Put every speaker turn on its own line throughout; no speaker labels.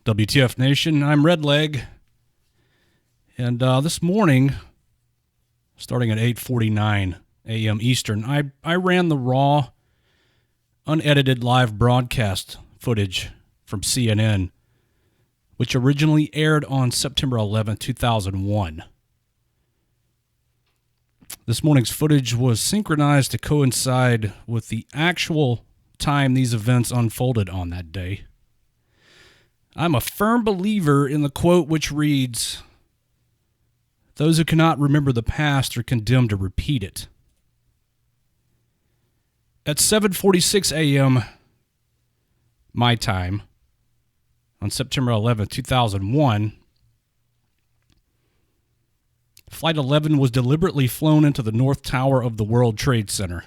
WTF Nation, I'm Redleg, and this morning, starting at 8:49 a.m. Eastern, I ran the raw, unedited live broadcast footage from CNN, which originally aired on September 11, 2001. This morning's footage was synchronized to coincide with the actual time these events unfolded on that day. I'm a firm believer in the quote which reads, "Those who cannot remember the past are condemned to repeat it." At 7:46 a.m. my time, on September 11, 2001, Flight 11 was deliberately flown into the North Tower of the World Trade Center.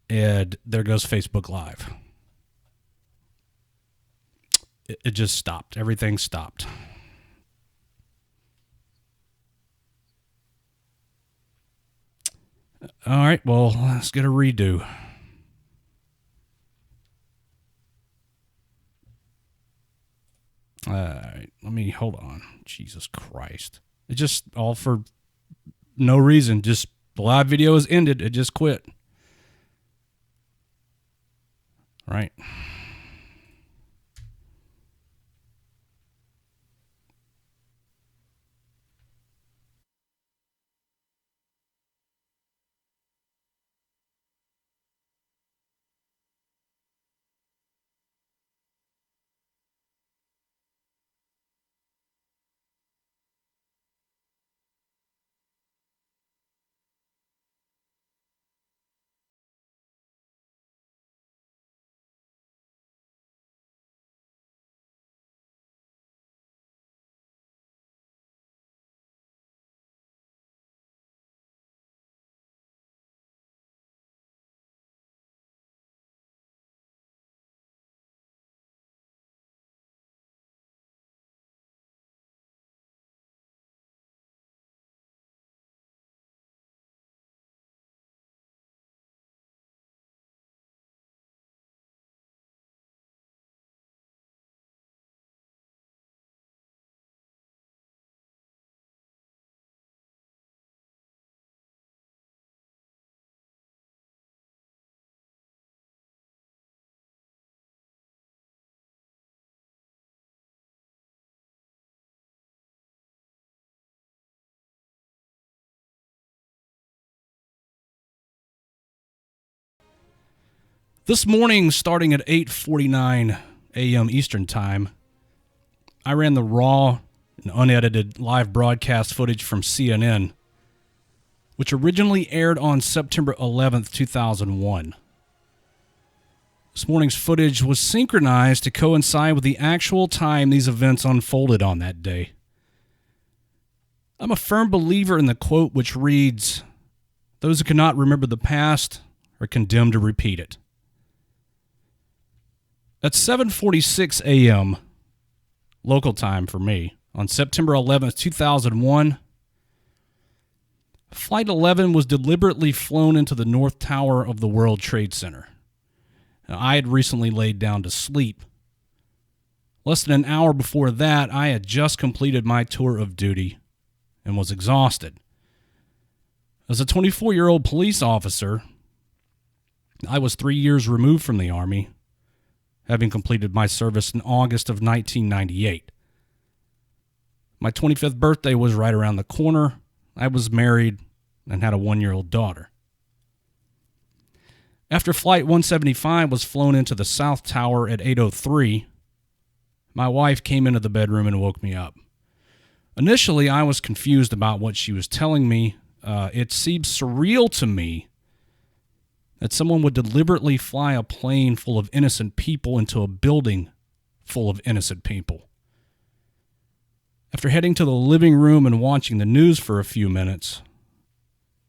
And there goes Facebook Live. It just stopped. Everything stopped. All right, well, let's get a redo. All right, hold on. Jesus Christ. It just all for no reason. Just the live video has ended. It just quit. All right. This morning, starting at 8:49 a.m. Eastern Time, I ran the raw and unedited live broadcast footage from CNN, which originally aired on September 11th, 2001. This morning's footage was synchronized to coincide with the actual time these events unfolded on that day. I'm a firm believer in the quote which reads, "Those who cannot remember the past are condemned to repeat it." At 7:46 a.m. local time for me, on September 11th, 2001, Flight 11 was deliberately flown into the North Tower of the World Trade Center. Now, I had recently laid down to sleep. Less than an hour before that, I had just completed my tour of duty and was exhausted. As a 24-year-old police officer, I was 3 years removed from the Army, having completed my service in August of 1998. My 25th birthday was right around the corner. I was married and had a 1-year-old daughter. After Flight 175 was flown into the South Tower at 8:03, my wife came into the bedroom and woke me up. Initially, I was confused about what she was telling me. It seemed surreal to me that someone would deliberately fly a plane full of innocent people into a building full of innocent people. After heading to the living room and watching the news for a few minutes,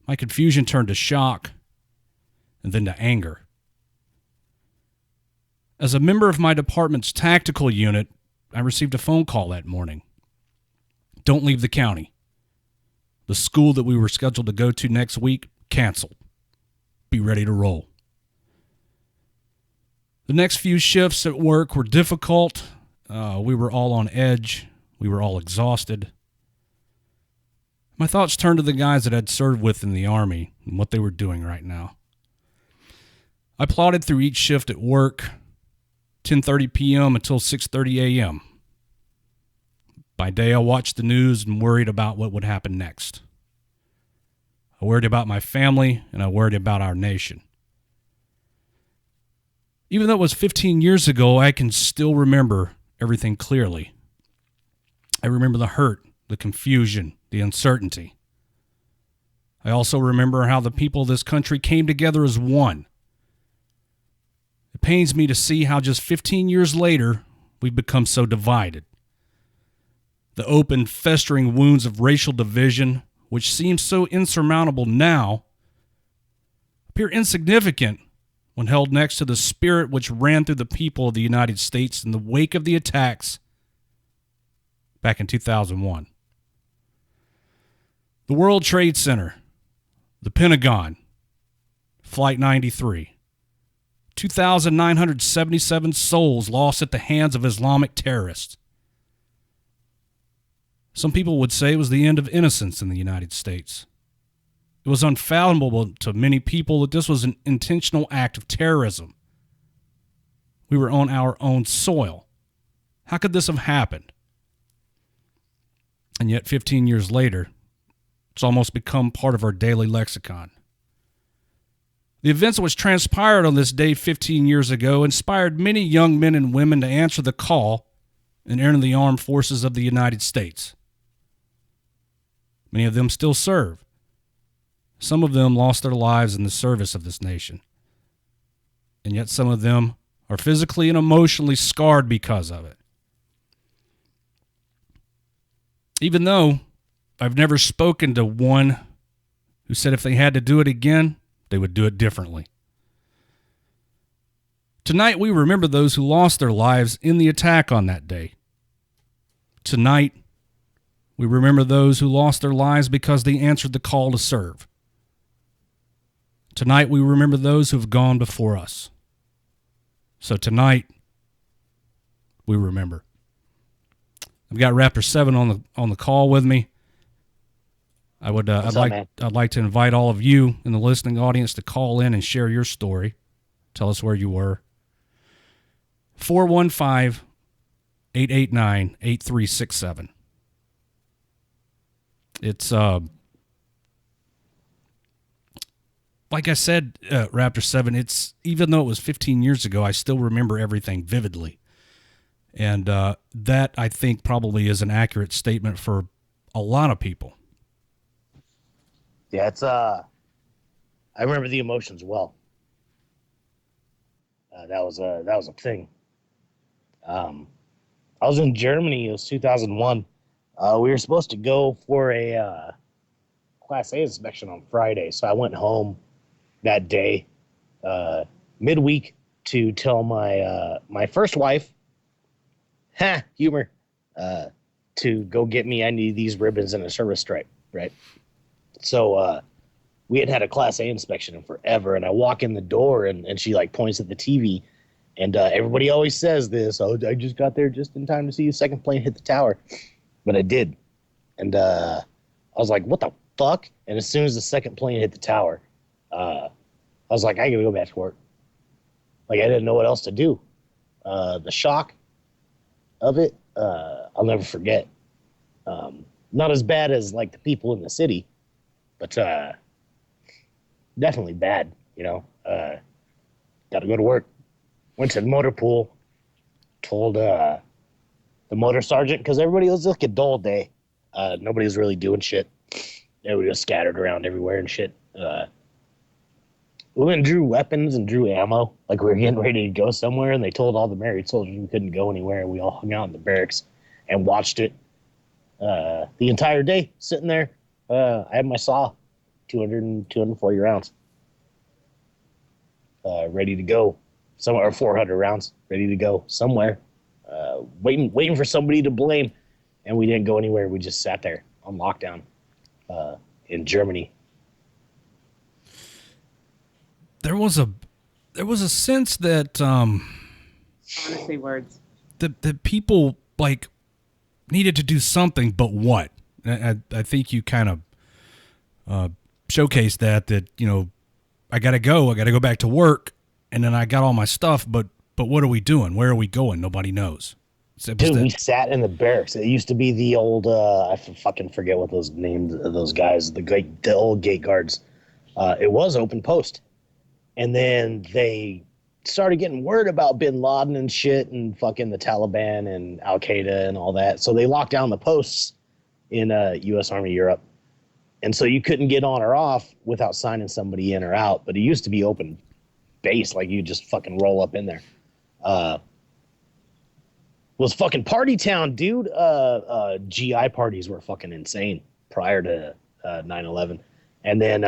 my confusion turned to shock and then to anger. As a member of my department's tactical unit, I received a phone call that morning. "Don't leave the county. The school that we were scheduled to go to next week, canceled. Be ready to roll." The next few shifts at work were difficult. We were all on edge. We were all exhausted. My thoughts turned to the guys that I'd served with in the Army and what they were doing right now. I plodded through each shift at work, 10:30 p.m. until 6:30 a.m. By day, I watched the news and worried about what would happen next. I worried about my family, and I worried about our nation. Even though it was 15 years ago, I can still remember everything clearly. I remember the hurt, the confusion, the uncertainty. I also remember how the people of this country came together as one. It pains me to see how just 15 years later, we've become so divided. The open, festering wounds of racial division, which seem so insurmountable now, appear insignificant when held next to the spirit which ran through the people of the United States in the wake of the attacks back in 2001. The World Trade Center, the Pentagon, Flight 93, 2,977 souls lost at the hands of Islamic terrorists. Some people would say it was the end of innocence in the United States. It was unfathomable to many people that this was an intentional act of terrorism. We were on our own soil. How could this have happened? And yet 15 years later, it's almost become part of our daily lexicon. The events which transpired on this day 15 years ago inspired many young men and women to answer the call and enter the armed forces of the United States. Many of them still serve. Some of them lost their lives in the service of this nation. And yet some of them are physically and emotionally scarred because of it. Even though I've never spoken to one who said if they had to do it again, they would do it differently. Tonight we remember those who lost their lives in the attack on that day. Tonight we remember those who lost their lives because they answered the call to serve. Tonight we remember those who have gone before us. So tonight we remember. I've got Raptor 7 on the call with me. I'd like to invite all of you in the listening audience to call in and share your story. Tell us where you were. 415-889-8367. It's like I said, Raptor 7, it's even though it was 15 years ago, I still remember everything vividly. And that, I think, probably is an accurate statement for a lot of people.
Yeah, it's I remember the emotions well. That was a thing. I was in Germany. It was 2001. We were supposed to go for a Class A inspection on Friday, so I went home that day, midweek, to tell my first wife, humor, to go get me. I need these ribbons and a service stripe, right? So we had a Class A inspection in forever, and I walk in the door, and she like points at the TV, and everybody always says this, oh, I just got there just in time to see the second plane hit the tower, but I did, and I was like, what the fuck? And as soon as the second plane hit the tower, I was like, I gotta go back to work. Like, I didn't know what else to do. The shock of it, I'll never forget. Not as bad as like the people in the city, but definitely bad, you know. Got to go to work. Went to the motor pool. Told the motor sergeant, because everybody was like a dull day. Nobody was really doing shit. They were just scattered around everywhere and shit. We went and drew weapons and drew ammo. Like, we were getting ready to go somewhere, and they told all the married soldiers we couldn't go anywhere. We all hung out in the barracks and watched it the entire day, sitting there. I had my saw, 240 rounds, ready to go somewhere, or 400 rounds ready to go somewhere, waiting for somebody to blame. And we didn't go anywhere. We just sat there on lockdown in Germany.
There was a sense that
Honestly, words.
The people like needed to do something, but what? I think you kind of showcased that I gotta go back to work, and then I got all my stuff, but what are we doing? Where are we going? Nobody knows.
Dude, we sat in the barracks. It used to be the old fucking forget what those names of those guys, the old gate guards. It was open post, and then they started getting word about Bin Laden and shit, and fucking the Taliban and Al Qaeda and all that. So they locked down the posts in U.S. Army Europe, and so you couldn't get on or off without signing somebody in or out. But it used to be open base, like you just fucking roll up in there. Was fucking party town, dude. GI parties were fucking insane prior to 9/11, and then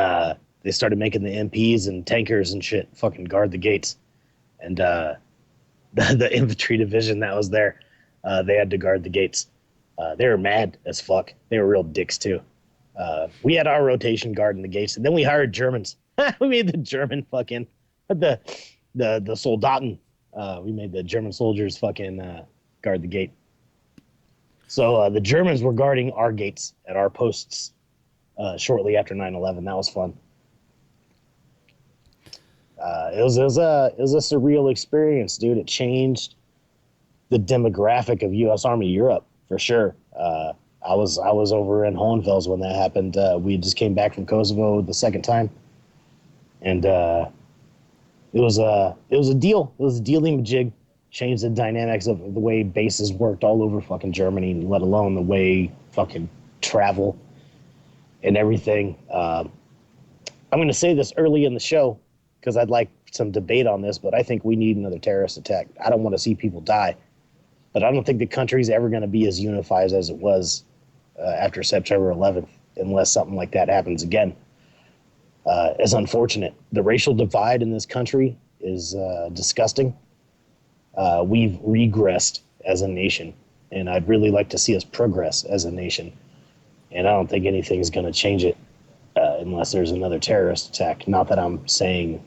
they started making the MPs and tankers and shit fucking guard the gates, and the infantry division that was there, they had to guard the gates. They were mad as fuck. They were real dicks too. We had our rotation guarding the gates, and then we hired Germans. We made the German fucking the Soldaten. We made the German soldiers fucking guard the gate. So the Germans were guarding our gates at our posts shortly after 9/11. That was fun. It was a surreal experience, dude. It changed the demographic of U.S. Army Europe for sure. I was over in Hohenfels when that happened. We just came back from Kosovo the second time, and it was a deal. It was a dealing-majig. Changed the dynamics of the way bases worked all over fucking Germany, let alone the way fucking travel and everything. I'm going to say this early in the show because I'd like some debate on this, but I think we need another terrorist attack. I don't want to see people die, but I don't think the country's ever going to be as unified as it was after September 11th, unless something like that happens again. It's unfortunate. The racial divide in this country is disgusting. We've regressed as a nation, and I'd really like to see us progress as a nation. And I don't think anything's going to change it unless there's another terrorist attack. Not that I'm saying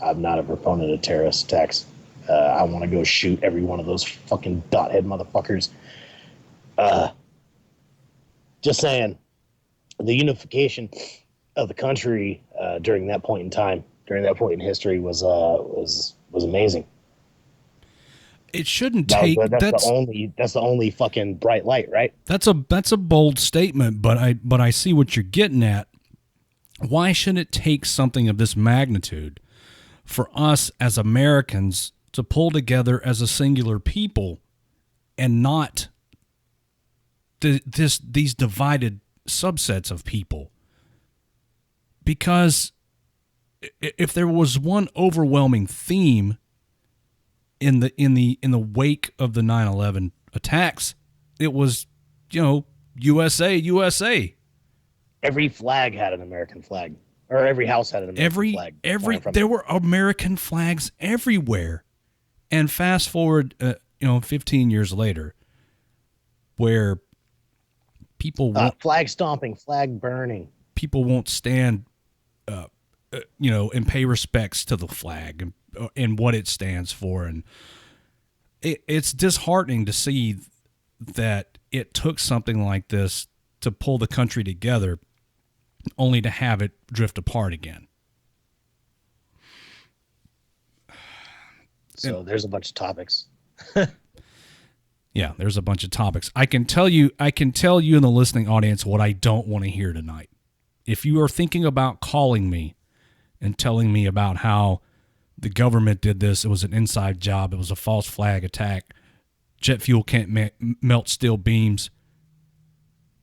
I'm not a proponent of terrorist attacks. I want to go shoot every one of those fucking dot-head motherfuckers. Just saying, the unification of the country during that point in time, during that point in history, was amazing.
It shouldn't take.
That's the only fucking bright light, right?
That's a bold statement, but I see what you're getting at. Why should it take something of this magnitude for us as Americans to pull together as a singular people and not these divided subsets of people? Because if there was one overwhelming theme in the wake of the 9/11 attacks, it was, USA.
Every flag had an American flag, or every house had an American flag.
There were American flags everywhere. And fast forward, 15 years later, where people
flag stomping, flag burning.
People won't stand, and pay respects to the flag and what it stands for, and it's disheartening to see that it took something like this to pull the country together, only to have it drift apart again.
So there's a bunch of topics.
Yeah, there's a bunch of topics. I can tell you in the listening audience what I don't want to hear tonight. If you are thinking about calling me and telling me about how the government did this, it was an inside job, it was a false flag attack, jet fuel can't melt steel beams,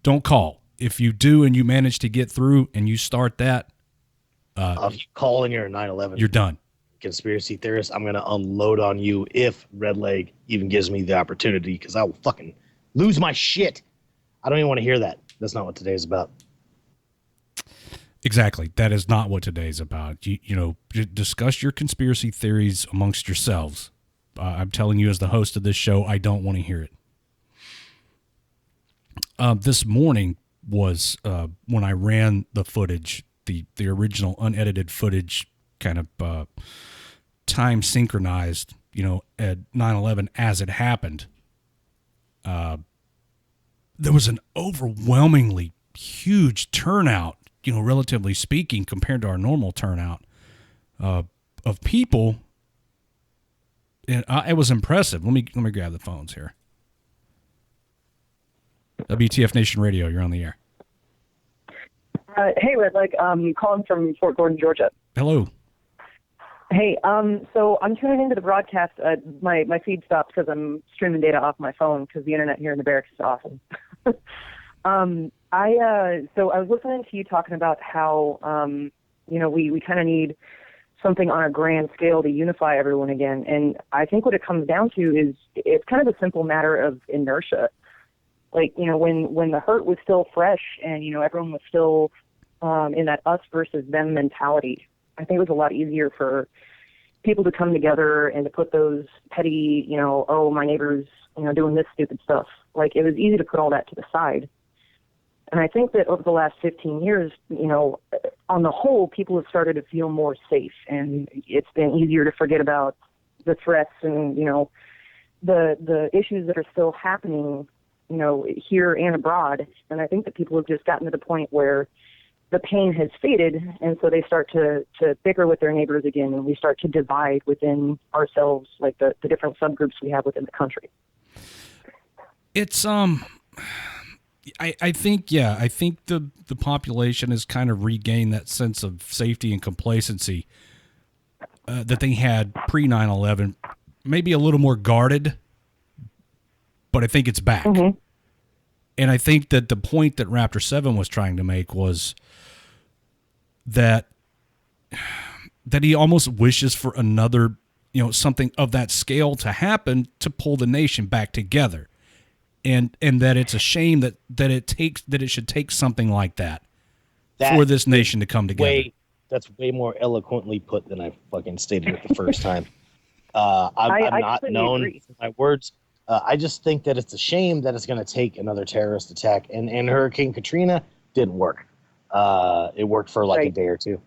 don't call. If you do and you manage to get through and you start that,
if you call and you're a 9/11,
you're done.
Conspiracy theorist, I'm going to unload on you if Red Leg even gives me the opportunity, because I will fucking lose my shit. I don't even want to hear that. That's not what today's about.
Exactly. That is not what today's about. You discuss your conspiracy theories amongst yourselves. I'm telling you, as the host of this show, I don't want to hear it. This morning was when I ran the footage, the original unedited footage, kind of time synchronized at 9/11 as it happened, there was an overwhelmingly huge turnout, relatively speaking, compared to our normal turnout of people. And it was impressive. Let me grab the phones here. WTF Nation Radio, you're on the air.
Hey, Red Leg. Calling from Fort Gordon, Georgia.
Hello.
Hey, so I'm tuning into the broadcast. My feed stopped because I'm streaming data off my phone because the internet here in the barracks is awesome. So I was listening to you talking about how, we kind of need something on a grand scale to unify everyone again. And I think what it comes down to is it's kind of a simple matter of inertia. Like, when the hurt was still fresh and, everyone was still in that us versus them mentality, I think it was a lot easier for people to come together and to put those petty, my neighbor's, doing this stupid stuff. Like, it was easy to put all that to the side. And I think that over the last 15 years, on the whole, people have started to feel more safe, and it's been easier to forget about the threats and, the issues that are still happening, here and abroad. And I think that people have just gotten to the point where the pain has faded, and so they start to bicker with their neighbors again, and we start to divide within ourselves, like the different subgroups we have within the country.
It's I think the population has kind of regained that sense of safety and complacency that they had pre 9/11, maybe a little more guarded, but I think it's back. Mm-hmm. And I think that the point that Raptor 7 was trying to make was that he almost wishes for another, something of that scale to happen to pull the nation back together. And that it's a shame that it should take something like that for this nation to come together.
That's way more eloquently put than I fucking stated it the first time. I'm not known for my words. I just think that it's a shame that it's going to take another terrorist attack. And Hurricane Katrina didn't work. It worked for a day or two.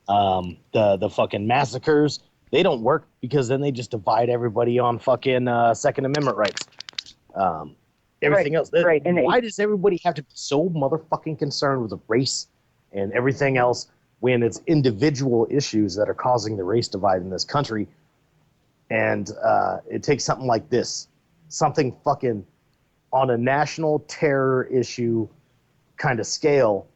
The fucking massacres, they don't work because then they just divide everybody on fucking Second Amendment rights. Everything else.
Right. And
why does everybody have to be so motherfucking concerned with race and everything else when it's individual issues that are causing the race divide in this country? And it takes something like this, something fucking on a national terror issue kind of scale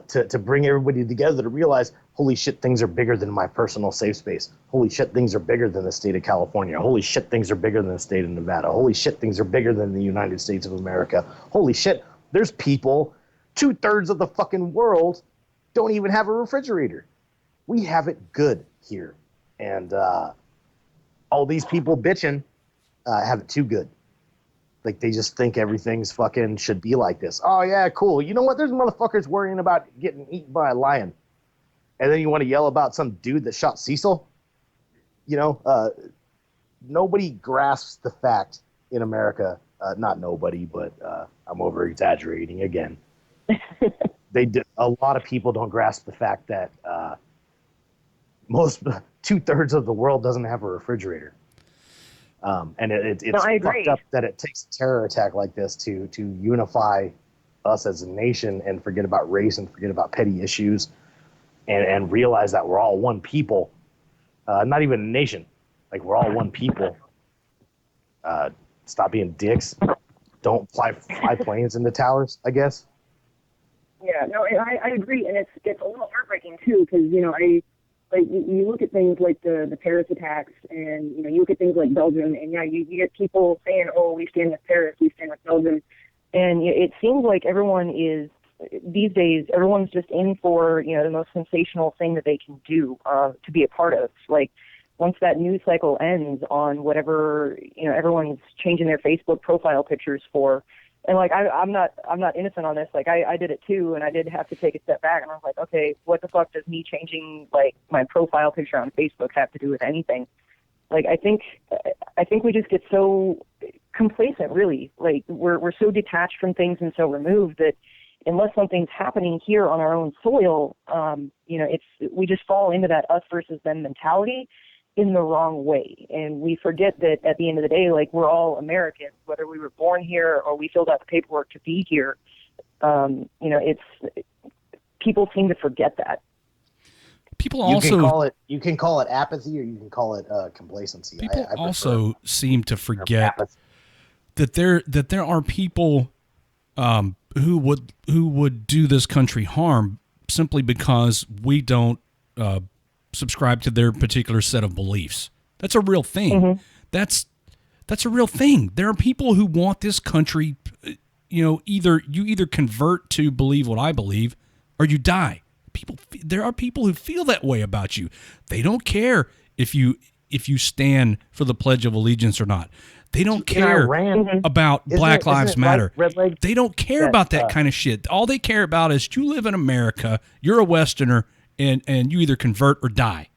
to bring everybody together to realize, holy shit, things are bigger than my personal safe space. Holy shit, things are bigger than the state of California. Holy shit, things are bigger than the state of Nevada. Holy shit, things are bigger than the United States of America. Holy shit, there's people, 2/3 of the fucking world don't even have a refrigerator. We have it good here. And all these people bitching have it too good. Like, they just think everything's fucking should be like this. Oh, yeah, cool. You know what? There's motherfuckers worrying about getting eaten by a lion. And then you want to yell about some dude that shot Cecil? Nobody grasps the fact in America, not nobody, but I'm over-exaggerating again. A lot of people don't grasp the fact that most 2/3 of the world doesn't have a refrigerator. And it's fucked up that it takes a terror attack like this to unify us as a nation and forget about race and forget about petty issues and realize that we're all one people, not even a nation. Like, we're all one people. Stop being dicks. Don't fly planes into towers, I guess.
Yeah, no, I agree, and it's a little heartbreaking too, because you look at things like the Paris attacks, and you look at things like Belgium, and you get people saying, "Oh, we stand with Paris, we stand with Belgium," and it seems like everyone is these days. Everyone's just in for the most sensational thing that they can do to be a part of. Like, once that news cycle ends on whatever everyone's changing their Facebook profile pictures for. And I'm not innocent on this. Like, I did it too, and I did have to take a step back. And I was like, okay, what the fuck does me changing my profile picture on Facebook have to do with anything? Like, I think we just get so complacent, really. Like, we're so detached from things and so removed that unless something's happening here on our own soil, we just fall into that us versus them mentality. in the wrong way. And we forget that at the end of the day, like, we're all Americans, whether we were born here or we filled out the paperwork to be here. People seem to forget that.
People also
you can call it apathy, or you can call it complacency.
People also seem to forget that there are people who would do this country harm simply because we don't subscribe to their particular set of beliefs. That's a real thing.
Mm-hmm.
That's a real thing. There are people who want this country. Either convert to believe what I believe, or you die. There are people who feel that way about you. They don't care if you stand for the Pledge of Allegiance or not. They don't care about Black Lives Matter. They don't care about that kind of shit. All they care about is you live in America, you're a Westerner, and you either convert or die.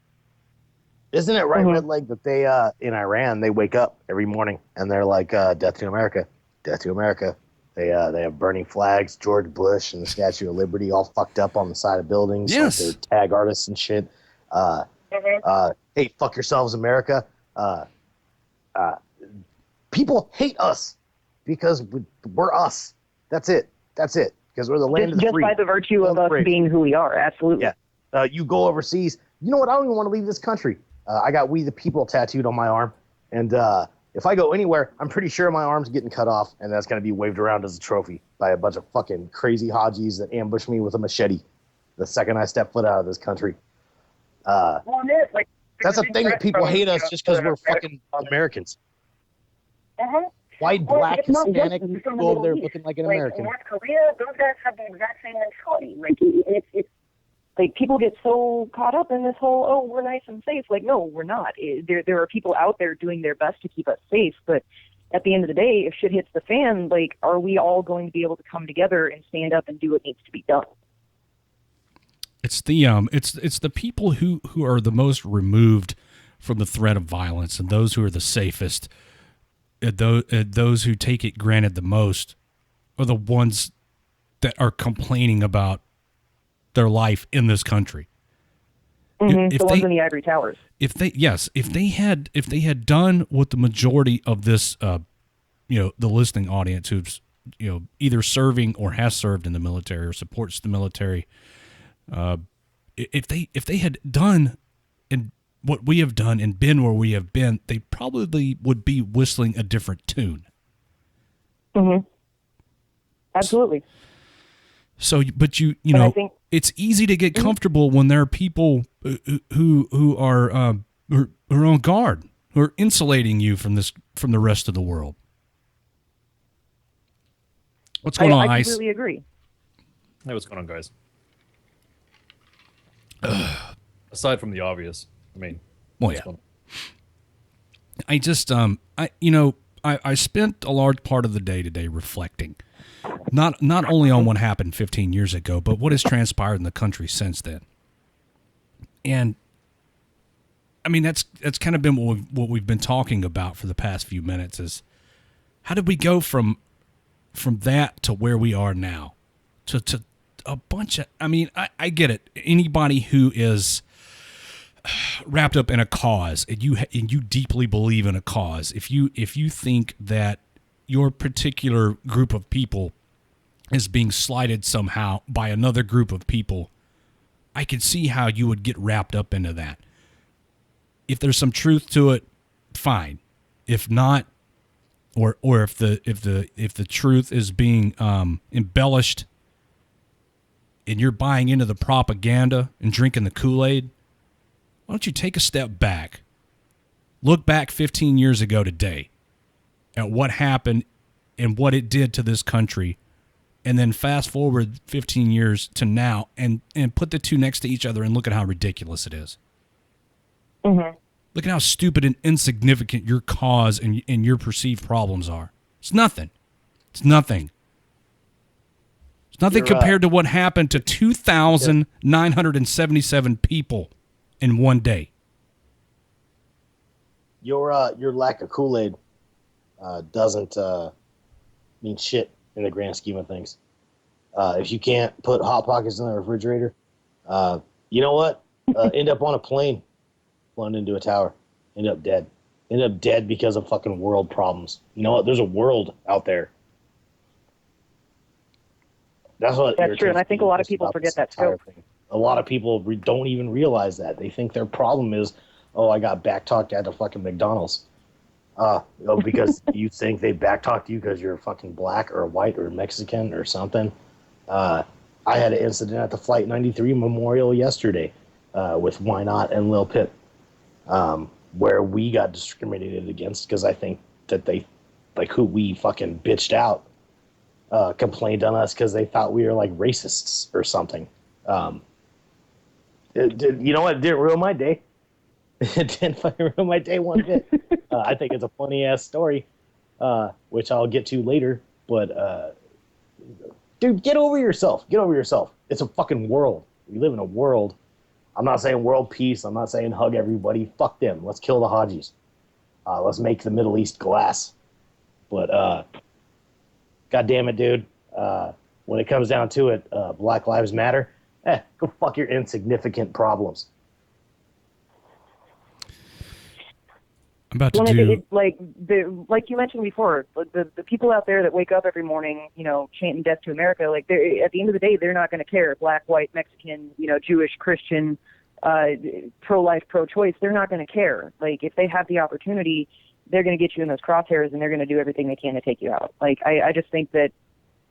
Isn't it right, Red Leg, that they in Iran, they wake up every morning and they're like, death to America, death to America. They have burning flags, George Bush and the Statue of Liberty all fucked up on the side of buildings.
Yes.
Like they're tag artists and shit. Hey, fuck yourselves, America. People hate us because we're us. That's it. Because we're the land of the free.
Just by the virtue of us being who we are. Absolutely.
Yeah. You go overseas. You know what? I don't even want to leave this country. I got "We the People" tattooed on my arm. And if I go anywhere, I'm pretty sure my arm's getting cut off, and that's going to be waved around as a trophy by a bunch of fucking crazy Hajis that ambush me with a machete the second I step foot out of this country. That's a thing that people hate us just because we're fucking Americans. White, black, Hispanic, go over there looking like an American.
In North Korea, those guys have the exact same mentality. Like, it's like, people get so caught up in this whole, oh, we're nice and safe. Like, no, we're not. There are people out there doing their best to keep us safe, but at the end of the day, if shit hits the fan, like, are we all going to be able to come together and stand up and do what needs to be done?
It's the people who are the most removed from the threat of violence, and those who are the safest, those who take it granted the most, are the ones that are complaining about their life in this country.
The ones in the ivory towers.
If they had done what the majority of this, the listening audience who's either serving or has served in the military or supports the military, if they had done and what we have done and been where we have been, they probably would be whistling a different tune.
Absolutely.
So, but I think it's easy to get comfortable when there are people who are on guard, who are insulating you from the rest of the world. What's going on, Ice?
I completely agree.
Hey, what's going on, guys? Aside from the obvious, I mean,
well, yeah. I just I spent a large part of the day today reflecting, not only on what happened 15 years ago, but what has transpired in the country since then. And I mean, that's kind of been what we've been talking about for the past few minutes is how did we go from that to where we are now, to a bunch of, I mean, I get it. Anybody who is wrapped up in a cause and you deeply believe in a cause, if you think that your particular group of people is being slighted somehow by another group of people, I can see how you would get wrapped up into that. If there's some truth to it, fine. If not, or if the truth is being embellished and you're buying into the propaganda and drinking the Kool-Aid, why don't you take a step back, look back 15 years ago today at what happened and what it did to this country, and then fast forward 15 years to now and put the two next to each other and look at how ridiculous it is.
Mm-hmm.
Look at how stupid and insignificant your cause and your perceived problems are. It's nothing. It's nothing. It's nothing compared to what happened to 2,977 people in one day.
Your lack of Kool-Aid doesn't mean shit in the grand scheme of things. If you can't put Hot Pockets in the refrigerator, you know what? End up on a plane, flown into a tower. Ended up dead. Ended up dead because of fucking world problems. You know what? There's a world out there. That's what.
That's true, and I think a lot of
irritates me
people
about
forget
this
that
entire
scope.
thing. A lot of people don't even realize that. They think their problem is, oh, I got backtalked at a fucking McDonald's. Because you think they backtalked you because you're fucking black or white or Mexican or something. I had an incident at the Flight 93 Memorial yesterday with Why Not and Lil Pip, where we got discriminated against because I think that they, like who we fucking bitched out, complained on us because they thought we were like racists or something. You know what? It didn't ruin my day. It didn't fucking ruin my day one bit. I think it's a funny ass story, which I'll get to later. But dude, get over yourself. Get over yourself. It's a fucking world. We live in a world. I'm not saying world peace. I'm not saying hug everybody. Fuck them. Let's kill the Hajis. Let's make the Middle East glass. But God damn it, dude. When it comes down to it, Black Lives Matter. Go fuck your insignificant problems.
I'm about to
Well, I
do.
think like you mentioned before, the people out there that wake up every morning, chanting "Death to America," like at the end of the day, they're not going to care. Black, white, Mexican, Jewish, Christian, pro-life, pro-choice. They're not going to care. Like if they have the opportunity, they're going to get you in those crosshairs, and they're going to do everything they can to take you out. Like I just think that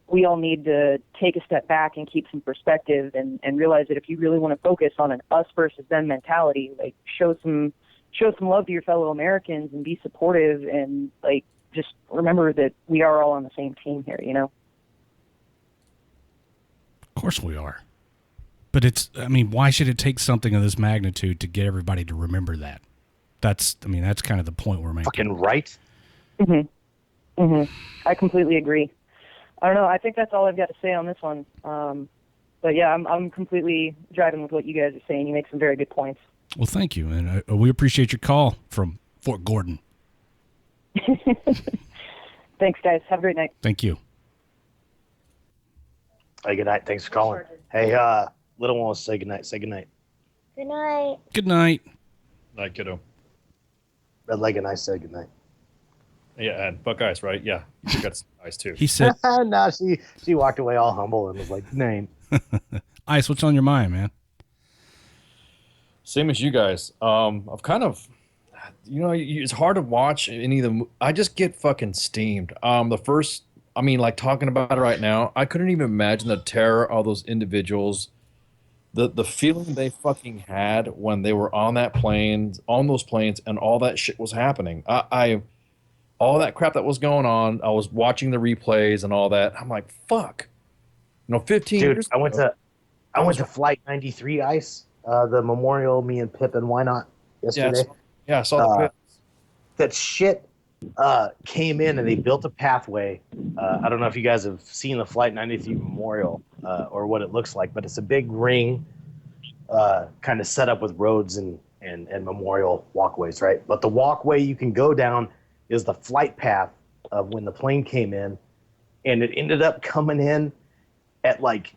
we all need to take a step back and keep some perspective, and realize that if you really want to focus on an us versus them mentality, like show some love to your fellow Americans and be supportive, and like just remember that we are all on the same team here,
Of course we are. But why should it take something of this magnitude to get everybody to remember that? That's kind of the point we're making.
Fucking right.
I completely agree. I don't know. I think that's all I've got to say on this one. But yeah, I'm completely driving with what you guys are saying. You make some very good points.
Well, thank you, and we appreciate your call from Fort Gordon.
Thanks, guys. Have a great night.
Thank you.
Hey, good night. Thanks for calling. Hey, little one, say good night. Say good night.
Good night.
Good night.
Night, kiddo.
Red leg and I say good night.
Yeah, and Buckeyes, right? Yeah, you got some eyes too.
He said,
No, she walked away all humble and was like, name.
Ice, what's on your mind, man?
Same as you guys. I've kind of, it's hard to watch any of them. I just get fucking steamed. Talking about it right now, I couldn't even imagine the terror of those individuals, the feeling they fucking had when they were on those planes, and all that shit was happening. All that crap that was going on. I was watching the replays and all that. I'm like, fuck. 15
Dude,
years
I went
ago.
to Flight 93 Ice, the memorial, me and Pip and Why Not yesterday.
I saw the pics.
That shit came in and they built a pathway. I don't know if you guys have seen the Flight 93 Memorial or what it looks like, but it's a big ring kind of set up with roads and memorial walkways, right? But the walkway you can go down is the flight path of when the plane came in, and it ended up coming in at like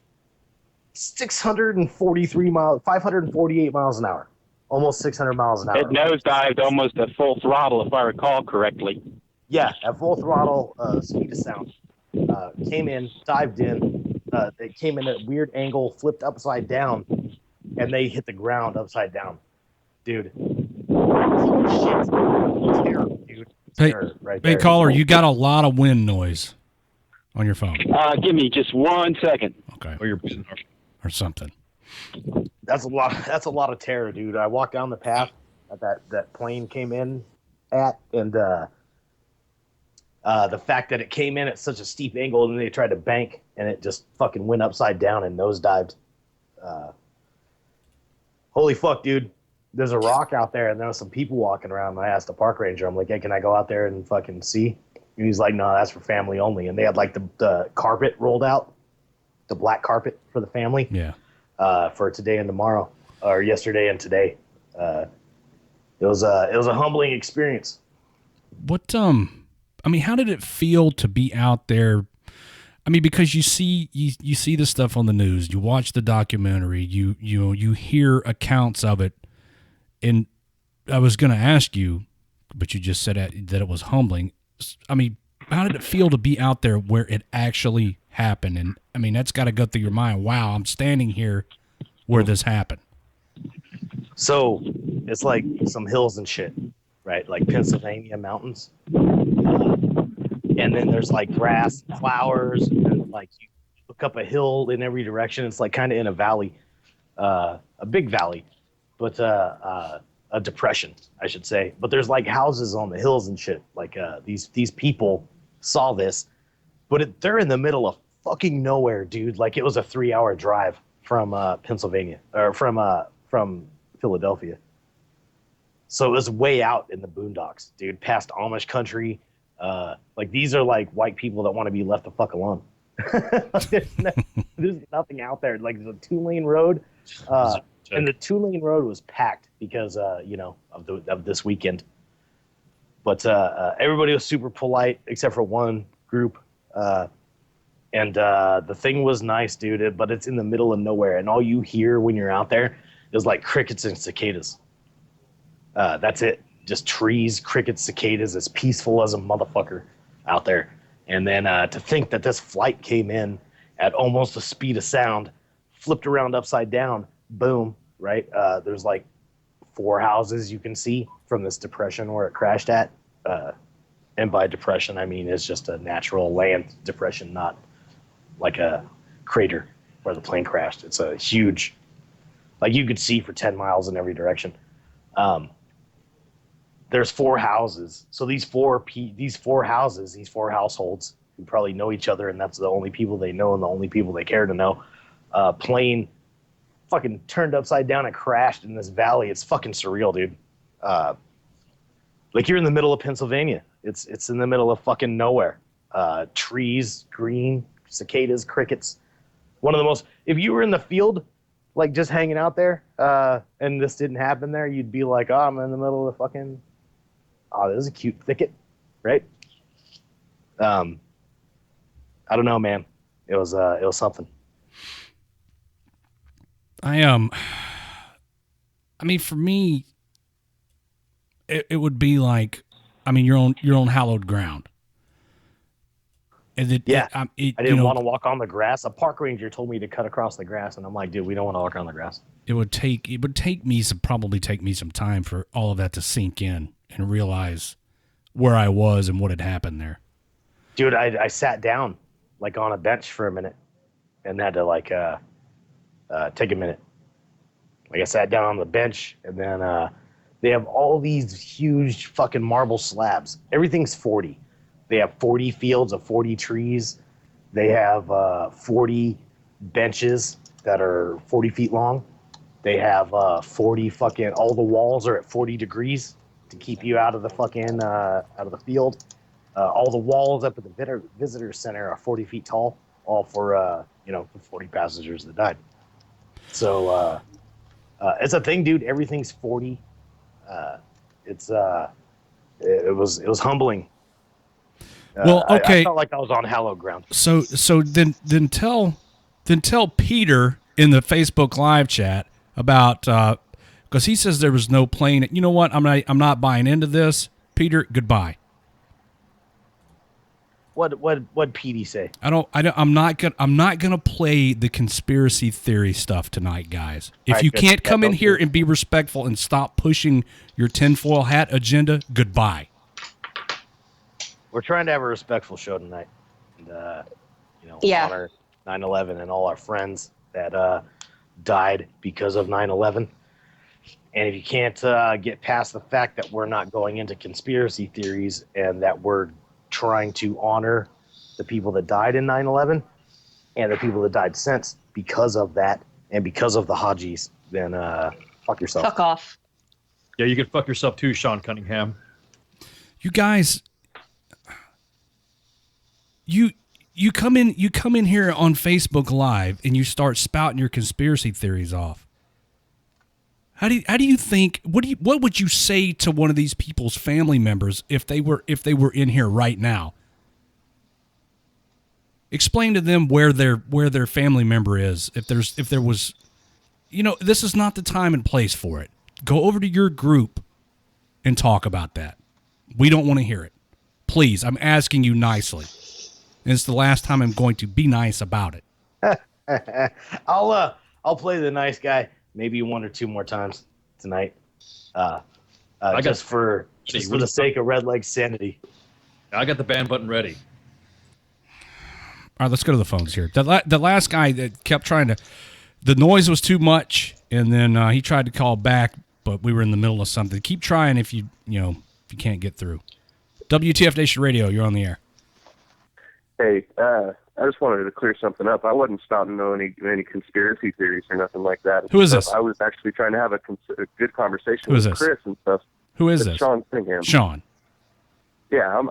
643 miles, 548 miles an hour, almost 600 miles an hour.
It nosedived almost at full throttle, if I recall correctly.
Yeah, at full throttle, speed of sound. Came in, dived in. They came in at a weird angle, flipped upside down, and they hit the ground upside down. Dude. Shit. Terror, dude.
Hey,
Terror right
hey,
there.
caller, you got a lot of wind noise on your phone.
Give me just 1 second.
Okay.
Or you're breathing hard.
Or something.
That's a lot of terror, dude. I walked down the path that plane came in at, and the fact that it came in at such a steep angle, and then they tried to bank, and it just fucking went upside down and nosedived. Holy fuck, dude. There's a rock out there, and there was some people walking around, and I asked the park ranger, I'm like, hey, can I go out there and fucking see? And he's like, no, that's for family only. And they had like the carpet rolled out, the black carpet for the family.
Yeah.
For today and tomorrow, or yesterday and today. It was a humbling experience.
What how did it feel to be out there? Because you see the stuff on the news, you watch the documentary, you hear accounts of it, and I was going to ask you, but you just said that it was humbling. I mean, how did it feel to be out there where it actually happened? And I mean, that's got to go through your mind. Wow, I'm standing here where this happened.
So it's like some hills and shit, right? Like Pennsylvania mountains. And then there's like grass, flowers, and like you look up a hill in every direction. It's like kind of in a valley, a big valley, but a depression, I should say. But there's like houses on the hills and shit. Like these people saw this, but they're in the middle of fucking nowhere, dude. Like it was a 3-hour drive from Pennsylvania or from Philadelphia. So it was way out in the boondocks, dude, past Amish country. Like these are like white people that want to be left the fuck alone. There's nothing out there. Like there's a 2-lane road, and the 2-lane road was packed because of this weekend. But everybody was super polite except for one group, and the thing was nice, dude. But it's in the middle of nowhere, and all you hear when you're out there is like crickets and cicadas. That's it. Just trees, crickets, cicadas, as peaceful as a motherfucker out there. And then to think that this flight came in at almost the speed of sound, flipped around upside down, boom, right? There's like 4 houses you can see from this depression where it crashed at. And by depression, I mean it's just a natural land depression, not like a crater where the plane crashed. It's a huge, like you could see for 10 miles in every direction. There's 4 houses. So these four households who probably know each other, and that's the only people they know and the only people they care to know. Plane fucking turned upside down and crashed in this valley. It's fucking surreal, dude. Like you're in the middle of Pennsylvania. It's in the middle of fucking nowhere. Trees, green, cicadas, crickets. One of the most. If you were in the field, like just hanging out there, and this didn't happen there, you'd be like, oh, I'm in the middle of the fucking. Oh, this is a cute thicket, right? I don't know, man. It was something.
I mean, for me, it would be like, I mean, you're on hallowed ground. And I
didn't want to walk on the grass. A park ranger told me to cut across the grass, and I'm like, dude, we don't want to walk on the grass.
It would probably take me some time for all of that to sink in and realize where I was and what had happened there.
Dude, I sat down like on a bench for a minute and had to like take a minute. Like I sat down on the bench, and then they have all these huge fucking marble slabs. Everything's 40. They have 40 fields of 40 trees. They have 40 benches that are 40 feet long. They have 40 fucking, all the walls are at 40 degrees to keep you out of the fucking, out of the field. All the walls up at the visitor center are 40 feet tall, all for, for 40 passengers that died. So it's a thing, dude. Everything's 40. It was humbling.
Well, okay.
I felt like I was on hallowed ground.
So then tell Peter in the Facebook live chat about because he says there was no plane. You know what? I'm not buying into this. Peter, goodbye.
What Petey say?
I'm not gonna play the conspiracy theory stuff tonight, guys. If you can't come in here and be respectful and stop pushing your tinfoil hat agenda, goodbye.
We're trying to have a respectful show tonight, and honor 9/11 and all our friends that died because of 9/11. And if you can't get past the fact that we're not going into conspiracy theories and that we're trying to honor the people that died in 9/11 and the people that died since because of that and because of the Hajis, then fuck yourself.
Fuck off.
Yeah, you can fuck yourself too, Sean Cunningham.
You guys, you come in here on Facebook Live and you start spouting your conspiracy theories off. How do you think? What would you say to one of these people's family members if they were in here right now? Explain to them where their family member is. If there was, this is not the time and place for it. Go over to your group and talk about that. We don't want to hear it. Please, I'm asking you nicely. And it's the last time I'm going to be nice about it.
I'll play the nice guy maybe 1 or 2 more times tonight. Just for the sake of Red Leg's sanity.
I got the ban button ready.
All right, let's go to the phones here. The last guy that kept trying to, the noise was too much, and then he tried to call back, but we were in the middle of something. Keep trying if you can't get through. WTF Nation Radio, you're on the air.
Hey, I just wanted to clear something up. I wasn't spouting any conspiracy theories or nothing like that.
Who is this?
I was actually trying to have a good conversation
Who is
with
this?
Chris and stuff.
Who is
It's
this?
Sean Cunningham.
Sean.
Yeah,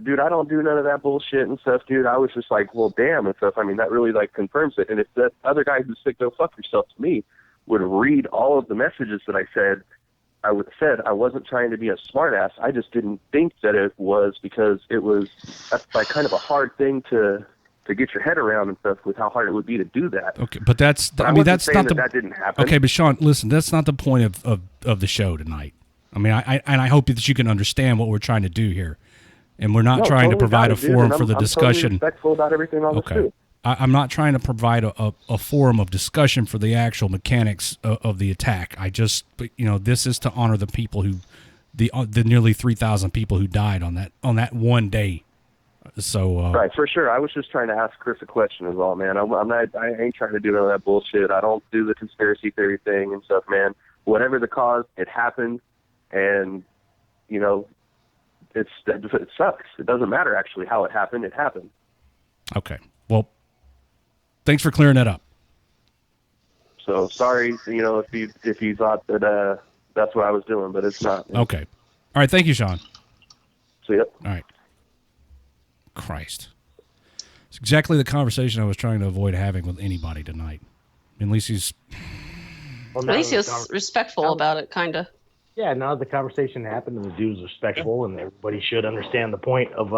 dude, I don't do none of that bullshit and stuff, dude. I was just like, well, damn and stuff. I mean, that really like confirms it. And if that other guy who said go fuck yourself to me would read all of the messages that I said, I wasn't trying to be a smartass. I just didn't think that it was, because that's like kind of a hard thing to get your head around and stuff, with how hard it would be to do that.
Okay, but that's
But
that's not the.
that didn't happen.
Okay, but Sean, listen, that's not the point of the show tonight. I mean, I hope that you can understand what we're trying to do here, and we're not trying to provide a forum for the discussion.
I'm totally respectful about everything on this too.
I'm not trying to provide a forum of discussion for the actual mechanics of the attack. This is to honor the people the nearly 3,000 people who died on that one day. So
right, for sure. I was just trying to ask Chris a question, is all, man. I ain't trying to do none of that bullshit. I don't do the conspiracy theory thing and stuff, man. Whatever the cause, it happened, and it sucks. It doesn't matter actually how it happened. It happened.
Okay. Well, thanks for clearing that up.
So sorry, if you thought that that's what I was doing, but it's not.
Okay. All right. Thank you, Sean.
See ya.
All right. Christ. It's exactly the conversation I was trying to avoid having with anybody tonight. At least he's
he was respectful about it, kind of.
Yeah, now the conversation happened and the dude was respectful, and everybody should understand the point of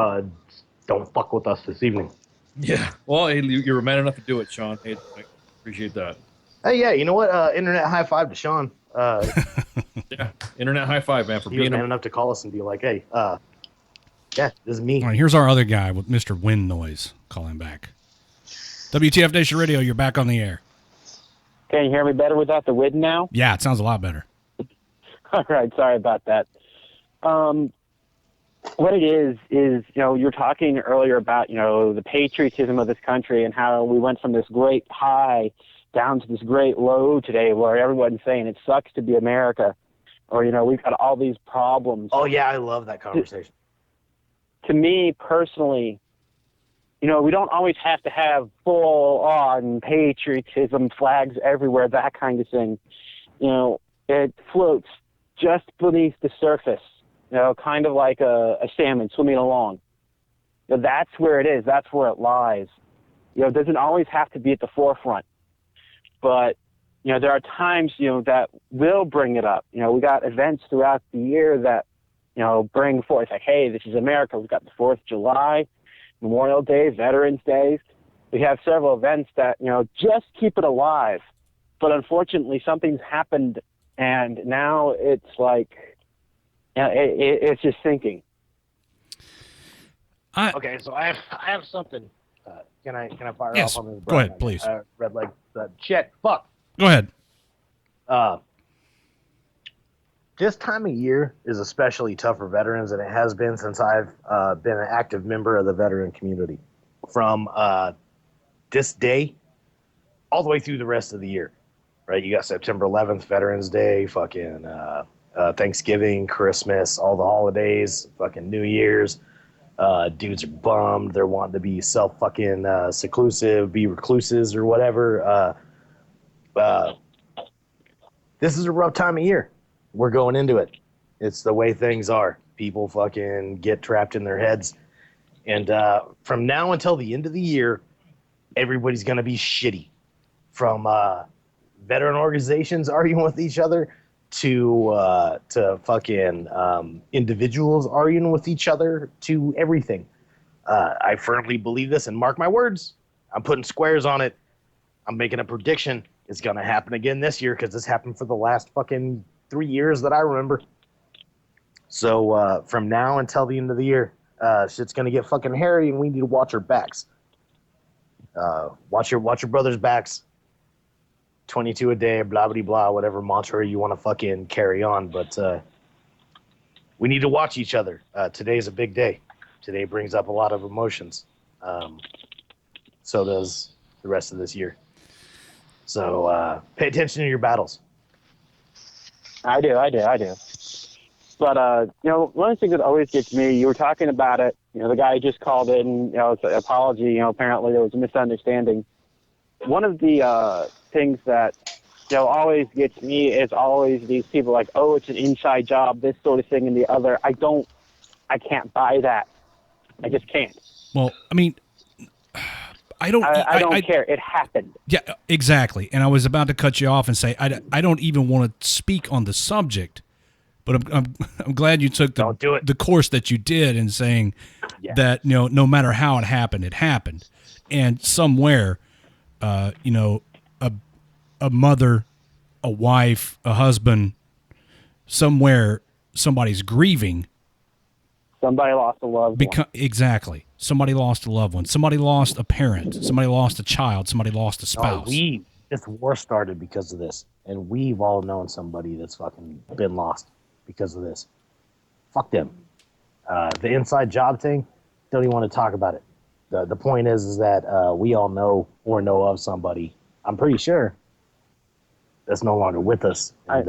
don't fuck with us this evening.
Yeah. Well, hey, you were man enough to do it, Sean. Hey, I appreciate that.
Hey, yeah, you know what? Internet high five to Sean.
Yeah, internet high five, man, for
He was
being
man enough to call us and be like, hey, yeah, this is me.
all right. Here's our other guy with Mr. Wind Noise calling back. WTF Nation Radio, you're back on the air.
Can you hear me better without the wind now?
Yeah, it sounds a lot better.
All right, sorry about that. What it is you're talking earlier about, the patriotism of this country and how we went from this great high down to this great low today, where everyone's saying it sucks to be America, or, we've got all these problems.
Oh, yeah, I love that conversation.
To me personally, we don't always have to have full-on patriotism, flags everywhere, that kind of thing. It floats just beneath the surface, kind of like a salmon swimming along. That's where it is. That's where it lies. It doesn't always have to be at the forefront. But, there are times, that will bring it up. We got events throughout the year that, bring forth, like, hey, this is America. We've got the 4th of July, Memorial Day, Veterans Day. We have several events that, just keep it alive. But unfortunately, something's happened, and now it's like, it's just sinking.
Okay, so I have something. Can I fire
Yes,
off on this?
go ahead, please.
Red Leg, Chet, fuck.
Go ahead.
This time of year is especially tough for veterans, and it has been since I've been an active member of the veteran community. From this day all the way through the rest of the year, right? You got September 11th, Veterans Day, fucking Thanksgiving, Christmas, all the holidays, fucking New Year's. Dudes are bummed. They're wanting to be seclusive, be recluses or whatever. This is a rough time of year. We're going into it. It's the way things are. People fucking get trapped in their heads. And from now until the end of the year, everybody's going to be shitty. From veteran organizations arguing with each other to fucking individuals arguing with each other to everything. I firmly believe this, and mark my words, I'm putting squares on it. I'm making a prediction. It's going to happen again this year because this happened for the last fucking 3 years that I remember. So from now until the end of the year, shit's gonna get fucking hairy, and we need to watch our backs. Watch your brothers' backs. 22 a day, blah blah blah, whatever mantra you want to fucking carry on, but we need to watch each other. Today's a big day. Today brings up a lot of emotions. So does the rest of this year. So pay attention to your battles.
I do. But, one of the things that always gets me, you were talking about it, the guy just called in, it's an apology, apparently there was a misunderstanding. One of the things that, always gets me is always these people like, oh, it's an inside job, this sort of thing and the other. I can't buy that. I just can't.
Well, I mean, I don't
care. It happened.
Yeah, exactly. And I was about to cut you off and say I don't even want to speak on the subject, but I'm glad you took the course that you did in saying that no matter how it happened, and somewhere, a mother, a wife, a husband, somewhere somebody's grieving.
Somebody lost a loved one.
Exactly. Somebody lost a loved one. Somebody lost a parent. Somebody lost a child. Somebody lost a spouse.
This war started because of this, and we've all known somebody that's fucking been lost because of this. Fuck them. The inside job thing, don't even want to talk about it. The point is that we all know or know of somebody, I'm pretty sure, that's no longer with us, and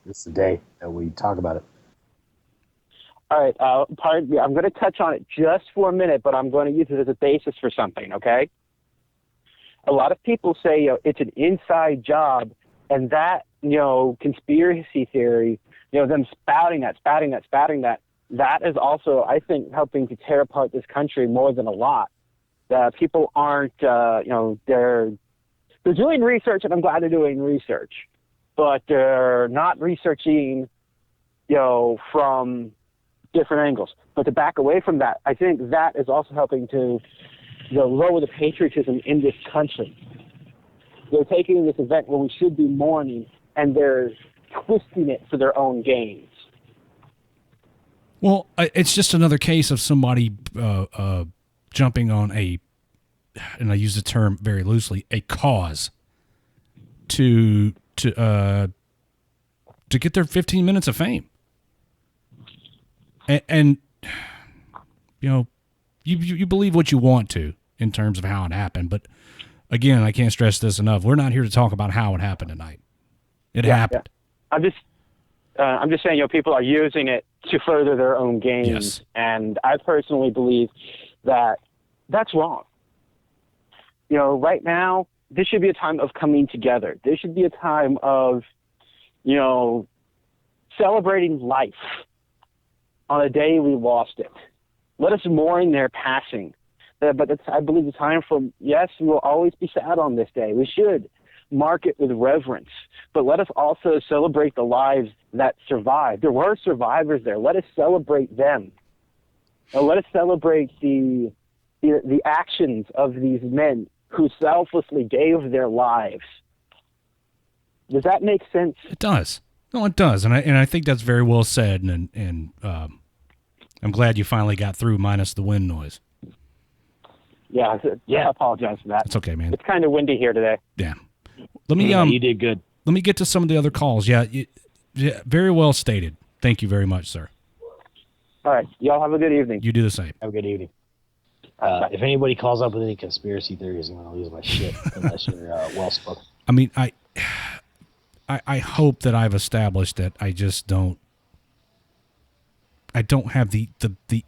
this is the day that we talk about it.
All right, pardon me. I'm going to touch on it just for a minute, but I'm going to use it as a basis for something, okay? A lot of people say, it's an inside job, and that, conspiracy theory, them spouting that, that is also, I think, helping to tear apart this country more than a lot. People aren't, they're doing research, and I'm glad they're doing research, but they're not researching, from different angles. But to back away from that, I think that is also helping to lower the patriotism in this country. They're taking this event where we should be mourning, and they're twisting it for their own gains.
Well, it's just another case of somebody jumping on and I use the term very loosely, a cause to get their 15 minutes of fame. And you believe what you want to in terms of how it happened, but again, I can't stress this enough. We're not here to talk about how it happened tonight. It happened.
Yeah. I'm just saying, people are using it to further their own gains,
yes.
And I personally believe that that's wrong. Right now, this should be a time of coming together. This should be a time of, celebrating life on a day we lost it. Let us mourn their passing. But I believe the time for, yes, we will always be sad on this day. We should mark it with reverence. But let us also celebrate the lives that survived. There were survivors there. Let us celebrate them. Let us celebrate the actions of these men who selflessly gave their lives. Does that make sense?
It does. No, it does, and I think that's very well said, and I'm glad you finally got through, minus the wind noise.
Yeah. I apologize for that.
It's okay, man.
It's kind of windy here today.
Yeah. Let me
you did good.
Let me get to some of the other calls. Yeah, very well stated. Thank you very much, sir.
All right. Y'all have a good evening.
You do the same.
Have a good evening. If anybody calls up with any conspiracy theories, I'm going to lose my shit unless you're well spoken.
I mean, I hope that I've established that I just don't. I don't have the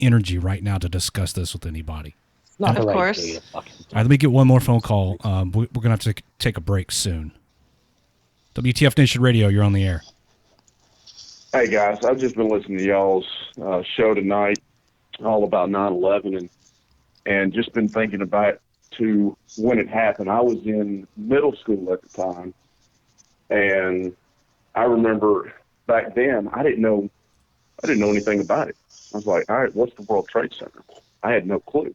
energy right now to discuss this with anybody.
Not
of
the right
course.
day to fucking talk.
All right, let me get one more phone call. We're going to have to take a break soon. WTF Nation Radio, you're on the air.
Hey, guys. I've just been listening to y'all's show tonight, all about 9/11, and just been thinking about to when it happened. I was in middle school at the time, and I remember back then I didn't know anything about it. I was like, all right, what's the World Trade Center? I had no clue.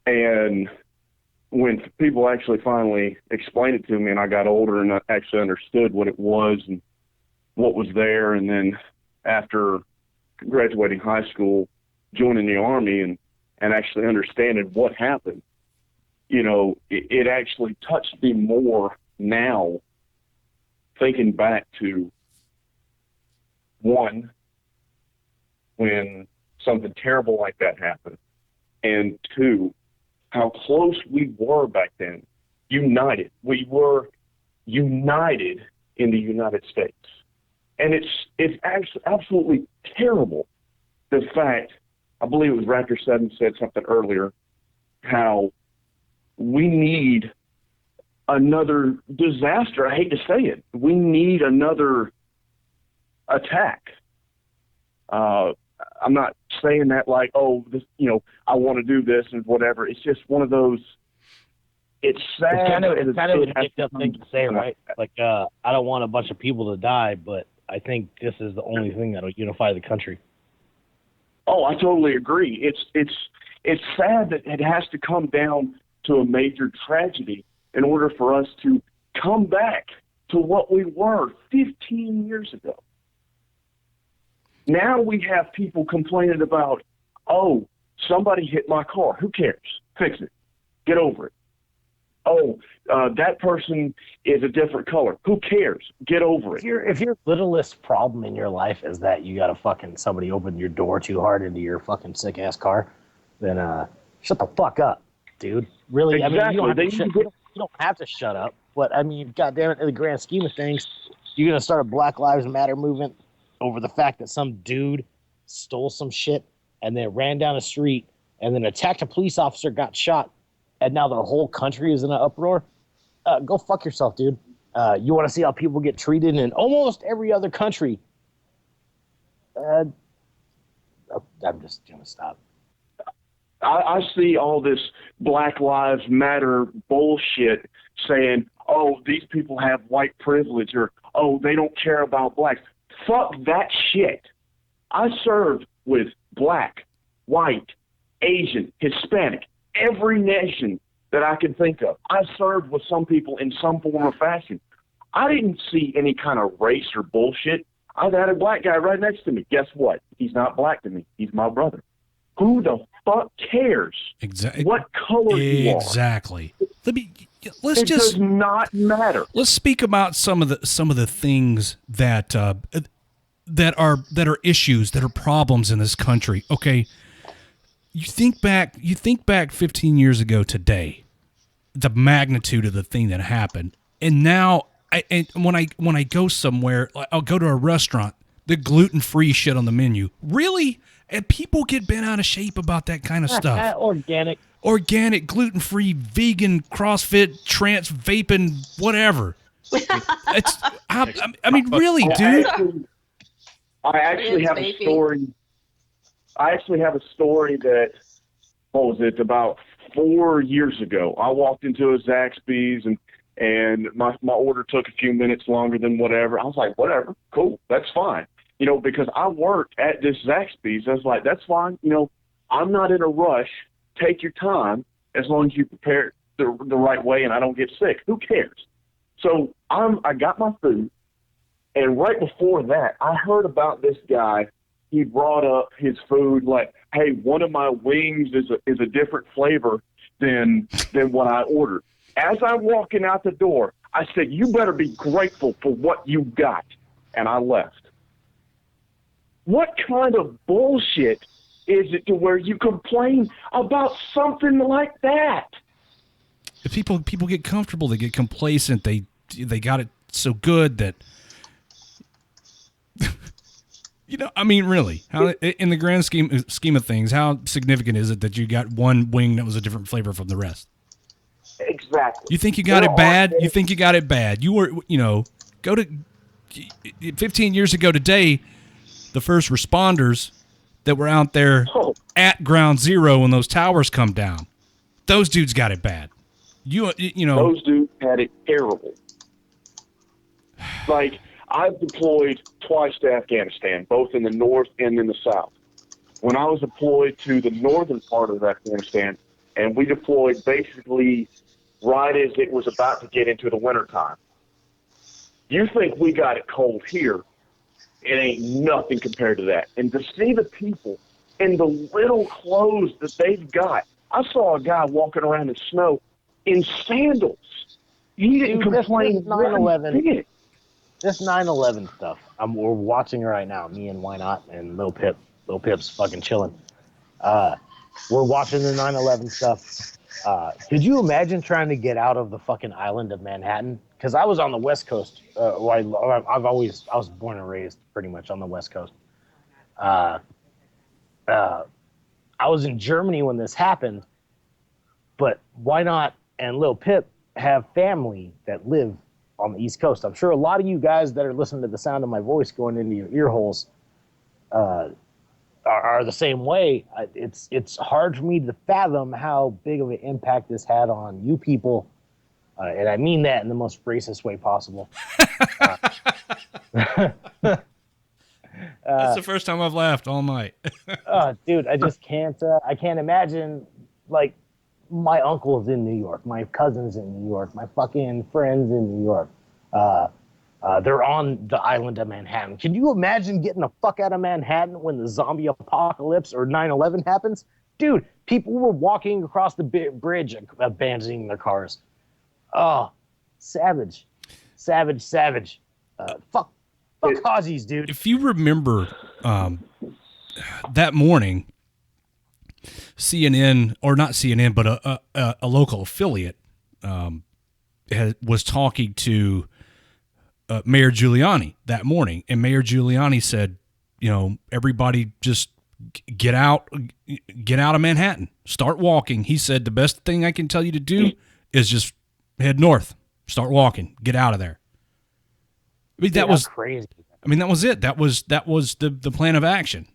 And when people actually finally explained it to me and I got older and I actually understood what it was and what was there, and then after graduating high school, joining the Army, and actually understanding what happened. You know, it actually touched me more now, thinking back to, one, when something terrible like that happened, and two, how close we were back then. United. We were united in the United States. And it's absolutely terrible, the fact, I believe it was Raptor 7 said something earlier, how we need another disaster. I hate to say it. We need another attack. I'm not saying that like, oh, this, you know, I want to do this and whatever. It's just one of those. It's sad.
It's kind of an
it
addictive thing to say, right? Like, I don't want a bunch of people to die, but I think this is the only thing that'll unify the country.
Oh, I totally agree. It's sad that it has to come down to a major tragedy in order for us to come back to what we were 15 years ago. Now we have people complaining about, oh, somebody hit my car. Who cares? Fix it. Get over it. Oh, that person is a different color. Who cares? Get over it.
If your littlest problem in your life is that you got to fucking somebody open your door too hard into your fucking sick ass car, then shut the fuck up, dude. Really?
Exactly.
I mean, you don't have to shut up. But I mean, goddamn it, in the grand scheme of things, you're gonna start a Black Lives Matter movement over the fact that some dude stole some shit and then ran down a street and then attacked a police officer, got shot, and now the whole country is in an uproar. Go fuck yourself, dude. You want to see how people get treated in almost every other country? I'm just gonna stop.
I see all this Black Lives Matter bullshit saying, oh, these people have white privilege, or, oh, they don't care about blacks. Fuck that shit. I served with black, white, Asian, Hispanic, every nation that I can think of. I served with some people in some form or fashion. I didn't see any kind of race or bullshit. I've had a black guy right next to me. Guess what? He's not black to me. He's my brother. Who the fuck cares?
Exactly.
What color you are?
Exactly.
It does not matter.
Let's speak about some of the things that are issues, that are problems in this country. Okay, you think back 15 years ago today, the magnitude of the thing that happened, and now when I go somewhere, I'll go to a restaurant, the gluten-free shit on the menu. Really? And people get bent out of shape about that kind of stuff. Organic, gluten-free, vegan, CrossFit, trance, vaping, whatever. I mean, really, dude.
I actually have a story. I actually have a story that, what was it, about 4 years ago. I walked into a Zaxby's and my order took a few minutes longer than whatever. I was like, whatever, cool, that's fine. You know, because I worked at this Zaxby's. I was like, that's fine. You know, I'm not in a rush. Take your time as long as you prepare it the right way and I don't get sick. Who cares? So I got my food, and right before that, I heard about this guy. He brought up his food like, hey, one of my wings is a different flavor than what I ordered. As I'm walking out the door, I said, you better be grateful for what you got. And I left. What kind of bullshit is it to where you complain about something like that?
If people get comfortable, they get complacent, they got it so good that you know, I mean, really, how in the grand scheme of things, how significant is it that you got one wing that was a different flavor from the rest?
Exactly.
You think you got it bad? You think you got it bad? You were, you know, go to 15 years ago today, the first responders that were out there at ground zero when those towers come down, those dudes got it bad. You know,
those dudes had it terrible. Like, I've deployed twice to Afghanistan, both in the north and in the south. When I was deployed to the northern part of Afghanistan, and we deployed basically right as it was about to get into the wintertime. You think we got it cold here. it ain't nothing compared to that. And to see the people in the little clothes that they've got. I saw a guy walking around in snow in sandals. He didn't complain.
This 9/11, this 9/11 stuff. We're watching right now. Me and Why Not and Lil Pip. Lil Pip's fucking chilling. We're watching the 9/11 stuff. Could you imagine trying to get out of the fucking island of Manhattan? Because I was on the West Coast. I was born and raised pretty much on the West Coast. I was in Germany when this happened, but Why Not and Lil Pip have family that live on the East Coast. I'm sure a lot of you guys that are listening to the sound of my voice going into your ear holes are the same way. It's hard for me to fathom how big of an impact this had on you people, and I mean that in the most racist way possible.
That's the first time I've laughed all night.
Dude, I just can't. I can't imagine. Like, my uncle's in New York, my cousin's in New York, my fucking friends in New York. They're on the island of Manhattan. Can you imagine getting the fuck out of Manhattan when the zombie apocalypse or 9/11 happens? Dude, people were walking across the bridge, abandoning their cars. Oh, savage. Fuck Aussies, dude.
If you remember that morning, CNN, or not CNN, but a local affiliate was talking to Mayor Giuliani that morning, and Mayor Giuliani said, everybody just get out of Manhattan, start walking. He said, the best thing I can tell you to do is just head north, start walking, get out of there. I mean, that was
crazy.
I mean, that was it. That was the plan of action.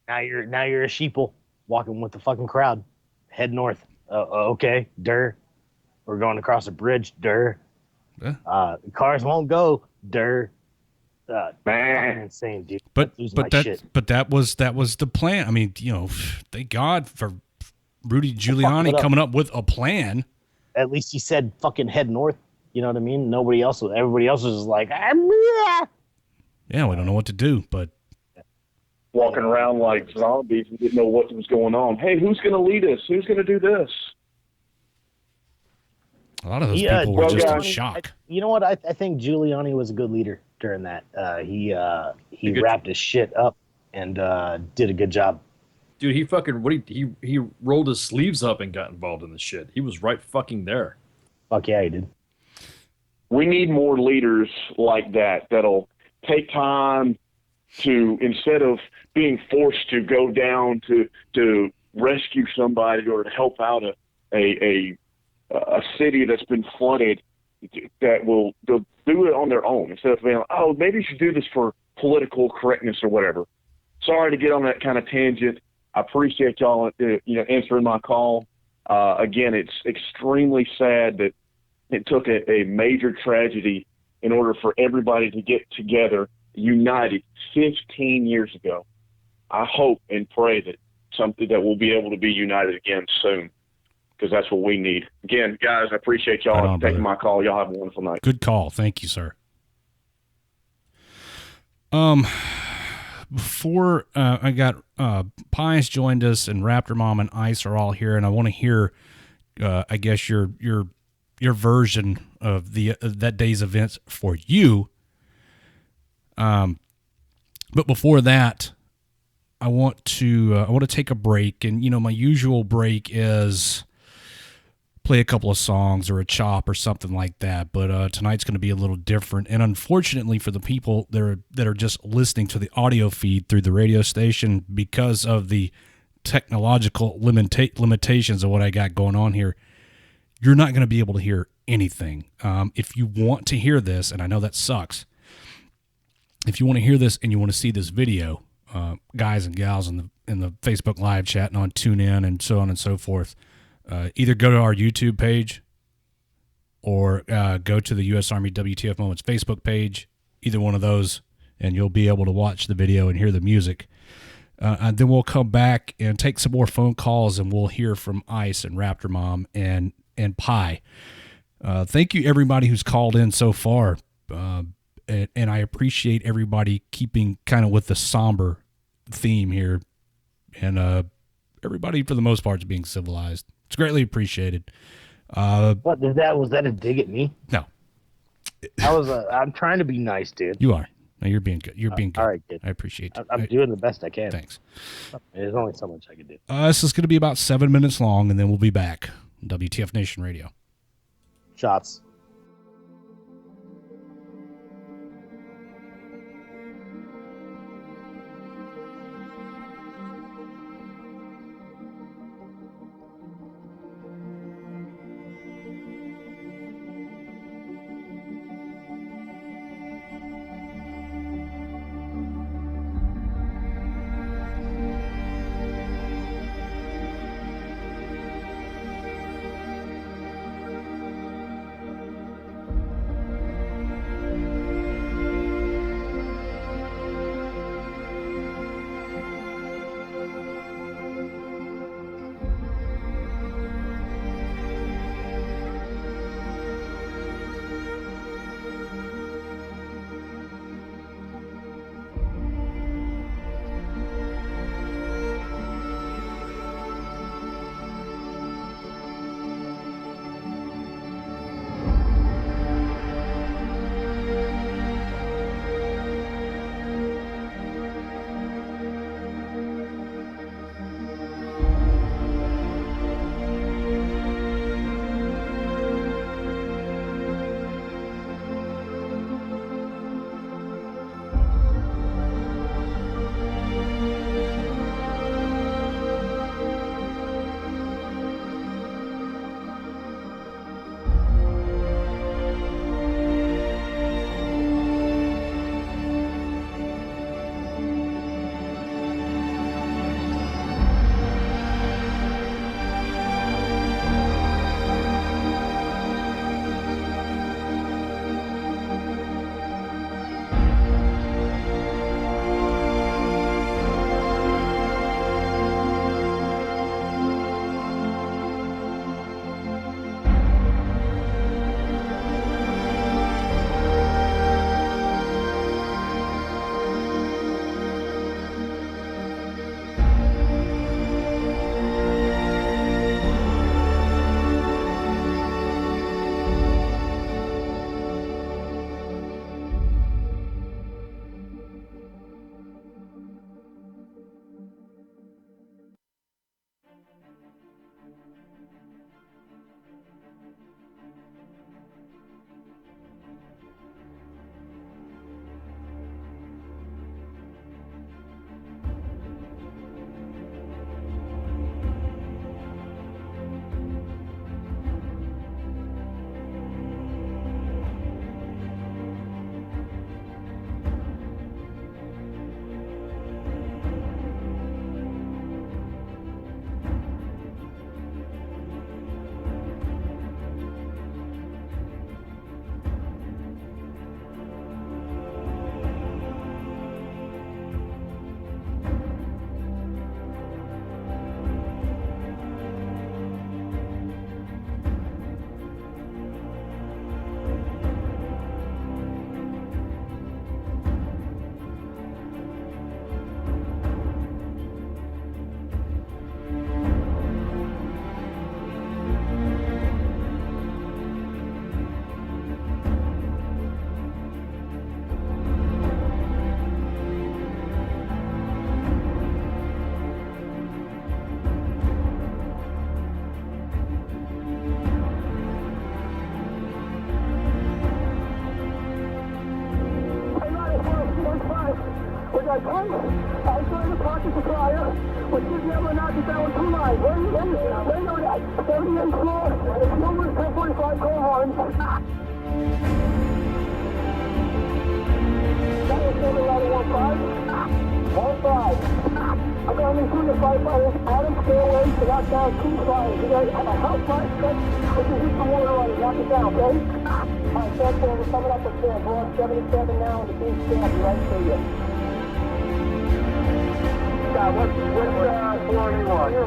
Now you're a sheeple walking with the fucking crowd. Head north. Okay, we're going across a bridge. Cars won't go. Man, insane, dude.
But that was the plan. I mean, thank God for Rudy Giuliani coming up with a plan.
At least he said fucking head north. You know what I mean? Everybody else was like,
yeah, we don't know what to do, but
walking around like zombies and didn't know what was going on. Hey, who's going to lead us? Who's going to do this?
A lot of those people were just in shock.
You know what? I think Giuliani was a good leader during that. He wrapped his shit up and did a good job.
Dude, he rolled his sleeves up and got involved in the shit. He was right fucking there.
Fuck yeah, he did.
We need more leaders like that that'll take time to, instead of being forced to go down to rescue somebody or to help out a city that's been flooded, that will they'll do it on their own instead of being, oh, maybe you should do this for political correctness or whatever. Sorry to get on that kind of tangent. I appreciate y'all answering my call. Again, it's extremely sad that it took a major tragedy in order for everybody to get together, united 15 years ago. I hope and pray that we'll be able to be united again soon, because that's what we need. Again, guys, I appreciate y'all taking my call. Y'all have a wonderful night.
Good call. Thank you, sir. Before I got Pius joined us, and Raptor Mom and Ice are all here, and I want to hear, I guess, your version of that day's events for you. But before that, I want to take a break, and my usual break is play a couple of songs or a chop or something like that. But tonight's going to be a little different, and unfortunately for the people that are just listening to the audio feed through the radio station, because of the technological limitations of what I got going on here, you're not going to be able to hear anything. If you want to hear this, and I know that sucks, if you want to hear this and you want to see this video, guys and gals in the Facebook live chat and on TuneIn and so on and so forth, either go to our YouTube page or go to the U.S. Army WTF Moments Facebook page, either one of those, and you'll be able to watch the video and hear the music. And then we'll come back and take some more phone calls, and we'll hear from Ice and Raptor Mom and Pi. Thank you, everybody who's called in so far. and I appreciate everybody keeping kind of with the somber theme here, and everybody for the most part is being civilized. It's greatly appreciated.
What was that a dig at me?
No.
I'm trying to be nice, dude.
You are. No, you're being good. You're being good.
All right, good.
I appreciate it.
I'm doing the best I can.
Thanks.
There's only so much I can do.
This is going to be about 7 minutes long, and then we'll be back. WTF Nation Radio.
Shots.
I started the parking supplier, but you'd never knock it down with 2 lines. Where you know that? 78th floor, numbers 1045, call Horns. That was 71115. 15. I'm going to include the firefighters on the stairway to knock down 2 fires. You guys have a house fire stretch, which is just the water on it. Knock it down, okay? Alright, thanks, we're coming up the stairs. We're on 77 now, and the team's standing right to you. What's floor you on?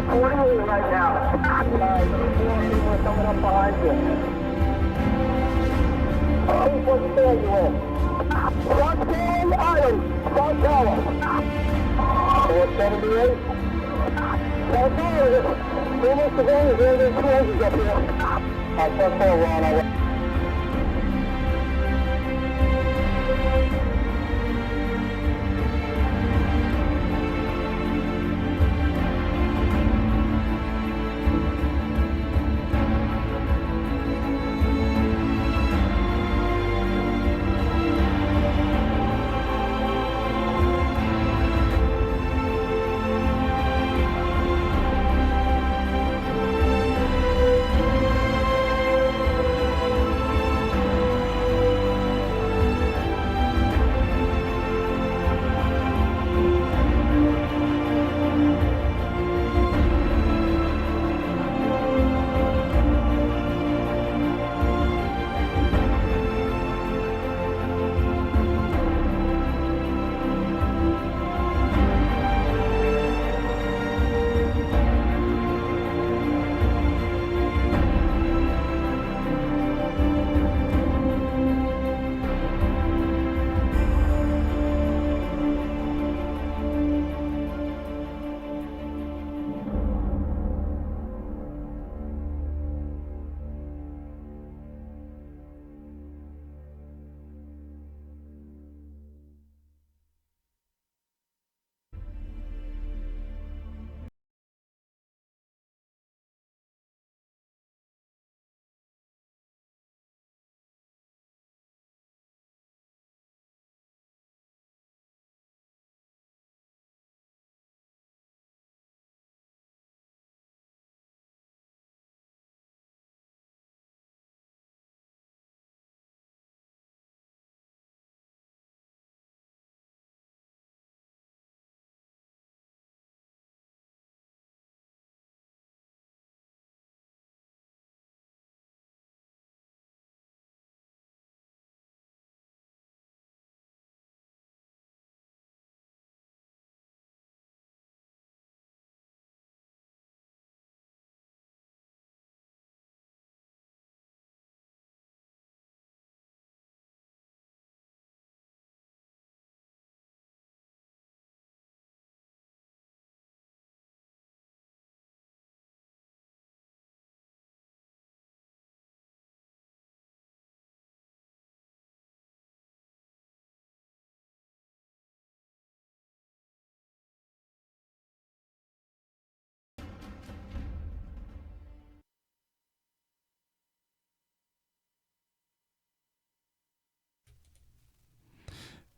48 right now. Alright, 4 people are coming up behind you. Please understand you all. Roxanne Adams, South Tower. 478. South Tower, almost as long as there's 200 up here. I'll press forward on our way.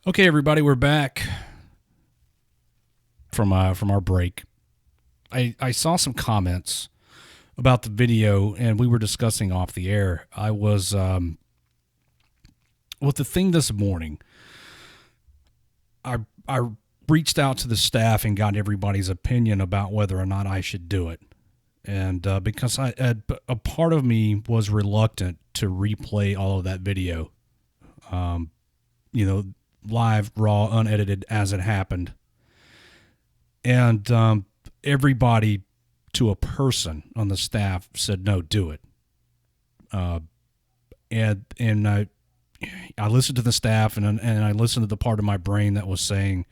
Okay, everybody, we're back from our break. I saw some comments about the video, and we were discussing off the air. I was with the thing this morning. I reached out to the staff and got everybody's opinion about whether or not I should do it, and because a part of me was reluctant to replay all of that video. Live, raw, unedited as it happened. And everybody to a person on the staff said, no, do it. And I listened to the staff and I listened to the part of my brain that was saying,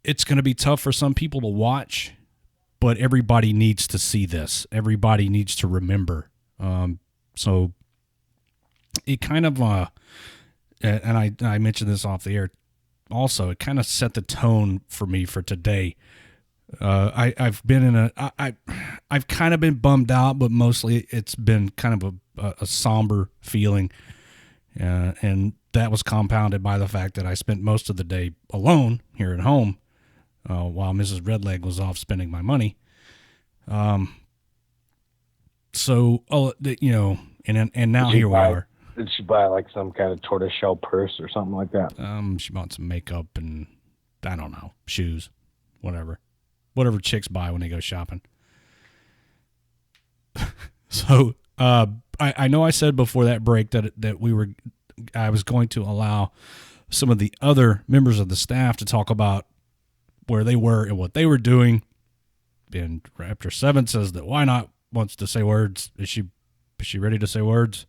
it's going to be tough for some people to watch, but everybody needs to see this. Everybody needs to remember. So it kind of, and I mentioned this off the air also, it kind of set the tone for me for today. I've been I've kind of been bummed out, but mostly it's been kind of a somber feeling. And that was compounded by the fact that I spent most of the day alone here at home, while Mrs. Redleg was off spending my money. So, and now here we are.
Did she buy like some kind of tortoiseshell purse or something like that?
She bought some makeup and I don't know, shoes, whatever chicks buy when they go shopping. So, I know I said before that break that I was going to allow some of the other members of the staff to talk about where they were and what they were doing. And Raptor 7 says that Why Not wants to say words. Is she ready to say words?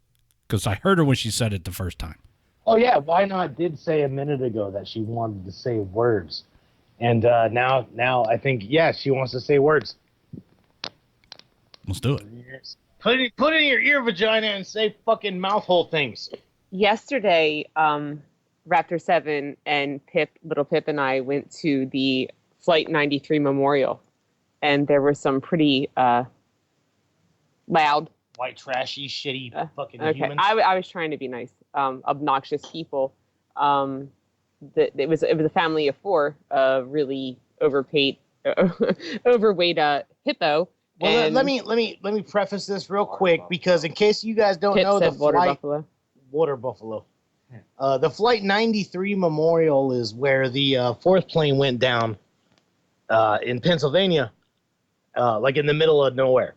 because I heard her when she said it the first time.
Oh yeah, Why Not did say a minute ago that she wanted to say words, and now I think she wants to say words.
Let's do it.
Put it in your ear vagina and say fucking mouth hole things.
Yesterday, Raptor 7 and Little Pip and I went to the Flight 93 Memorial, and there were some pretty loud,
white, trashy, shitty fucking humans.
I was trying to be nice. Obnoxious people. It was a family of 4, really overweight hippo.
Well, let me preface this real quick, because in case you guys don't know, the water buffalo. The Flight 93 Memorial is where the 4th plane went down in Pennsylvania, like in the middle of nowhere.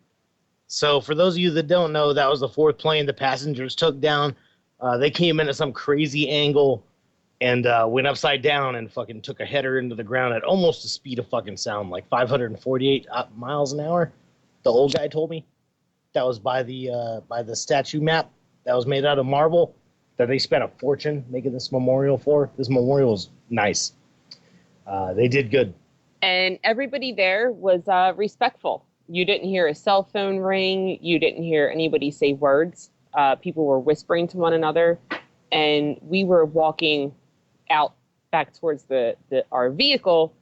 So for those of you that don't know, that was the 4th plane the passengers took down. They came in at some crazy angle and went upside down and fucking took a header into the ground at almost the speed of fucking sound, like 548 miles an hour. The old guy told me. That was by the statue map that was made out of marble that they spent a fortune making this memorial for. This memorial is nice. They did good.
And everybody there was respectful. You didn't hear a cell phone ring. You didn't hear anybody say words. People were whispering to one another. And we were walking out back towards our vehicle.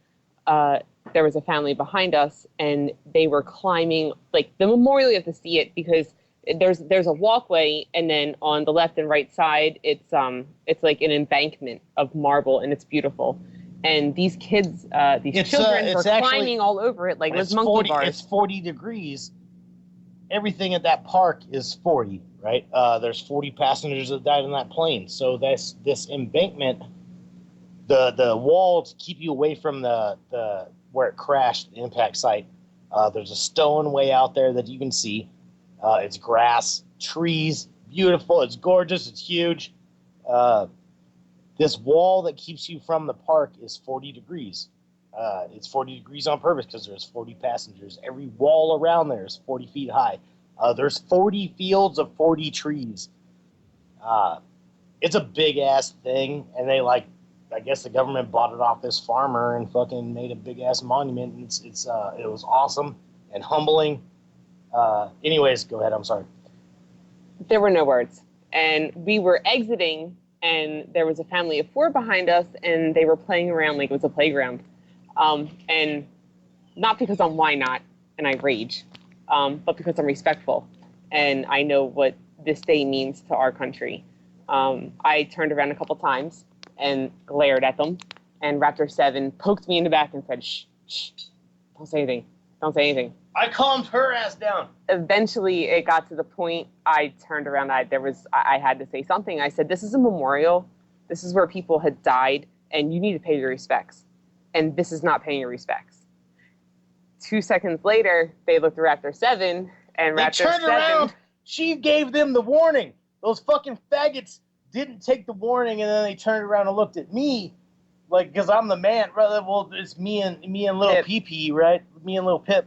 There was a family behind us, and they were climbing, like, the memorial. You have to see it because there's a walkway, and then on the left and right side, it's like an embankment of marble, and it's beautiful. And these kids, children were climbing all over it like it was monkey bars.
It's 40 degrees. Everything at that park is 40, right? There's 40 passengers that died in that plane. So this embankment, the wall to keep you away from the where it crashed, the impact site. There's a stone way out there that you can see. It's grass, trees, beautiful. It's gorgeous. It's huge. This wall that keeps you from the park is 40 degrees. It's 40 degrees on purpose because there's 40 passengers. Every wall around there is 40 feet high. There's 40 fields of 40 trees. It's a big ass thing, and I guess the government bought it off this farmer and fucking made a big ass monument. And it was awesome and humbling. Anyways, go ahead. I'm sorry.
There were no words, and we were exiting, and there was a family of 4 behind us, and they were playing around like it was a playground. And not because I'm why not and I rage, but because I'm respectful and I know what this day means to our country. I turned around a couple times and glared at them, and Raptor 7 poked me in the back and said, shh, don't say anything. Don't say anything.
I calmed her ass down.
Eventually, it got to the point I turned around. I had to say something. I said, this is a memorial. This is where people had died, and you need to pay your respects. And this is not paying your respects. 2 seconds later, they looked at Raptor 7, and Raptor 7...
They turned around. She gave them the warning. Those fucking faggots didn't take the warning, and then they turned around and looked at me, like, because I'm the man. Well, it's me and little PP, right? Me and little Pip.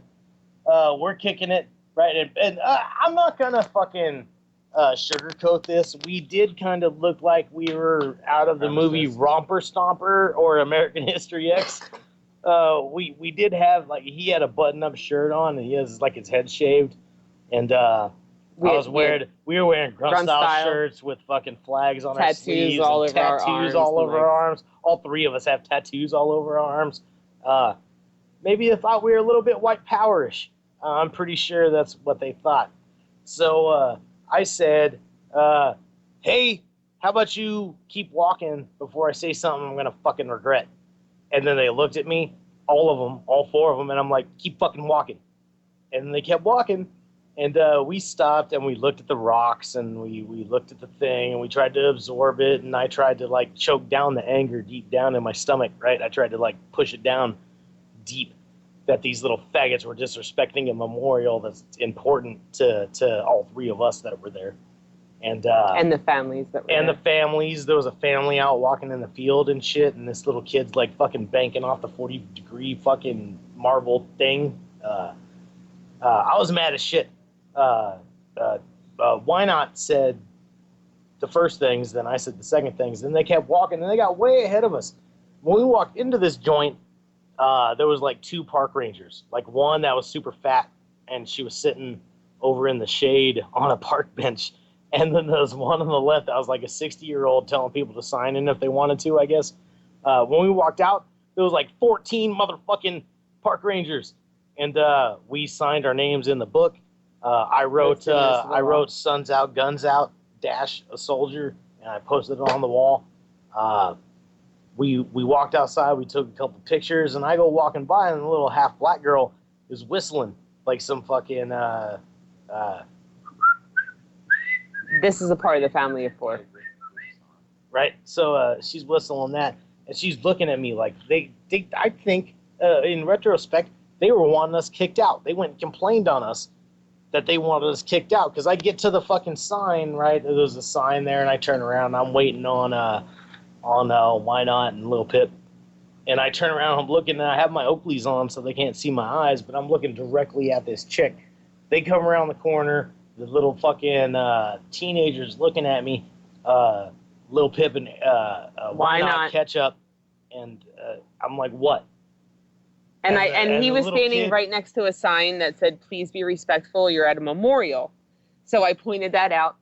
We're kicking it, right? And I'm not gonna fucking sugarcoat this. We did kind of look like we were out of the movie Romper Stomper or American History X. We did have, like, he had a button-up shirt on, and he has, like, his head shaved, and we were wearing grunt style shirts with fucking flags on our sleeves, tattoos all over our arms. All 3 of us have tattoos all over our arms. Maybe they thought we were a little bit white powerish. I'm pretty sure that's what they thought. So I said, hey, how about you keep walking before I say something I'm going to fucking regret? And then they looked at me, all of them, all 4 of them, and I'm like, keep fucking walking. And then they kept walking, and we stopped, and we looked at the rocks, and we looked at the thing, and we tried to absorb it, and I tried to, like, choke down the anger deep down in my stomach, right? I tried to, like, push it down deep, that these little faggots were disrespecting a memorial that's important to all 3 of us that were there. And
the families that were there.
The families. There was a family out walking in the field and shit, and this little kid's like fucking banking off the 40-degree fucking marble thing. I was mad as shit. Why Not said the first things, then I said the second things. Then they kept walking, and they got way ahead of us. When we walked into this joint, there was like 2 park rangers. Like one that was super fat, and she was sitting over in the shade on a park bench. And then there was one on the left that was like a 60-year-old telling people to sign in if they wanted to, I guess. When we walked out, there was like 14 motherfucking park rangers. And we signed our names in the book. I wrote "Suns Out, Guns Out" dash a soldier, and I posted it on the wall. We walked outside. We took a couple pictures, and I go walking by, and a little half black girl is whistling like some fucking.
This is a part of the family of 4.
Right. So she's whistling that, and she's looking at me like they I think in retrospect they were wanting us kicked out. They went and complained on us that they wanted us kicked out because I get to the fucking sign, right? There's a sign there, and I turn around. And I'm waiting on Why Not and Lil Pip, and I turn around. I'm looking, and I have my Oakleys on so they can't see my eyes, but I'm looking directly at this chick. They come around the corner. The little fucking teenagers looking at me. Lil Pip and Why Not catch up, and I'm like, what?
And he was standing right next to a sign that said, "Please be respectful. You're at a memorial." So I pointed that out,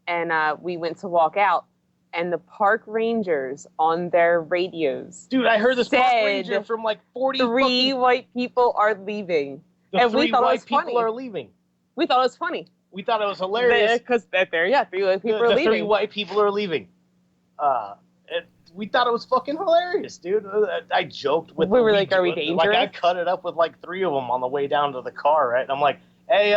and we went to walk out, and the park rangers on their radios.
Dude, I heard this park ranger from like 40.
3 white people are leaving,
and we thought it was funny. People are leaving.
We thought it was funny.
We thought it was hilarious
because 3 white people are leaving.
3 white people are leaving. We thought it was fucking hilarious, dude. I joked with.
We were like, "Are we dangerous?"
Like I cut it up with like 3 of them on the way down to the car, right? And I'm like, "Hey,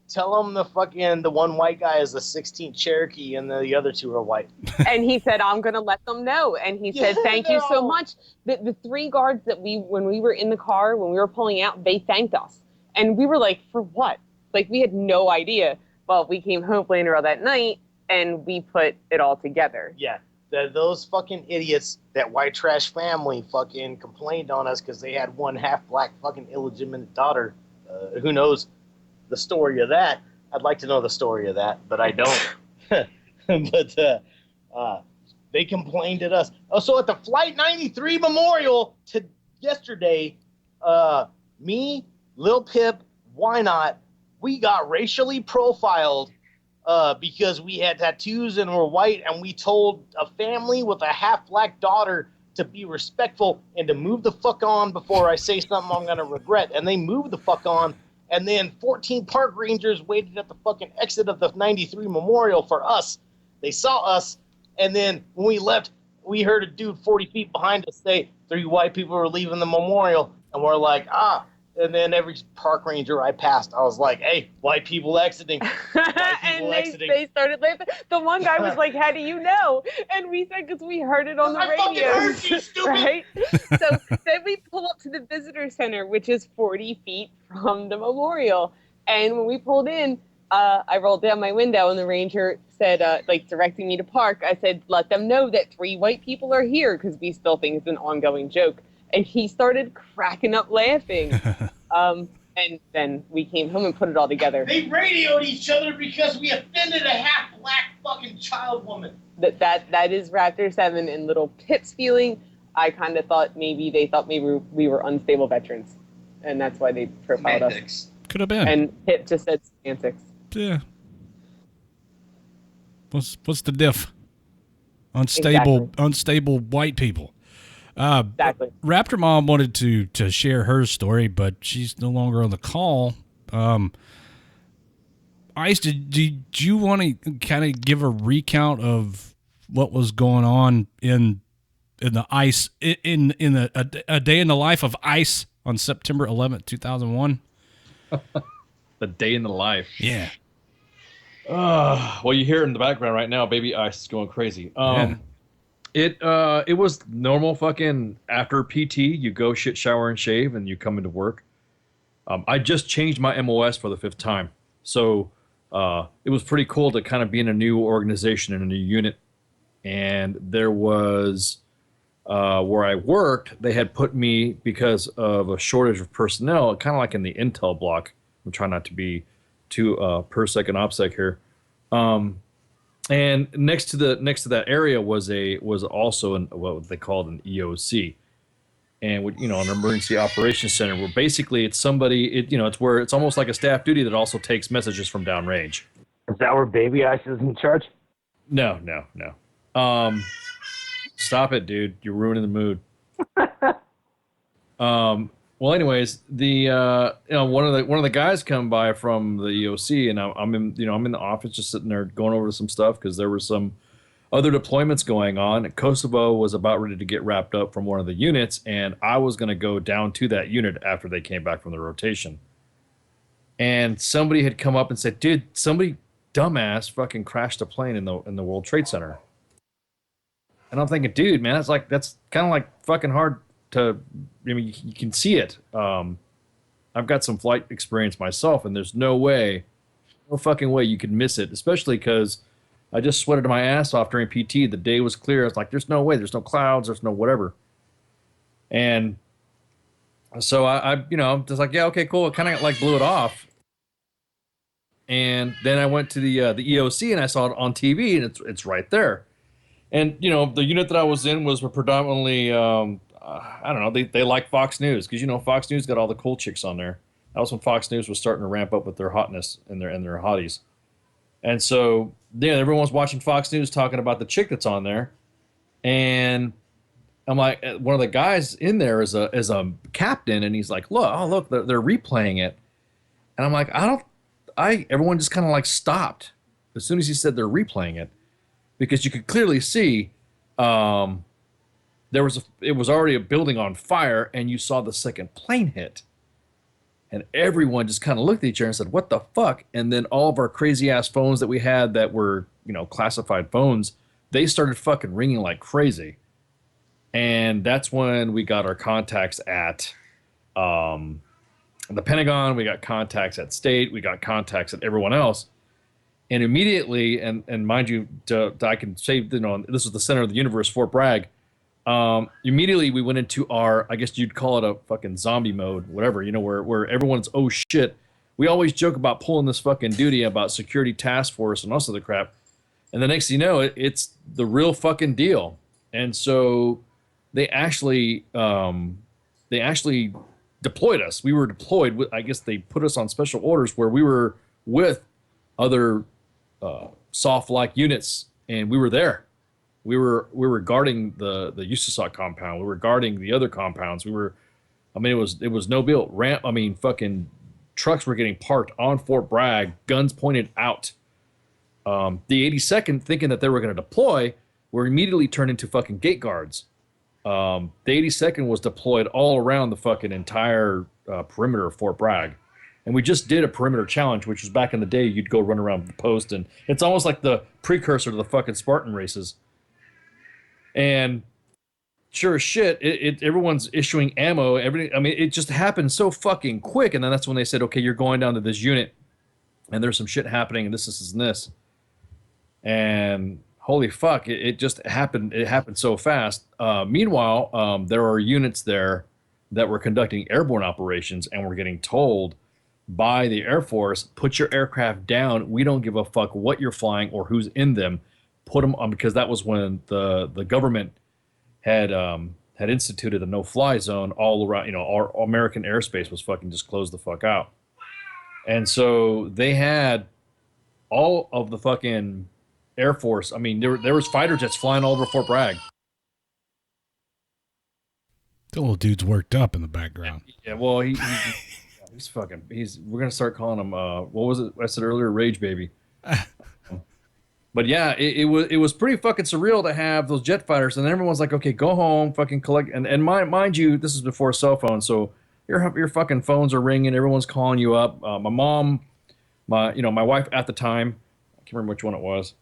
tell them the one white guy is a 16 Cherokee, and the other 2 are white."
And he said, "I'm gonna let them know." And he said, "Thank you so much." The 3 guards that when we were in the car, when we were pulling out, they thanked us, and we were like, "For what?" Like we had no idea. Well, we came home later on that night, and we put it all together.
Yeah. Those fucking idiots, that white trash family fucking complained on us because they had one half black fucking illegitimate daughter. Who knows the story of that? I'd like to know the story of that, but I don't. But they complained at us. Oh, so at the Flight 93 Memorial yesterday, me, Lil Pip, Why Not, we got racially profiled because we had tattoos and were white, and we told a family with a half-black daughter to be respectful and to move the fuck on before I say something I'm going to regret. And they moved the fuck on, and then 14 park rangers waited at the fucking exit of the 93 Memorial for us. They saw us, and then when we left, we heard a dude 40 feet behind us say 3 white people were leaving the memorial, and we're like, And then every park ranger I passed, I was like, "Hey, white people exiting."
And they started laughing. The one guy was like, "How do you know?" And we said, "Because we heard it on the radio."
Heard you, stupid.
Right? So then we pull up to the visitor center, which is 40 feet from the memorial. And when we pulled in, I rolled down my window, and the ranger said, directing me to park, I said, "Let them know that 3 white people are here," because we still think it's an ongoing joke. And he started cracking up laughing. And then we came home and put it all together.
They radioed each other because we offended a half-black fucking child woman.
That is Raptor 7 and Little Pip's feeling. I kind of thought maybe they thought maybe we were unstable veterans. And that's why they profiled us.
Could have been.
And Pip just said semantics.
Yeah. What's the diff? Unstable white people.
Exactly.
Raptor Mom wanted to share her story, but she's no longer on the call. Ice, did you want to kind of give a recount of what was going on in the Ice in a day in the life of Ice on September 11th, 2001?
The day in the life.
Yeah.
Well, you hear it in the background right now. Baby Ice is going crazy.
Yeah.
It was normal fucking after PT, you go shit, shower, and shave, and you come into work. I just changed my MOS for the 5th time. So it was pretty cool to kind of be in a new organization and a new unit. And there was, where I worked, they had put me, because of a shortage of personnel, kind of like in the Intel block. I'm trying not to be too per second OPSEC here. And next to that area was also what they called an EOC, and an emergency operations center, where basically it's it's almost like a staff duty that also takes messages from downrange.
Is that where Baby Ice is in charge?
No. Stop it, dude. You're ruining the mood. Well, anyways, the one of the guys come by from the EOC, and I'm in the office just sitting there going over some stuff because there were some other deployments going on. Kosovo was about ready to get wrapped up from one of the units, and I was going to go down to that unit after they came back from the rotation. And somebody had come up and said, "Dude, somebody dumbass fucking crashed a plane in the World Trade Center." And I'm thinking, dude, man, that's kind of like fucking hard to. I mean, you can see it. I've got some flight experience myself, and there's no fucking way you could miss it, especially because I just sweated my ass off during PT. The day was clear. I was like, there's no way. There's no clouds. There's no whatever. And so I'm just like, yeah, okay, cool. It kind of like blew it off. And then I went to the EOC and I saw it on TV, and it's right there. And the unit that I was in was predominantly I don't know, they like Fox News because Fox News got all the cool chicks on there. That was when Fox News was starting to ramp up with their hotness and their hotties. And so everyone's watching Fox News talking about the chick that's on there, and I'm like, one of the guys in there is a captain, and he's like, look, they're replaying it, and I'm like, everyone just kind of like stopped as soon as he said they're replaying it, because you could clearly see it was already a building on fire, and you saw the second plane hit. And everyone just kind of looked at each other and said, what the fuck? And then all of our crazy ass phones that we had that were, classified phones, they started fucking ringing like crazy. And that's when we got our contacts at the Pentagon, we got contacts at State, we got contacts at everyone else. And immediately, and mind you, I can say, this was the center of the universe, Fort Bragg. Immediately we went into our, I guess you'd call it a fucking zombie mode, whatever, where everyone's, oh shit. We always joke about pulling this fucking duty about security task force and all this other crap. And the next thing you know, it's the real fucking deal. And so they actually deployed us. We were deployed. I guess they put us on special orders where we were with other soft-like units, and we were there. We were guarding the USASOC compound. We were guarding the other compounds. It was no bill. Fucking trucks were getting parked on Fort Bragg, guns pointed out. The 82nd, thinking that they were going to deploy, were immediately turned into fucking gate guards. The 82nd was deployed all around the fucking entire perimeter of Fort Bragg. And we just did a perimeter challenge, which was back in the day, you'd go run around the post, and it's almost like the precursor to the fucking Spartan races. And sure as shit, everyone's issuing ammo. Everything. I mean, it just happened so fucking quick. And then that's when they said, okay, you're going down to this unit, and there's some shit happening, and this. And holy fuck, it just happened. It happened so fast. Meanwhile, there are units there that were conducting airborne operations, and were getting told by the Air Force, put your aircraft down. We don't give a fuck what you're flying or who's in them. Put them on, because that was when the government had instituted a no-fly zone all around. Our American airspace was fucking just closed the fuck out. And so they had all of the fucking Air Force. I mean, there was fighter jets flying all over Fort Bragg.
The little dude's worked up in the background.
Yeah, well, he's fucking. We're gonna start calling him. What was it I said earlier? Rage baby. But yeah, it was pretty fucking surreal to have those jet fighters, and then everyone's like, okay, go home, fucking collect. And mind you, this is before cell phones, so your fucking phones are ringing, everyone's calling you up. My mom, my wife at the time, I can't remember which one it was.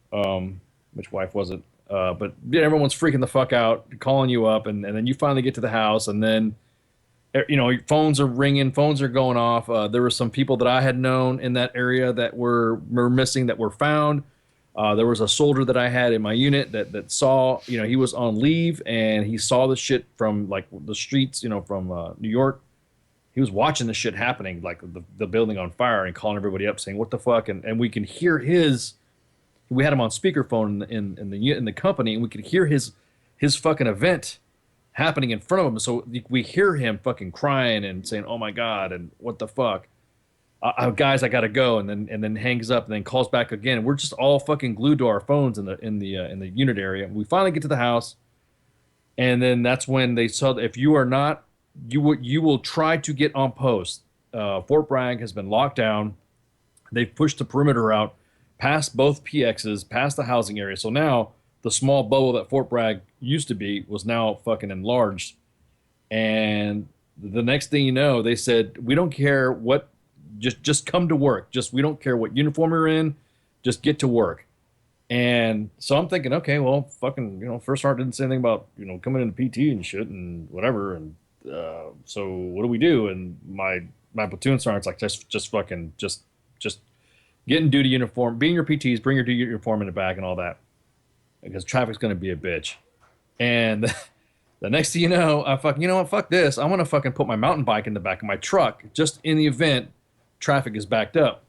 Which wife was it? But yeah, everyone's freaking the fuck out, calling you up, and then you finally get to the house, and then your phones are ringing, phones are going off. There were some people that I had known in that area that were missing, that were found. There was a soldier that I had in my unit that saw, he was on leave, and he saw the shit from like the streets, from New York. He was watching the shit happening, like the building on fire, and calling everybody up saying, what the fuck? And we can hear his we had him on speakerphone in the company, and we could hear his fucking event happening in front of him. So we hear him fucking crying and saying, "Oh my God," and "What the fuck." Guys, I gotta go, and then hangs up, and then calls back again. We're just all fucking glued to our phones in the unit area. We finally get to the house, and then that's when they saw that if you are not, you will try to get on post. Fort Bragg has been locked down. They've pushed the perimeter out past both PXs, past the housing area. So now the small bubble that Fort Bragg used to be was now fucking enlarged. And the next thing you know, they said, "We don't care what." Just come to work. We don't care what uniform you're in. Just get to work. And so I'm thinking, okay, well, fucking, First Sergeant didn't say anything about, coming into PT and shit and whatever. And so what do we do? And my platoon sergeant's like, just get in duty uniform, be in your PTs, bring your duty uniform in the bag and all that, because traffic's going to be a bitch. And the next thing you know, fuck this. I want to fucking put my mountain bike in the back of my truck just in the event traffic is backed up.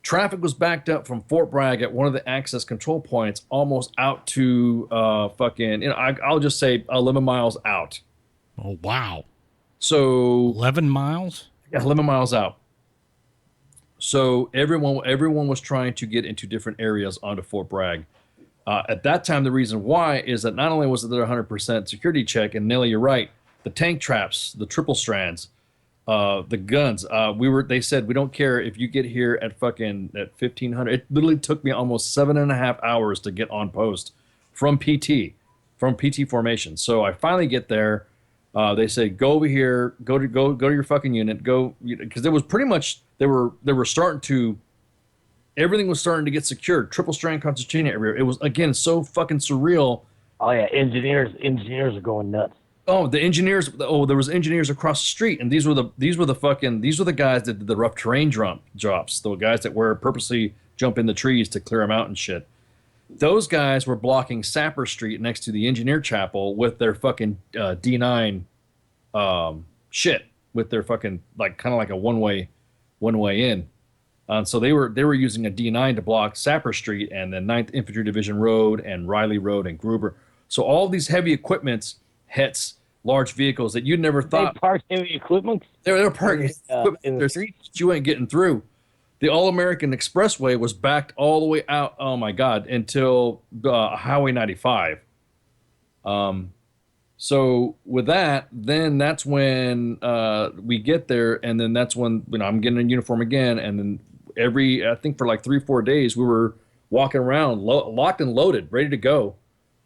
Traffic was backed up from Fort Bragg at one of the access control points almost out to I'll just say 11 miles out.
Oh, wow.
So
11 miles?
Yeah, 11 miles out. So everyone was trying to get into different areas onto Fort Bragg. At that time, the reason why is that not only was there 100% security check, and Nelly, you're right, the tank traps, the triple strands, the guns. They said, we don't care if you get here at 1500. It literally took me almost 7.5 hours to get on post from PT formation. So I finally get there. They say, go over here, go to your fucking unit, go, because there was pretty much they were starting to. Everything was starting to get secured. Triple strand concertina everywhere. It was, again, so fucking surreal.
Oh yeah, engineers are going nuts.
Oh, the engineers. Oh, there was engineers across the street, and these were the guys that did the rough terrain drops. The guys that were purposely jump in the trees to clear them out and shit. Those guys were blocking Sapper Street next to the engineer chapel with their fucking D9 shit, with their fucking kind of like a one way in. So they were using a D9 to block Sapper Street and the 9th Infantry Division Road and Riley Road and Gruber. So all these heavy equipments hits large vehicles that you'd never thought.
They parked heavy equipment?
They were parked
in the streets.
You ain't getting through. The All-American Expressway was backed all the way out, oh my God, until Highway 95. So with that, then that's when we get there, and then that's when I'm getting a uniform again, and then I think for 3-4 days, we were walking around locked and loaded, ready to go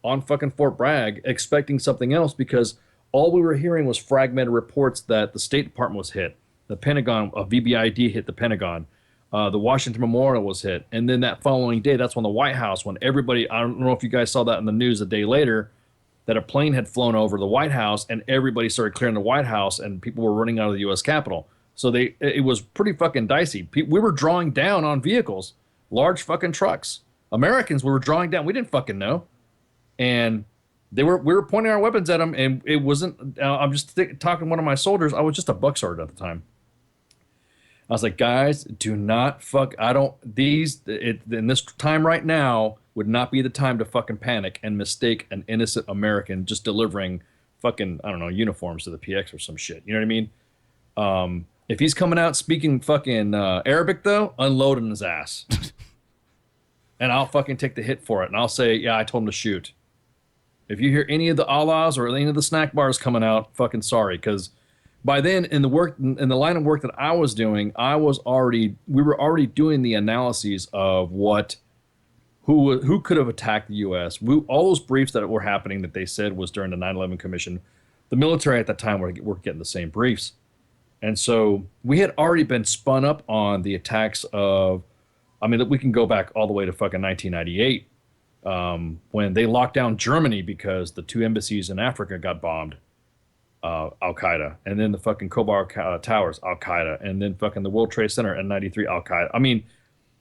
on fucking Fort Bragg, expecting something else, because all we were hearing was fragmented reports that the State Department was hit, the Pentagon, a VBID hit the Pentagon, the Washington Memorial was hit, and then that following day, that's when the White House, when everybody, I don't know if you guys saw that in the news a day later, that a plane had flown over the White House, and everybody started clearing the White House, and people were running out of the U.S. Capitol. So it was pretty fucking dicey. We were drawing down on vehicles, large fucking trucks. Americans, we were drawing down. We didn't fucking know. And we were pointing our weapons at them, and it wasn't, I'm just talking to one of my soldiers. I was just a buck sergeant at the time. I was like, guys, do not fuck, in this time right now would not be the time to fucking panic and mistake an innocent American just delivering fucking, I don't know, uniforms to the PX or some shit. You know what I mean? If he's coming out speaking fucking Arabic, though, unload on his ass. And I'll fucking take the hit for it. And I'll say, yeah, I told him to shoot. If you hear any of the Allahs or any of the snack bars coming out, fucking sorry. Because by then, in the line of work that I was doing, we were already doing the analyses of who could have attacked the U.S. All those briefs that were happening that they said was during the 9/11 Commission, the military at that time were getting the same briefs. And so we had already been spun up on the attacks of, we can go back all the way to fucking 1998 when they locked down Germany because the 2 embassies in Africa got bombed, Al-Qaeda. And then the fucking Khobar Towers, Al-Qaeda. And then fucking the World Trade Center in 93, Al-Qaeda.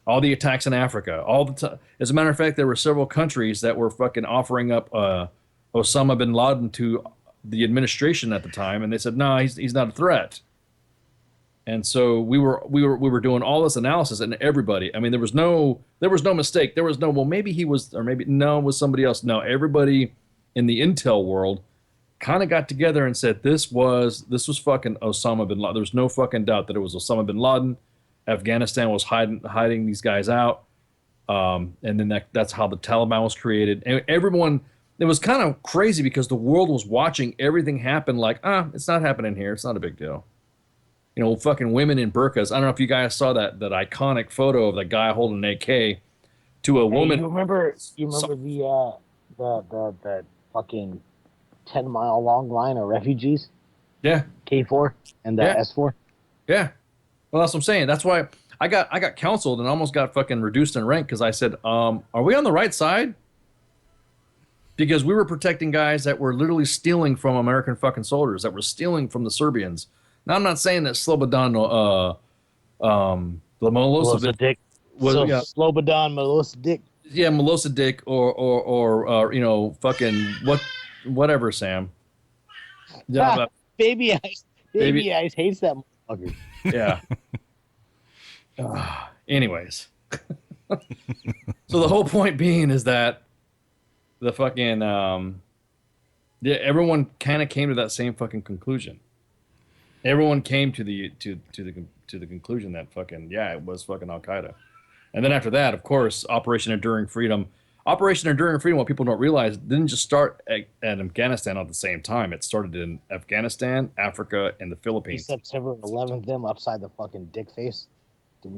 All the attacks in Africa, all the time. As a matter of fact, there were several countries that were fucking offering up Osama bin Laden to the administration at the time. And they said, no, he's not a threat. And so we were doing all this analysis, and everybody, I mean, there was no mistake. There was no, well, maybe he was, or maybe no, it was somebody else. No, everybody in the intel world kind of got together and said this was fucking Osama bin Laden. There's no fucking doubt that it was Osama bin Laden. Afghanistan was hiding these guys out, and then that's how the Taliban was created. And everyone, it was kind of crazy because the world was watching everything happen. Like, it's not happening here. It's not a big deal. You know, fucking women in burqas. I don't know if you guys saw that iconic photo of the guy holding an AK to a woman.
You remember the fucking 10-mile long line of refugees?
Yeah.
K4 and the S4?
Yeah. Well, that's what I'm saying. That's why I got counseled and almost got fucking reduced in rank because I said, are we on the right side? Because we were protecting guys that were literally stealing from American fucking soldiers, that were stealing from the Serbians. Now, I'm not saying that Slobodan
Milosevic was Slobodan Milosevic.
Yeah, Milosevic or you know, fucking whatever, Sam. Yeah,
Baby Ice hates that motherfucker.
Yeah. Anyways. So the whole point being is that the fucking everyone kind of came to that same fucking conclusion. Everyone came to the conclusion that fucking it was fucking Al Qaeda. And then after that, of course, Operation Enduring Freedom. Operation Enduring Freedom, what people don't realize, didn't just start at Afghanistan at the same time. It started in Afghanistan, Africa, and the Philippines.
September 11th, them upside the fucking dick face. Did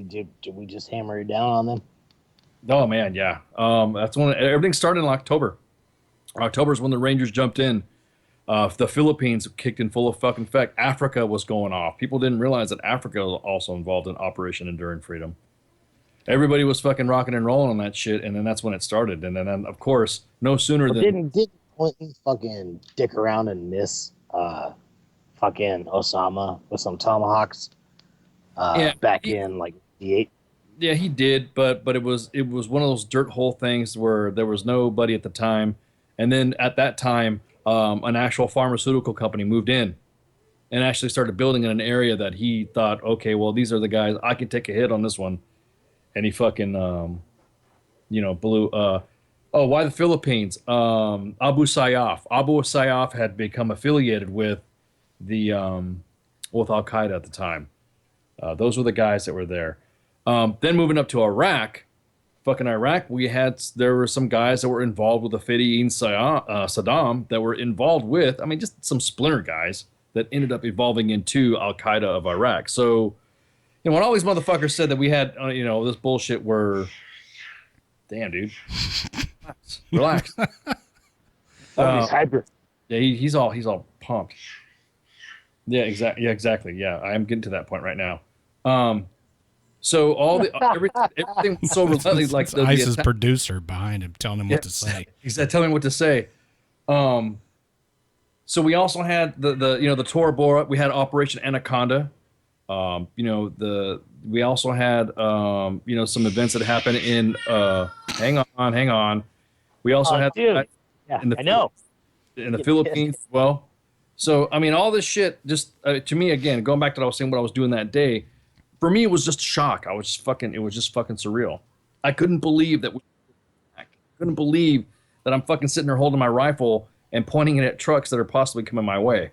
we just hammer it down on them?
Oh man, yeah. That's when everything started in October. October is when the Rangers jumped in. The Philippines kicked in full of fucking effect. Africa was going off. People didn't realize that Africa was also involved in Operation Enduring Freedom. Everybody was fucking rocking and rolling on that shit, and then that's when it started. And then of course, no sooner than
didn't Clinton fucking dick around and miss fucking Osama with some tomahawks back in like '88.
Yeah, he did, but it was one of those dirt hole things where there was nobody at the time, and then at that time, an actual pharmaceutical company moved in, and actually started building in an area that he thought, okay, well these are the guys I can take a hit on this one, and he fucking blew. Why the Philippines? Abu Sayyaf had become affiliated with the with Al Qaeda at the time. Those were the guys that were there. Then moving up to Iraq, there were some guys that were involved with the Fedayeen Saddam that were involved with, just some splinter guys that ended up evolving into Al Qaeda of Iraq. So, when all these motherfuckers said that we had, this bullshit were, damn, dude, relax.
He's hyper.
Yeah, he's all pumped. Yeah, exactly. Yeah, I am getting to that point right now. So everything was so relentless, like the
ISIS producer behind him telling him what to say.
Exactly, telling him what to say. So we also had the Tora Bora. We had Operation Anaconda. We also had some events that happened in hang on. We also had in the Philippines as well. So all this shit just to me, again, going back to what I was saying, what I was doing that day. For me, it was just shock. It was just fucking surreal. I couldn't believe that. I couldn't believe that I'm fucking sitting there holding my rifle and pointing it at trucks that are possibly coming my way.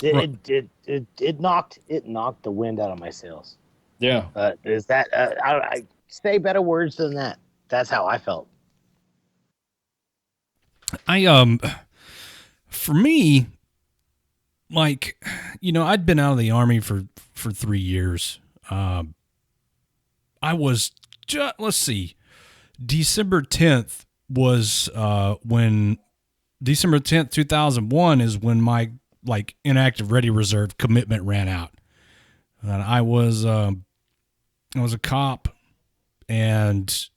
It knocked the wind out of my sails.
Yeah.
Is that I say better words than that? That's how I felt.
For me, like, I'd been out of the Army for 3 years. I was let's see, December 10th was when December 10th, 2001 is when my inactive ready reserve commitment ran out. And I was a cop, and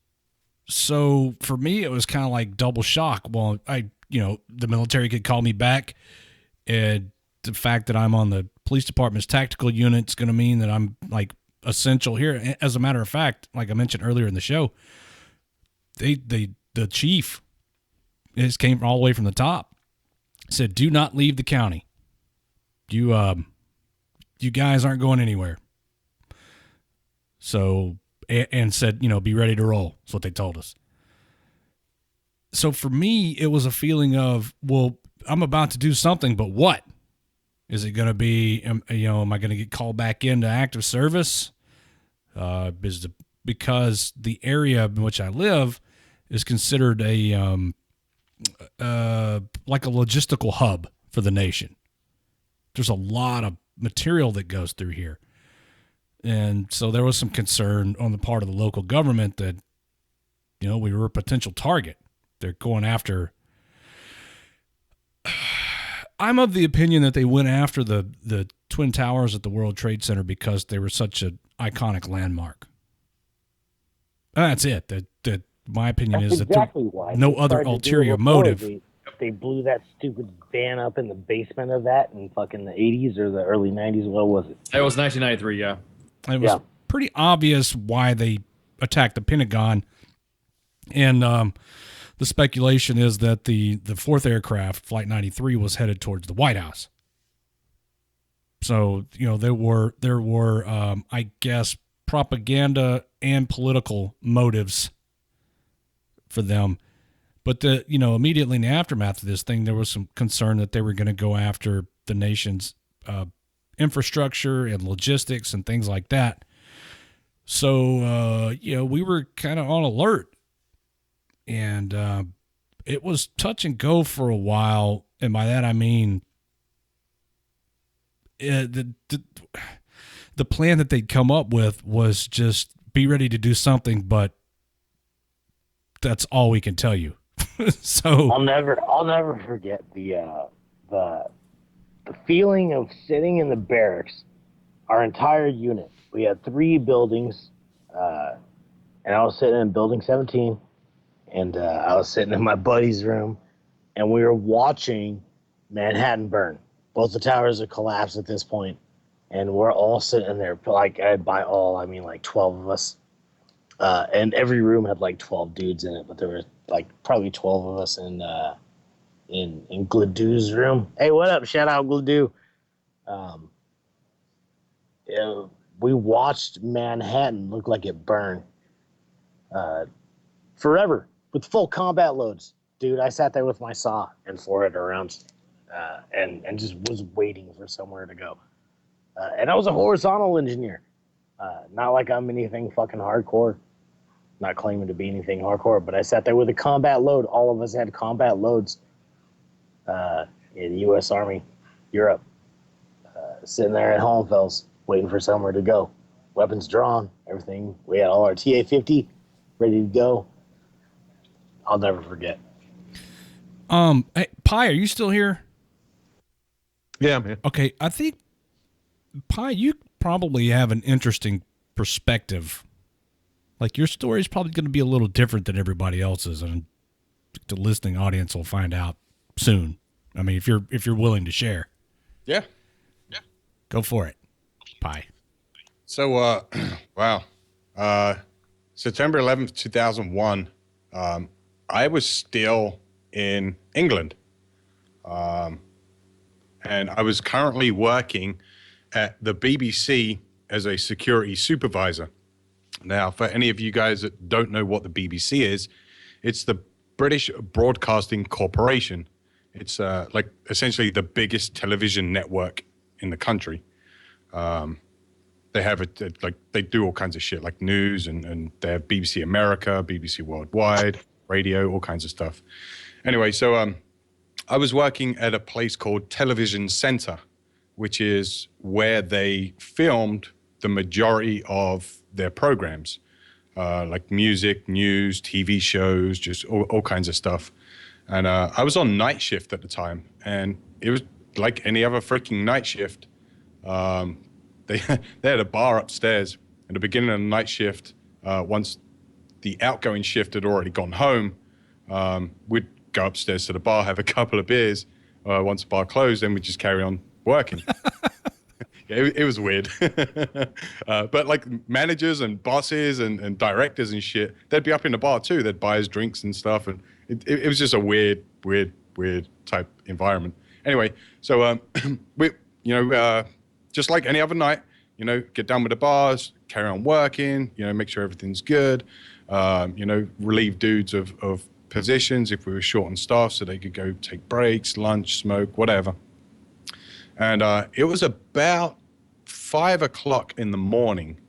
so for me it was kind of like double shock. Well, the military could call me back, and the fact that I'm on the police department's tactical unit is going to mean that I'm essential here. As a matter of fact, like I mentioned earlier in the show, the chief, this came all the way from the top, said, do not leave the county. You you guys aren't going anywhere. So, and said, be ready to roll. That's what they told us. So for me, it was a feeling of, well, I'm about to do something, but what? Is it going to be, am I going to get called back into active service? Because the area in which I live is considered a like a logistical hub for the nation. There's a lot of material that goes through here. And so there was some concern on the part of the local government that, we were a potential target. They're going after. I'm of the opinion that they went after the Twin Towers at the World Trade Center because they were such an iconic landmark. And that's it. That my opinion is
exactly
that
why.
No other ulterior motive.
They blew that stupid van up in the basement of that in fucking the 80s or the early 90s. What was it?
It was 1993, yeah.
It was pretty obvious why they attacked the Pentagon. And the speculation is that the fourth aircraft, Flight 93, was headed towards the White House. So, there were I guess, propaganda and political motives for them. But immediately in the aftermath of this thing, there was some concern that they were going to go after the nation's infrastructure and logistics and things like that. So, we were kind of on alert. And it was touch and go for a while. And by that, I mean the plan that they'd come up with was just be ready to do something, but that's all we can tell you. So
I'll never forget the feeling of sitting in the barracks. Our entire unit, we had 3 buildings, and I was sitting in building 17, and I was sitting in my buddy's room, and we were watching Manhattan burn. Both the towers had collapsed at this point, and we're all sitting there. Like, by all, I mean like 12 of us. And every room had like 12 dudes in it, but there were like probably 12 of us in Gladew's room. Hey, what up? Shout out Gladue. We watched Manhattan look like it burned forever with full combat loads. Dude, I sat there with my saw and 400 rounds and just was waiting for somewhere to go. And I was a horizontal engineer. Not like I'm anything fucking hardcore. Not claiming to be anything hardcore, but I sat there with a combat load. All of us had combat loads in the U.S. Army, Europe. Sitting there at Hohenfels, waiting for somewhere to go. Weapons drawn, everything. We had all our TA-50 ready to go. I'll never forget.
Hey, Pi, are you still here?
Yeah, man.
Okay, I think, Pi, you probably have an interesting perspective. Like, your story is probably going to be a little different than everybody else's, and the listening audience will find out soon. I mean, if you're willing to share.
Yeah.
Go for it, Pi.
So, wow. September 11th, 2001, I was still in England. And I was currently working at the BBC as a security supervisor. Now, for any of you guys that don't know what the BBC is, it's the British Broadcasting Corporation. It's like essentially the biggest television network in the country. They have they do all kinds of shit like news and they have BBC America, BBC Worldwide, radio, all kinds of stuff. Anyway, so I was working at a place called Television Center, which is where they filmed the majority of their programs, like music, news, TV shows, just all kinds of stuff. And I was on night shift at the time, and it was like any other freaking night shift. They had a bar upstairs at the beginning of the night shift. Once the outgoing shift had already gone home, we'd go upstairs to the bar, have a couple of beers. Once the bar closed, then we'd just carry on working. It was weird. But like managers and bosses and directors and shit, they'd be up in the bar too. They'd buy us drinks and stuff. And it was just a weird type environment. Anyway, so just like any other night, you know, get done with the bars, carry on working, you know, make sure everything's good, you know, relieve dudes of positions if we were short on staff so they could go take breaks, lunch, smoke, whatever. And it was about 5 o'clock in the morning,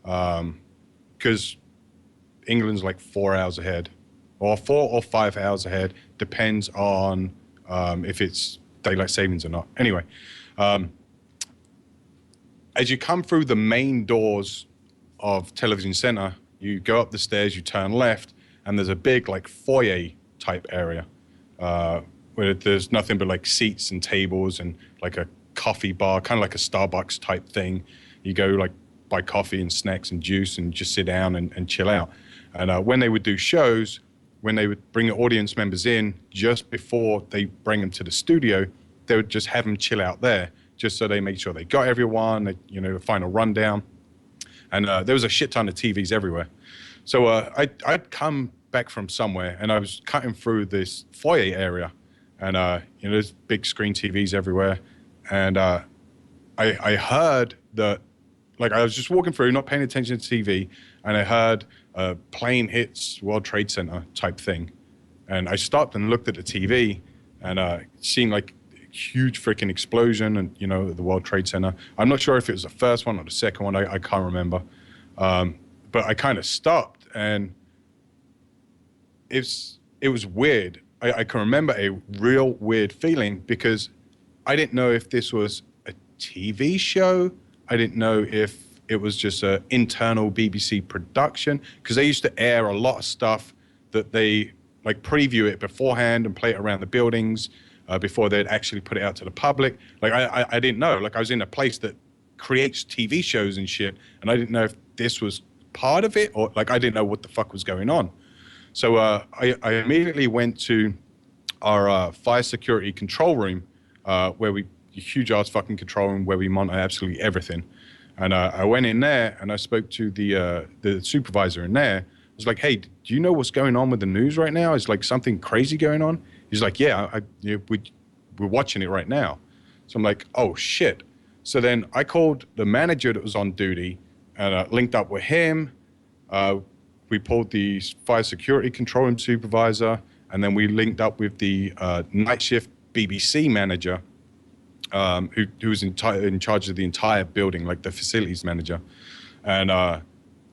because England's like 4 hours ahead, or 4 or 5 hours ahead, depends on if it's daylight savings or not. Anyway, as you come through the main doors of Television Center, you go up the stairs, you turn left, and there's a big like foyer type area where there's nothing but like seats and tables and like a coffee bar, kind of like a Starbucks type thing. You go like buy coffee and snacks and juice and just sit down and chill out. And when they would do shows, when they would bring the audience members in just before they bring them to the studio, they would just have them chill out there, just so they make sure they got everyone, they, you know, the final rundown. And there was a shit ton of TVs everywhere. So I'd come back from somewhere and I was cutting through this foyer area, and you know, there's big screen TVs everywhere. And I heard that, like, I was just walking through, not paying attention to TV, and I heard plane hits World Trade Center type thing. And I stopped and looked at the TV, and seen like huge freaking explosion, and you know, the World Trade Center. I'm not sure if it was the first one or the second one. I can't remember. But I kind of stopped, and it was weird. I can remember a real weird feeling, because I didn't know if this was a TV show. I didn't know if it was just an internal BBC production, because they used to air a lot of stuff that they like preview it beforehand and play it around the buildings before they'd actually put it out to the public. Like I didn't know. Like I was in a place that creates TV shows and shit, and I didn't know if this was part of it, or like I didn't know what the fuck was going on. So I immediately went to our fire security control room, where a huge ass fucking control room where we monitor absolutely everything. And I went in there and I spoke to the supervisor in there. I was like, hey, do you know what's going on with the news right now? Is like something crazy going on? He's like, yeah, we're watching it right now. So I'm like, oh shit. So then I called the manager that was on duty and linked up with him. We pulled the fire security control room supervisor, and then we linked up with the night shift BBC manager, who was in charge of the entire building, like the facilities manager. And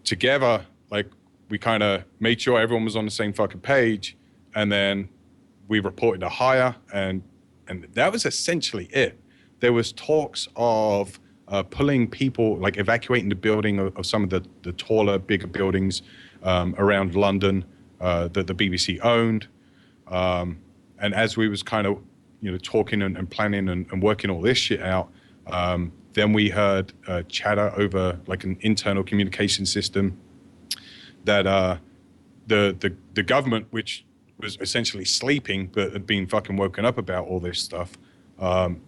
together, like, we kind of made sure everyone was on the same fucking page, and then we reported a hire, and that was essentially it. There was talks of pulling people, like evacuating the building of some of the taller, bigger buildings around London that the BBC owned. And as we was kind of, you know, talking and planning and working all this shit out, then we heard chatter over like an internal communication system that the government, which was essentially sleeping but had been fucking woken up about all this stuff,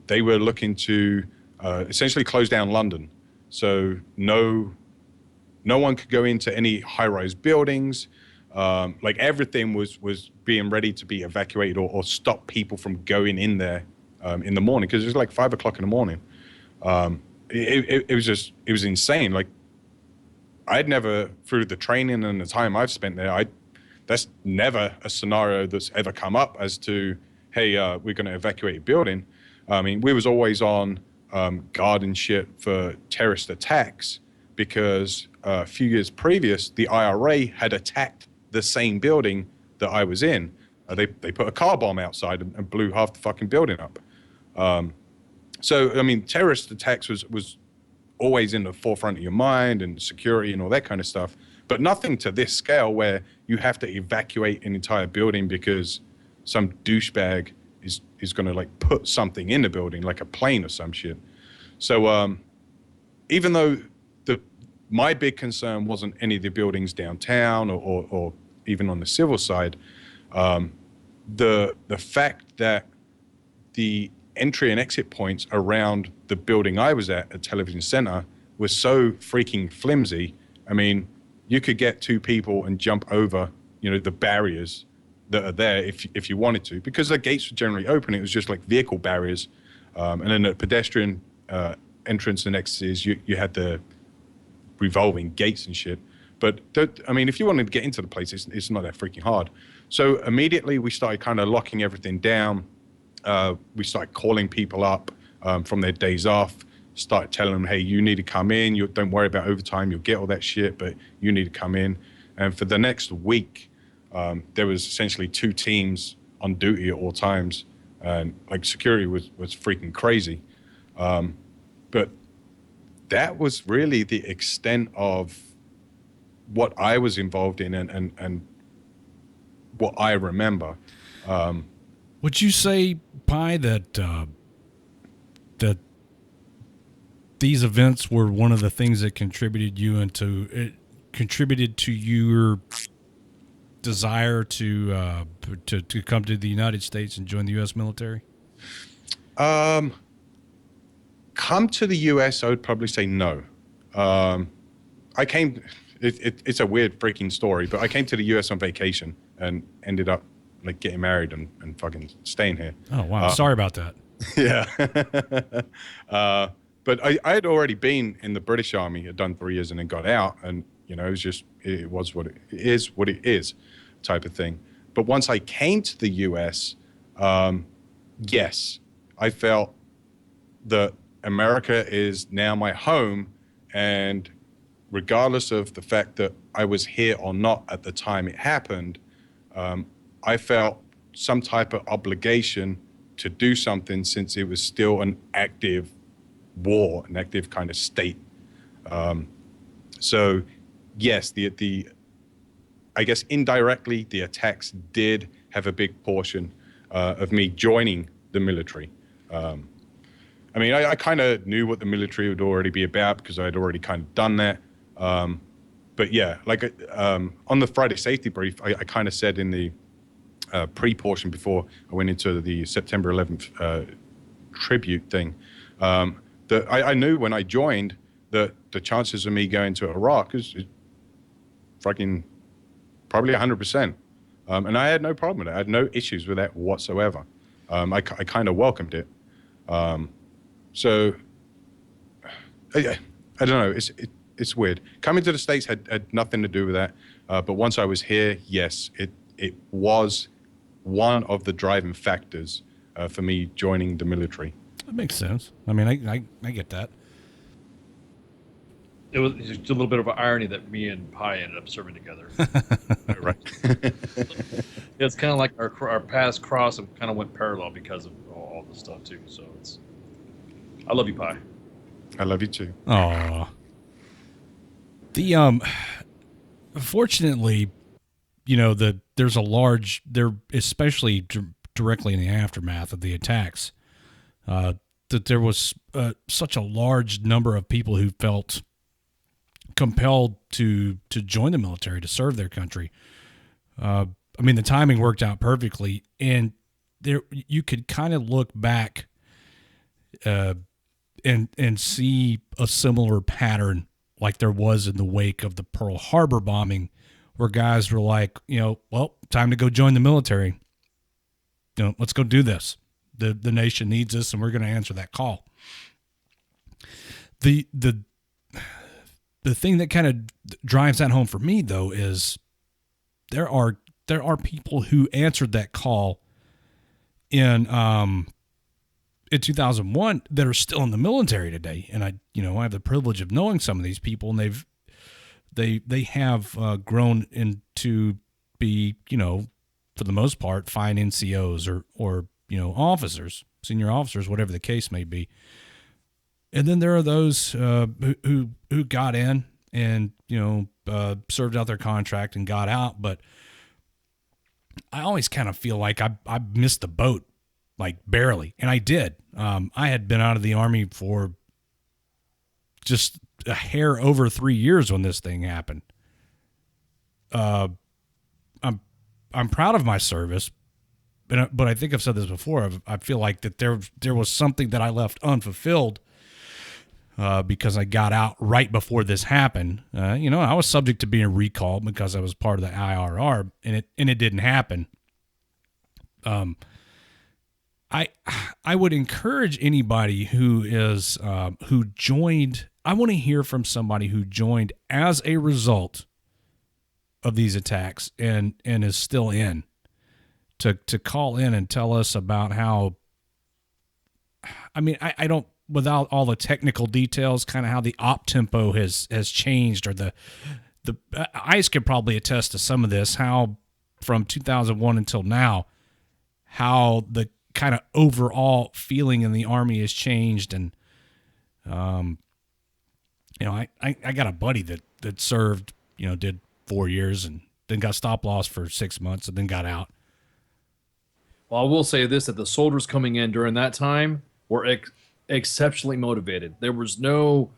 they were looking to essentially close down London. So no one could go into any high-rise buildings. Like everything was being ready to be evacuated or stop people from going in there in the morning, because it was like 5 o'clock in the morning. It was insane. Like I'd never, through the training and the time I've spent there, that's never a scenario that's ever come up as to, hey, we're going to evacuate a building. I mean, we was always on guard and shit for terrorist attacks, because a few years previous, the IRA had attacked the same building that I was in. They put a car bomb outside and blew half the fucking building up. So, I mean, terrorist attacks was always in the forefront of your mind, and security and all that kind of stuff, but nothing to this scale where you have to evacuate an entire building because some douchebag is going to like put something in the building, like a plane or some shit. So even though my big concern wasn't any of the buildings downtown or even on the civil side, the fact that the entry and exit points around the building I was at Television Center was so freaking flimsy. I mean, you could get two people and jump over, you know, the barriers that are there if you wanted to, because the gates were generally open. It was just like vehicle barriers, and then the pedestrian entrance and exits. You had the revolving gates and shit. But I mean, if you wanted to get into the place, it's not that freaking hard. So immediately we started kind of locking everything down. We started calling people up from their days off. Started telling them, hey, you need to come in. You don't worry about overtime. You'll get all that shit, but you need to come in. And for the next week, there was essentially 2 teams on duty at all times. And like security was freaking crazy. But that was really the extent of what I was involved in and what I remember.
Would you say, Pi, that that these events were one of the things that contributed to your desire to come to the United States and join the U.S. military?
Come to the U.S., I would probably say no. I came. It's a weird freaking story, but I came to the U.S. on vacation and ended up like getting married and fucking staying here.
Oh wow! Sorry about that.
Yeah. But I had already been in the British Army. Had done 3 years and then got out, and it was just it was what it is, type of thing. But once I came to the U.S., yes, I felt that America is now my home, and regardless of the fact that I was here or not at the time it happened, I felt some type of obligation to do something since it was still an active war, an active kind of state. So yes, the I guess indirectly the attacks did have a big portion of me joining the military. I mean, I kind of knew what the military would already be about because I had already kind of done that. But yeah, like on the Friday safety brief, I kind of said in the pre-portion before I went into the September 11th tribute thing, that I knew when I joined that the chances of me going to Iraq is fucking probably 100%. And I had no problem with it. I had no issues with that whatsoever. I kind of welcomed it. So I don't know. It's weird. Coming to the States had nothing to do with that. But once I was here, yes, it was one of the driving factors for me joining the military.
That makes sense. I mean, I get that.
It was just a little bit of an irony that me and Pi ended up serving together.
Right.
It's kind of like our paths crossed and kind of went parallel because of all this stuff too. So I love you, Pi.
I love you too.
Aw. Fortunately, there's especially directly in the aftermath of the attacks, that there was such a large number of people who felt compelled to join the military, to serve their country. I mean, the timing worked out perfectly, and there you could kind of look back and see a similar pattern like there was in the wake of the Pearl Harbor bombing, where guys were like, well, time to go join the military. Let's go do this. The nation needs us, and we're going to answer that call. The thing that kind of drives that home for me, though, is there are people who answered that call in 2001 that are still in the military today, and I have the privilege of knowing some of these people, and they have grown into be, for the most part, fine NCOs or officers, senior officers, whatever the case may be. And then there are those who got in and served out their contract and got out, but I always kind of feel like I missed the boat, like barely, and I did. I had been out of the Army for just a hair over 3 years when this thing happened. I'm proud of my service, but I think I've said this before. I feel like that there was something that I left unfulfilled because I got out right before this happened. I was subject to being recalled because I was part of the IRR, and it didn't happen. I would encourage anybody who is who joined. I want to hear from somebody who joined as a result of these attacks and is still in, to call in and tell us about how. I mean, I don't, without all the technical details, kind of how the op tempo has changed, or the ICE could probably attest to some of this, how from 2001 until now, how the kind of overall feeling in the Army has changed. And, you know, I got a buddy that served, you know, did 4 years and then got stop loss for 6 months and then got out.
Well, I will say this, that the soldiers coming in during that time were exceptionally motivated. There was no,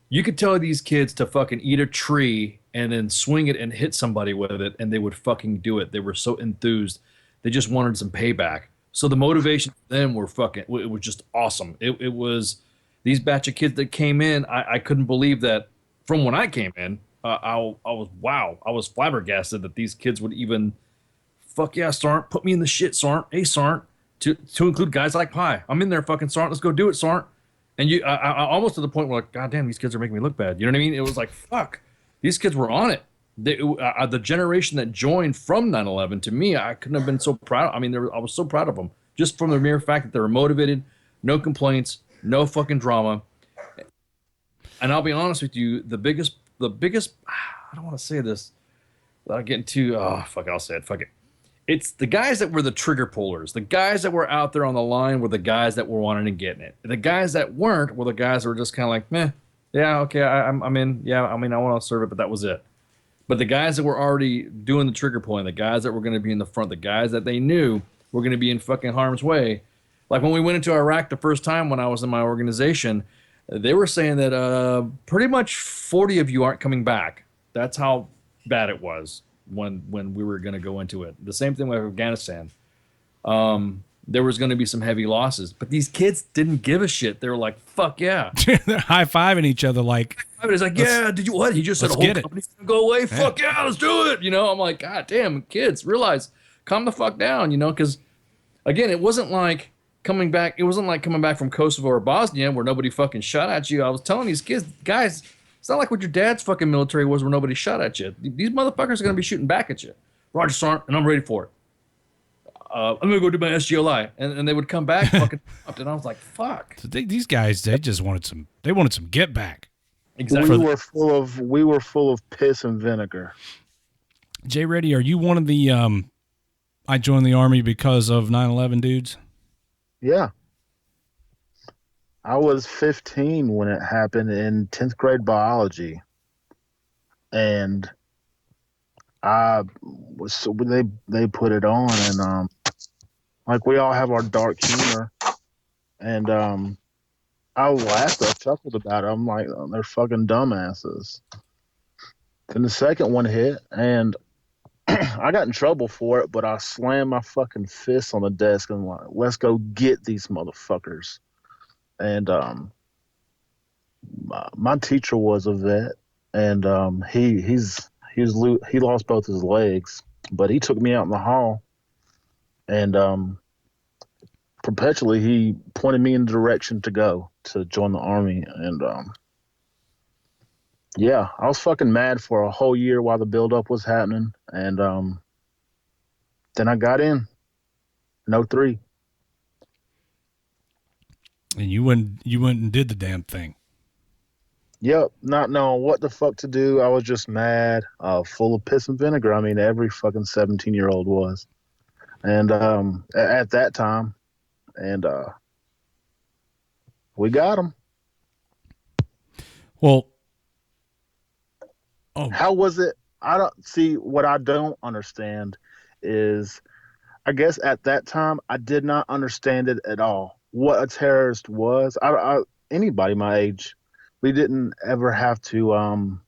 you could tell these kids to fucking eat a tree and then swing it and hit somebody with it, and they would fucking do it. They were so enthused. They just wanted some payback. So the motivation for them were fucking, it was just awesome. It was these batch of kids that came in. I couldn't believe that from when I came in. I was flabbergasted that these kids would even, fuck yeah, Sarnt, put me in the shit, Sarnt. Hey, Sarnt. To include guys like Pie. I'm in there, fucking Sarnt. Let's go do it, Sarnt. And I almost to the point where, like, God damn, these kids are making me look bad. You know what I mean? It was like, fuck. These kids were on it. The generation that joined from 9/11, to me, I couldn't have been so proud. I mean, I was so proud of them. Just from the mere fact that they were motivated, no complaints, no fucking drama. And I'll be honest with you, the biggest, I don't want to say this without getting too, I'll say it, fuck it. It's the guys that were the trigger pullers. The guys that were out there on the line were the guys that were wanting to get in it. The guys that weren't were the guys that were just kind of like, meh, yeah, okay, I'm in. Yeah, I mean, I want to serve it, but that was it. But the guys that were already doing the trigger pulling, the guys that were going to be in the front, the guys that they knew were going to be in fucking harm's way. Like when we went into Iraq the first time when I was in my organization, they were saying that pretty much 40 of you aren't coming back. That's how bad it was when we were going to go into it. The same thing with Afghanistan. There was going to be some heavy losses, but these kids didn't give a shit. They were like, fuck yeah.
They're high-fiving each other like.
It's like, yeah, did you what? He just said a whole company's going to go away? Yeah. Fuck yeah, let's do it. You know, I'm like, God damn, kids, realize, calm the fuck down, you know, because, again, it wasn't like coming back from Kosovo or Bosnia where nobody fucking shot at you. I was telling these kids, guys, it's not like what your dad's fucking military was where nobody shot at you. These motherfuckers are going to be shooting back at you. Roger, Sarnt, and I'm ready for it. I'm going to go do my SGLI. And they would come back fucking up. And I was like, fuck.
So these guys, they just wanted some get back.
Exactly.
We were full of piss and vinegar.
Jay Reddy, are you one of the I joined the Army because of 9/11 dudes?
Yeah. I was 15 when it happened in 10th grade biology. And they put it on, and like we all have our dark humor, and I laughed, I chuckled about it. I'm like, oh, they're fucking dumbasses. Then the second one hit, and I got in trouble for it, but I slammed my fucking fist on the desk and like, let's go get these motherfuckers. And my teacher was a vet, and he lost both his legs, but he took me out in the hall, and perpetually he pointed me in the direction to go to join the Army. And yeah, I was fucking mad for a whole year while the buildup was happening, and then I got in 03.
And you went and did the damn thing.
Yep, not knowing what the fuck to do. I was just mad, full of piss and vinegar. I mean, every fucking 17-year-old was. And at that time, and we got them.
Well,
how was it? I don't see. What I don't understand is, I guess at that time I did not understand it at all. What a terrorist was. Anybody my age, we didn't ever have to.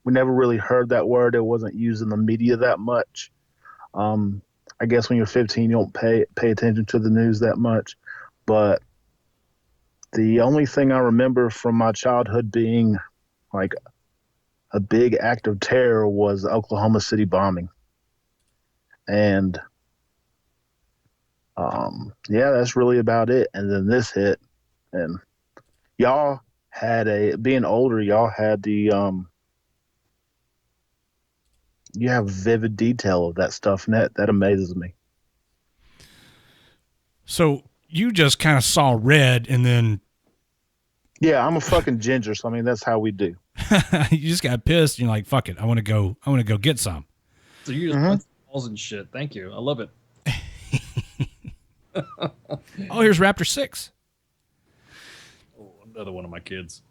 We never really heard that word. It wasn't used in the media that much. I guess when you're 15, you don't pay attention to the news that much. But the only thing I remember from my childhood being like a big act of terror was the Oklahoma City bombing. And Yeah, that's really about it. And then this hit, and y'all had being older, y'all had the you have vivid detail of that stuff, and that amazes me.
So you just kind of saw red, and then
yeah, I'm a fucking ginger, so I mean that's how we do.
you just got pissed. And you're like, fuck it, I want to go get some.
So you just put balls and shit. Thank you. I love it.
Oh, here's Raptor 6.
Oh, another one of my kids.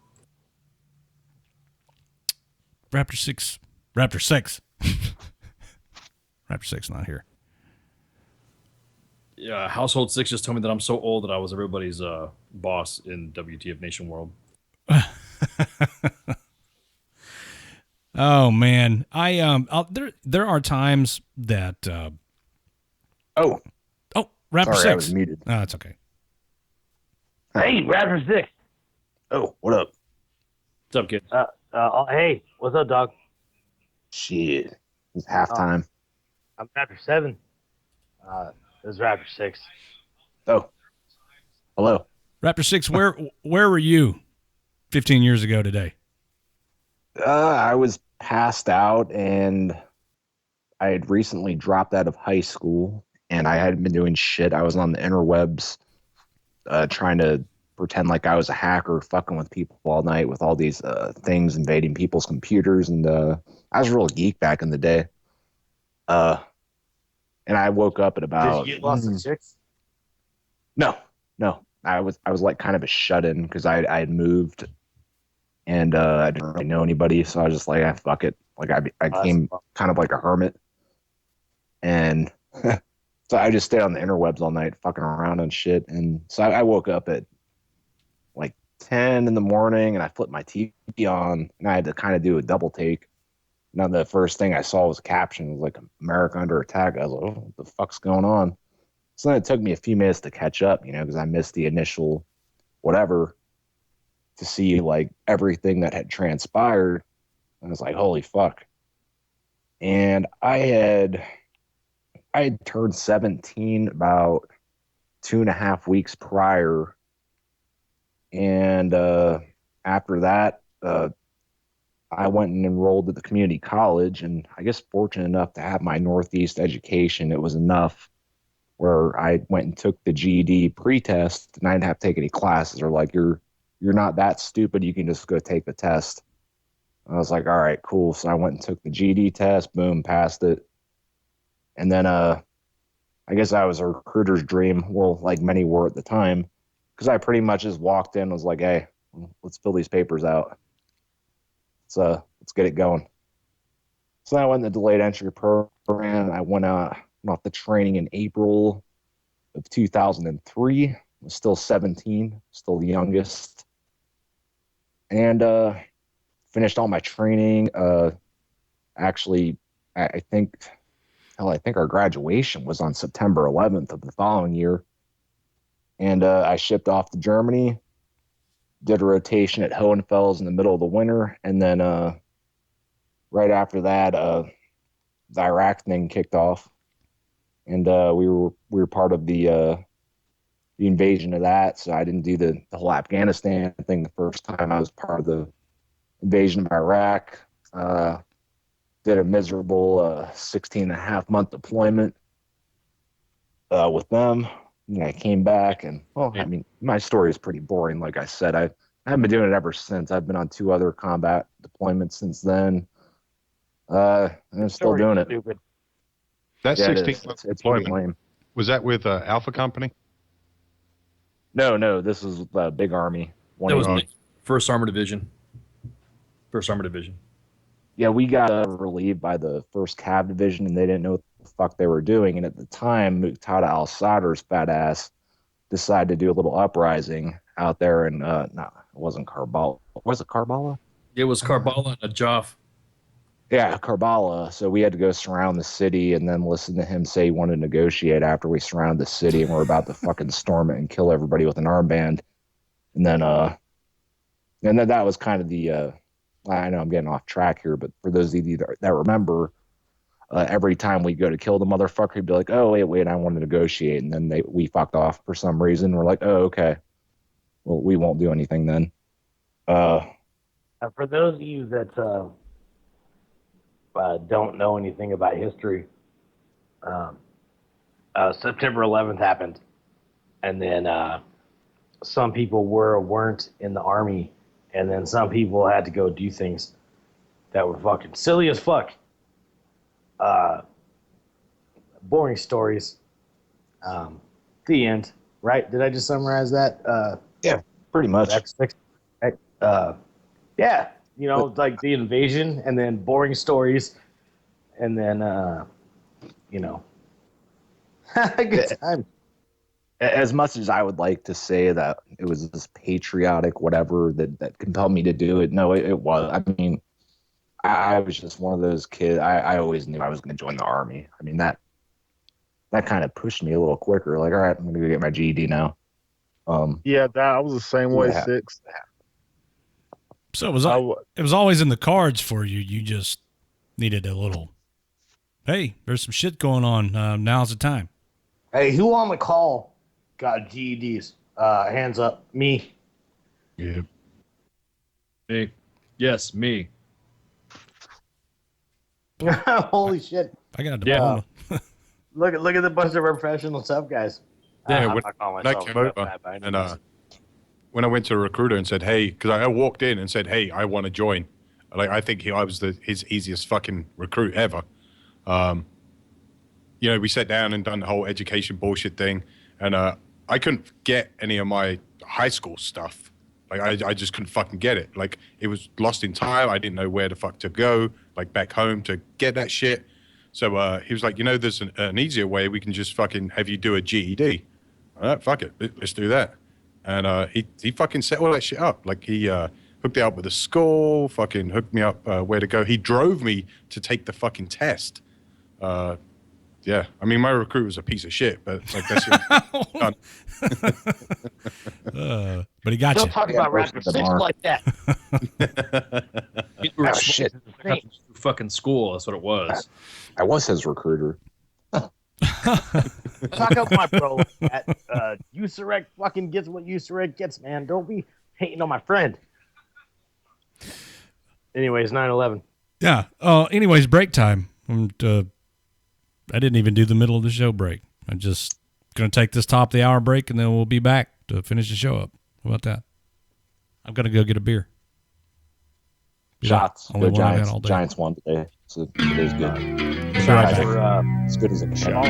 Raptor 6. Raptor 6. Raptor 6 not here.
Yeah, Household 6 just told me that I'm so old that I was everybody's boss in WTF Nation World.
Oh man, there are times that Raptor
Sorry,
6.
I was muted.
No, it's okay.
Hey, Raptor 6.
Oh, what up?
What's up, kid?
Hey, what's up, dog?
Shit, it's halftime.
I'm Raptor 7. This is Raptor 6.
Oh, hello.
Raptor 6, where were you 15 years ago today?
I was passed out, and I had recently dropped out of high school, and I hadn't been doing shit. I was on the interwebs trying to pretend like I was a hacker, fucking with people all night with all these things invading people's computers, and I was a real geek back in the day. And I woke up at about...
Did you get lost in chicks?
No. I was like kind of a shut-in because I had moved, and I didn't really know anybody, so I was just like, fuck it. Like I became kind of like a hermit, and so I just stayed on the interwebs all night, fucking around and shit. And so I woke up at like 10 in the morning, and I flipped my TV on, and I had to kind of do a double take. Now the first thing I saw was a caption. It was like America under attack. I was like, oh, what the fuck's going on? So then it took me a few minutes to catch up, because I missed the initial whatever, to see like everything that had transpired. And I was like, holy fuck. And I had turned 17 about 2.5 weeks prior. And after that, I went and enrolled at the community college, and I guess fortunate enough to have my Northeast education. It was enough where I went and took the GED pre-test, and I didn't have to take any classes. They're like, you're not that stupid. You can just go take the test. I was like, all right, cool. So I went and took the GED test, boom, passed it. And then I guess I was a recruiter's dream. Well, like many were at the time, because I pretty much just walked in and was like, hey, let's fill these papers out. Let's get it going. So I went in the delayed entry program. I went off the training in April of 2003. I was still 17, still the youngest. And finished all my training. Actually, I think our graduation was on September 11th of the following year. And I shipped off to Germany, did a rotation at Hohenfels in the middle of the winter, and then right after that, the Iraq thing kicked off, and we were part of the invasion of that. So I didn't do the whole Afghanistan thing the first time. I was part of the invasion of Iraq. Did a miserable 16.5-month deployment with them. And I came back, and I mean, my story is pretty boring. Like I said, I haven't been doing it ever since. I've been on 2 other combat deployments since then. And I'm still doing it.
Stupid.
That
Yeah,
16th
it's
deployment,
lame.
was that with Alpha Company?
No, this is the Big Army.
That was me. First Armored Division.
Yeah, we got relieved by the 1st Cav Division, and they didn't know what the fuck they were doing. And at the time, Muqtada al-Sadr's fat ass decided to do a little uprising out there in, no, it wasn't Karbala. Was it Karbala?
It was Karbala and Najaf.
Yeah, Karbala. So we had to go surround the city and then listen to him say he wanted to negotiate after we surrounded the city and we're about to fucking storm it and kill everybody with an armband. And then that was kind of the, I know I'm getting off track here, but for those of you that remember, every time we go to kill the motherfucker, he'd be like, "Oh wait, I want to negotiate," and then we fucked off for some reason. We're like, "Oh okay, well we won't do anything then."
For those of you that don't know anything about history, September 11th happened, and then some people weren't in the army, and then some people had to go do things that were fucking silly as fuck. Boring stories. The end. Right? Did I just summarize that?
Yeah, pretty much.
Yeah, you know, like the invasion, and then boring stories, and then you know, good time.
As much as I would like to say that it was this patriotic whatever that compelled me to do it, no, it was. I mean, I was just one of those kids. I always knew I was going to join the army. I mean, that kind of pushed me a little quicker. Like, all right, I'm going to go get my GED now.
Yeah, I was the same way.
Yeah.
6.
So it was always in the cards for you. You just needed a little, hey, there's some shit going on. Now's the time.
Hey, who on the call got GEDs? Hands up. Me.
Yeah. Me. Yes, me.
Holy shit.
I got a diploma.
Look at the bunch of professional tough guys.
Yeah,
I'm
when
not calling
I
myself
came
tough
over
guy by any
and
means.
when I went to a recruiter and said, "Hey," because I walked in and said, "Hey, I want to join." Like I think I was his easiest fucking recruit ever. You know, we sat down and done the whole education bullshit thing, and I couldn't get any of my high school stuff. Like I just couldn't fucking get it. Like it was lost in time. I didn't know where the fuck to go, like back home to get that shit. So he was like, you know, there's an easier way. We can just fucking have you do a GED. All right, fuck it, let's do that. And he fucking set all that shit up. Like he hooked me up with a school, fucking hooked me up where to go. He drove me to take the fucking test. Yeah, I mean, my recruit was a piece of shit, but like that's done.
But he got
Don't
you.
talk about Raptor 6 like that.
You were
Oh, shit.
fucking school. That's what it was.
I was his recruiter.
Talk up my bro. USAREC fucking gets what USAREC gets, man. Don't be hating on my friend. Anyways, 9/11.
Yeah. Anyways, break time. I didn't even do the middle of the show break. I'm just going to take this top of the hour break, and then we'll be back to finish the show up. How about that? I'm going to go get a beer.
Shots.
Only
Go
one I've had
Giants.
all day.
Giants won today, so it is good.
Shots
As
for
good as it can show.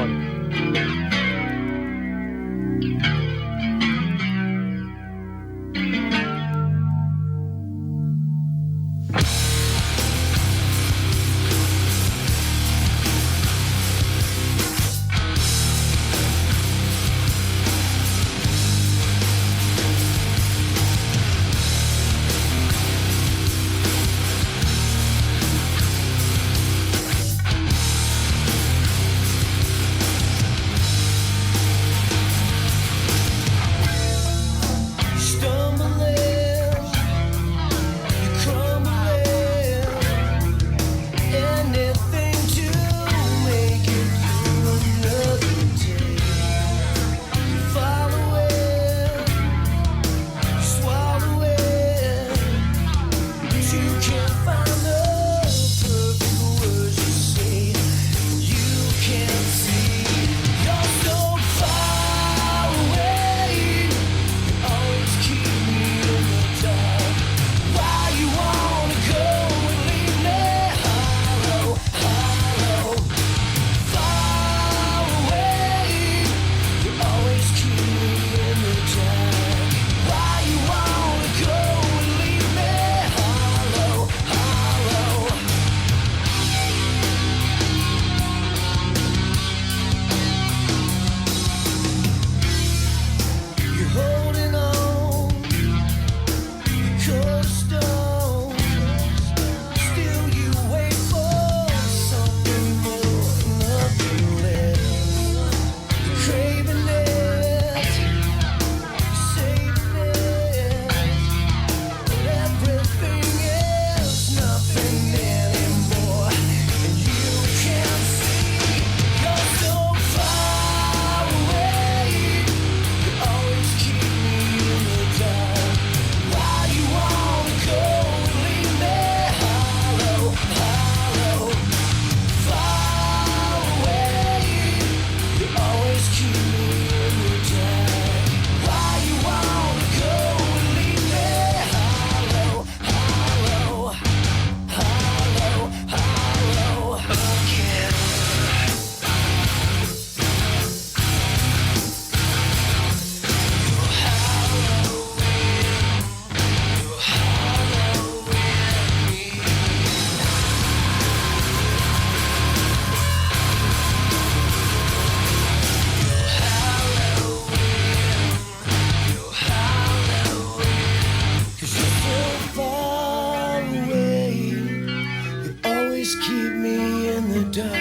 dark.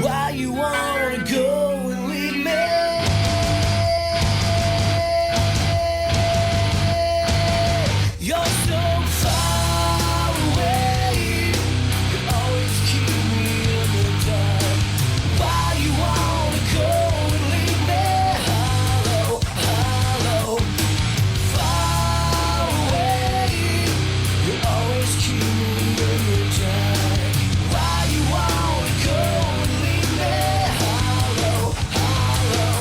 Why you wanna go and leave me? You're so far away. You always keep me in the dark. Why you wanna go and leave me? Hollow, hollow, far away. You always keep me in the dark. Why you wanna go and leave me? Hollow, hollow,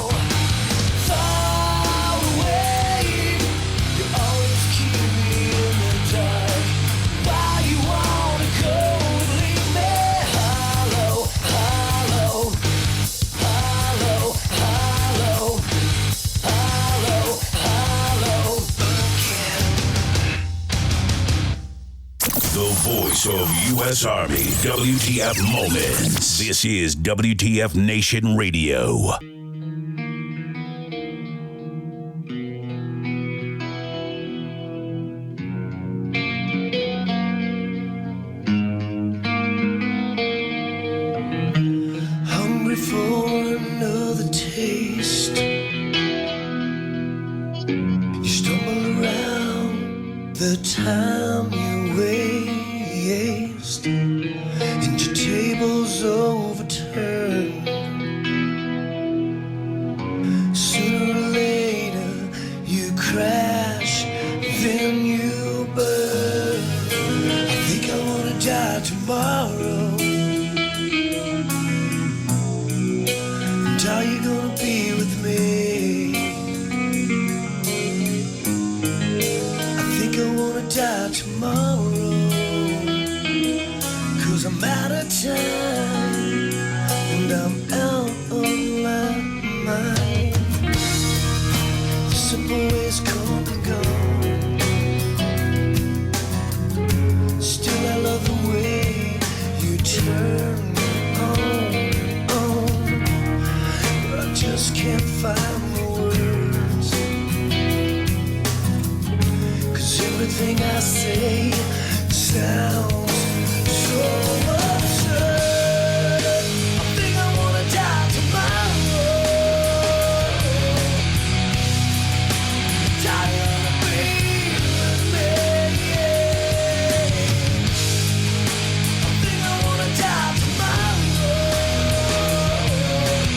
far away. You always keep me in the dark. Why you wanna go and leave me? Hollow, hollow, hollow, hollow, hollow, hollow again.
The voice of U.S. Army, WTF Moments. This is WTF Nation Radio.
Hungry for another taste. You stumble around the time you waste, and your table's overturned. Sooner or later, you crash, then you burn. I think I wanna die tomorrow. And are you gonna be with me? I think I wanna die tomorrow. 'Cause I'm out of time and I'm out of my mind. The simple ways come and go. Still I love the way you turn me on. But I just can't find the words. 'Cause everything I say sounds so absurd. I think I wanna die tomorrow. Tired of being with me. I think I wanna die tomorrow.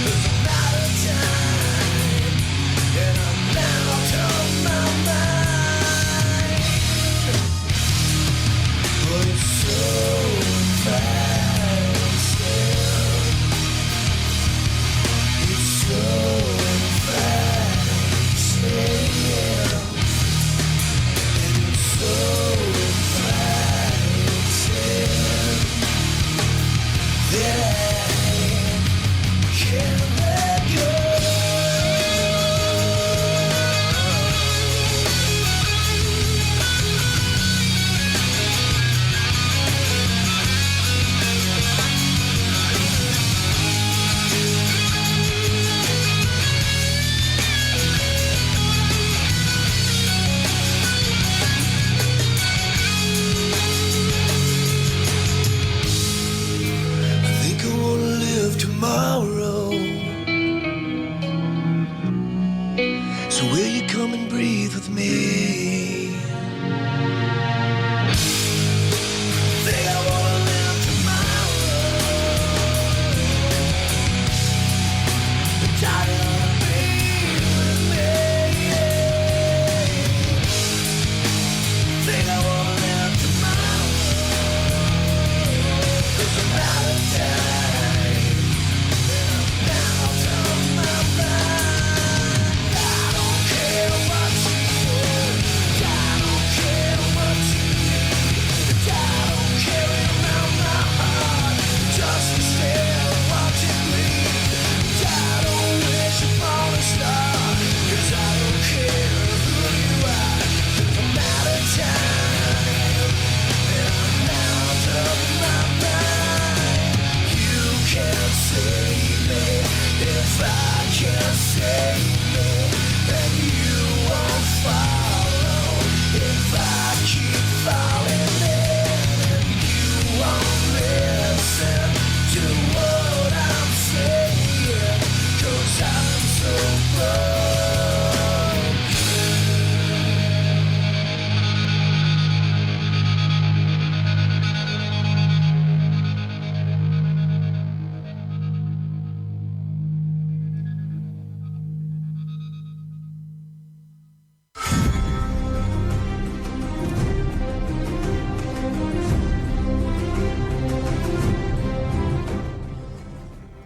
'Cause I'm out of time and I'm out of my mind. But it's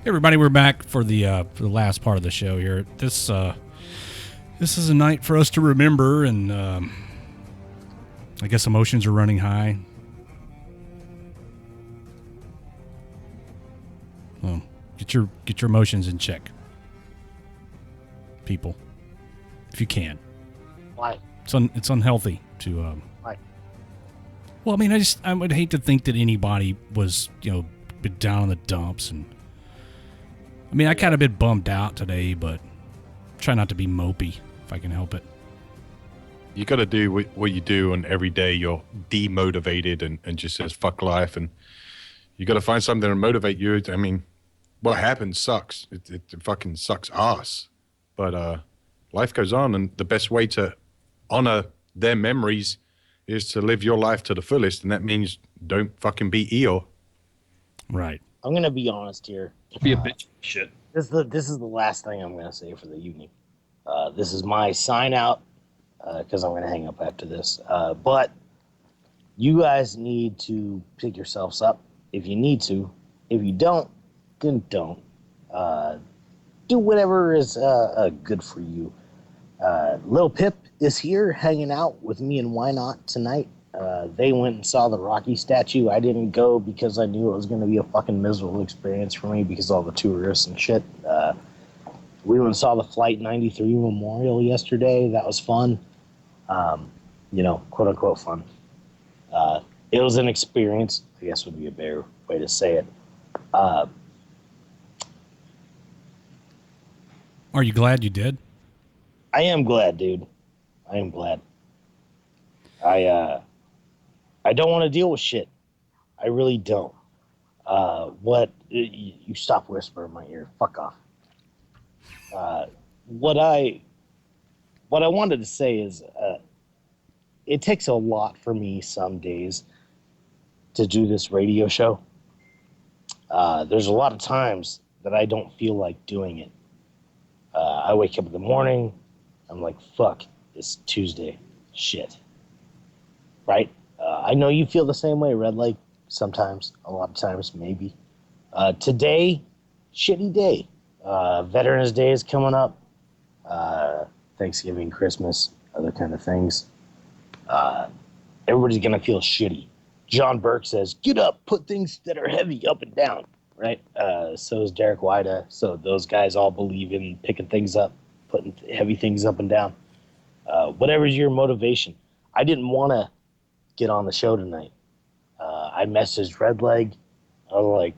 Hey everybody, we're back for the last part of the show here. This is a night for us to remember, and I guess emotions are running high. Well, get your emotions in check, people, if you can.
Why?
It's unhealthy to.
Why?
Well, I mean, I would hate to think that anybody was been down in the dumps, and I mean, I kind of been bummed out today, but try not to be mopey if I can help it.
You got to do what you do, and every day you're demotivated and just says fuck life, and you got to find something to motivate you. I mean, what happens sucks. It fucking sucks ass, but life goes on, and the best way to honor their memories is to live your life to the fullest, and that means don't fucking be Eeyore.
Right.
I'm gonna be honest here.
Be a bitch. Shit.
This is the last thing I'm gonna say for the evening. This is my sign out because I'm gonna hang up after this. But you guys need to pick yourselves up if you need to. If you don't, then don't. Do whatever is good for you. Lil Pip is here hanging out with me and Why Not tonight. They went and saw the Rocky statue. I didn't go because I knew it was going to be a fucking miserable experience for me because of all the tourists and shit. We went and saw the Flight 93 Memorial yesterday. That was fun. Quote unquote fun. It was an experience, I guess would be a better way to say it.
Are you glad you did?
I am glad, dude. I am glad. I don't want to deal with shit. I really don't. You stop whispering in my ear. Fuck off. What I wanted to say is, it takes a lot for me some days to do this radio show. There's a lot of times that I don't feel like doing it. I wake up in the morning, I'm like, fuck, it's Tuesday. Shit. Right? I know you feel the same way, Red Lake. Sometimes, a lot of times, maybe. Today, shitty day. Veterans Day is coming up. Thanksgiving, Christmas, other kind of things. Everybody's going to feel shitty. John Burke says, get up, put things that are heavy up and down. Right? So is Derek Wida. So those guys all believe in picking things up, putting heavy things up and down. Whatever's your motivation. I didn't want to get on the show tonight. I messaged Redleg. I was like,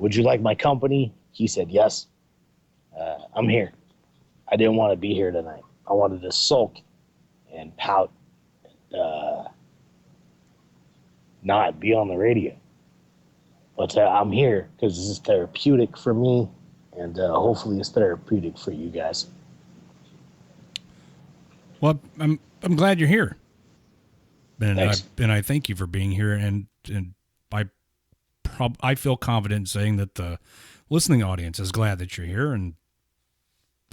would you like my company? He said, yes. I'm here. I didn't want to be here tonight. I wanted to sulk and pout, not be on the radio. But I'm here because this is therapeutic for me, and hopefully it's therapeutic for you guys.
Well, I'm glad you're here, and
Thanks.
I thank you for being here. And I feel confident saying that the listening audience is glad that you're here, and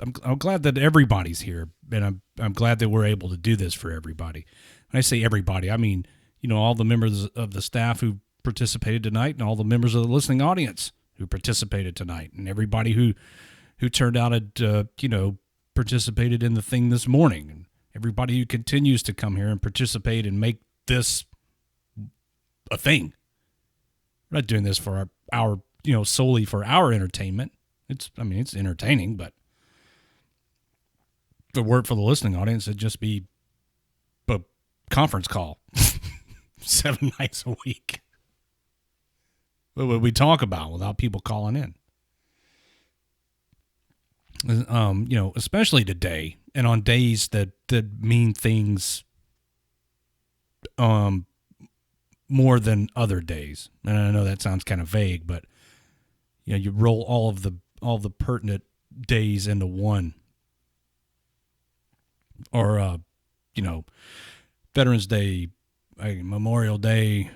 I'm glad that everybody's here, and I'm glad that we're able to do this for everybody. When I say everybody, I mean all the members of the staff who participated tonight, and all the members of the listening audience who participated tonight, and everybody who turned out and participated in the thing this morning, and everybody who continues to come here and participate and make this a thing. We're not doing this for our solely for our entertainment. It's entertaining, but if it weren't for the listening audience, it'd just be a conference call 7 nights a week. What would we talk about without people calling in? Especially today and on days that mean things more than other days. And I know that sounds kind of vague, but you roll all the pertinent days into one. Or Veterans Day, Memorial Day,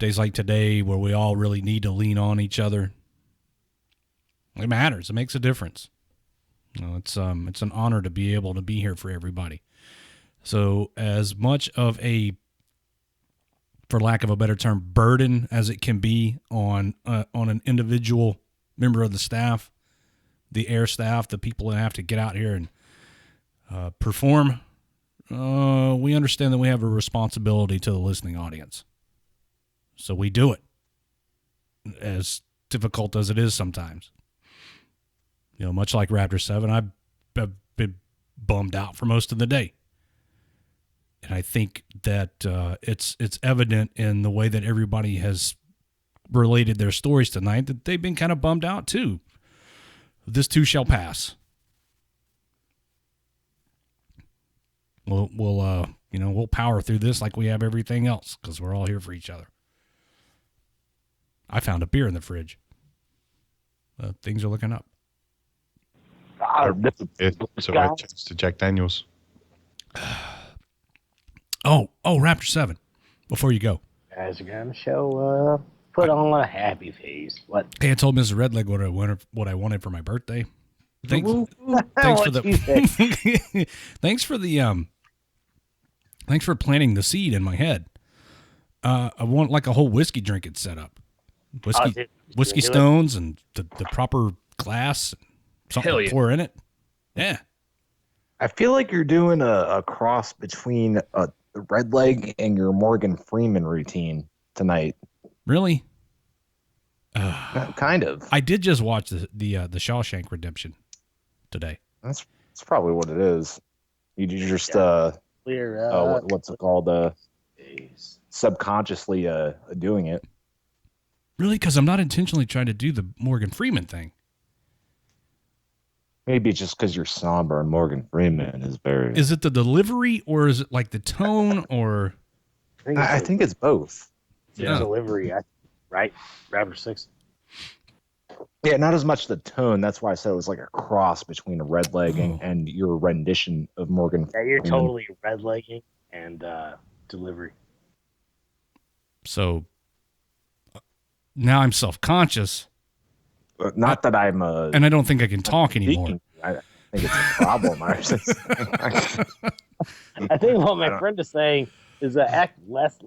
days like today where we all really need to lean on each other. It matters. It makes a difference. It's an honor to be able to be here for everybody. So as much of a, for lack of a better term, burden as it can be on an individual member of the staff, the air staff, the people that have to get out here and perform, we understand that we have a responsibility to the listening audience. So we do it, as difficult as it is sometimes. You know, much like Raptor 7, I've been bummed out for most of the day. And I think that it's evident in the way that everybody has related their stories tonight that they've been kind of bummed out too. This too shall pass. We'll power through this like we have everything else because we're all here for each other. I found a beer in the fridge. Things are looking up.
So I changed to Jack Daniels.
Oh, Raptor 7. Before you go,
Guys are gonna show up. Put on a happy face. What?
hey, I told Mrs. Redleg what I wanted for my birthday. Thanks for
What'd you say?
Thanks for planting the seed in my head. I want like a whole whiskey drinking setup. Whiskey stones and the proper glass, something
Hell
to
yeah.
pour in it. Yeah.
I feel like you're doing a cross between the Red Leg and your Morgan Freeman routine tonight.
Really?
Kind of.
I did just watch the Shawshank Redemption today.
That's probably what it is. You just
Clear
what's it called? Subconsciously doing it.
Really? Because I'm not intentionally trying to do the Morgan Freeman thing.
Maybe it's just because you're somber and Morgan Freeman is very.
Is it the delivery or is it like the tone or?
I think it's both.
Yeah. Delivery, right? Raptor 6.
Yeah, not as much the tone. That's why I said it was like a cross between a Red Leg and your rendition of Morgan.
Yeah, you're
Freeman.
totally red legging and delivery.
So now I'm self-conscious.
Not that I'm
and I don't think I can talk anymore.
I think it's a problem.
I think what my friend is saying is that act less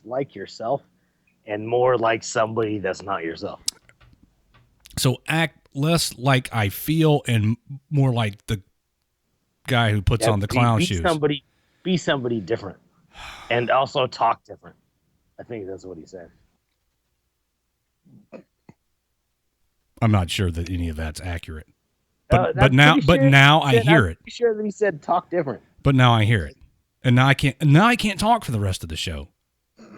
like yourself and more like somebody that's not yourself.
So act less like I feel and more like the guy who puts on the clown shoes.
Be somebody different, and also talk different. I think that's what he said.
I'm not sure that any of that's accurate.
That's
But now
pretty
now I hear
I'm
it.
pretty sure that he said talk different.
But now I hear it. And now I can't talk for the rest of the show.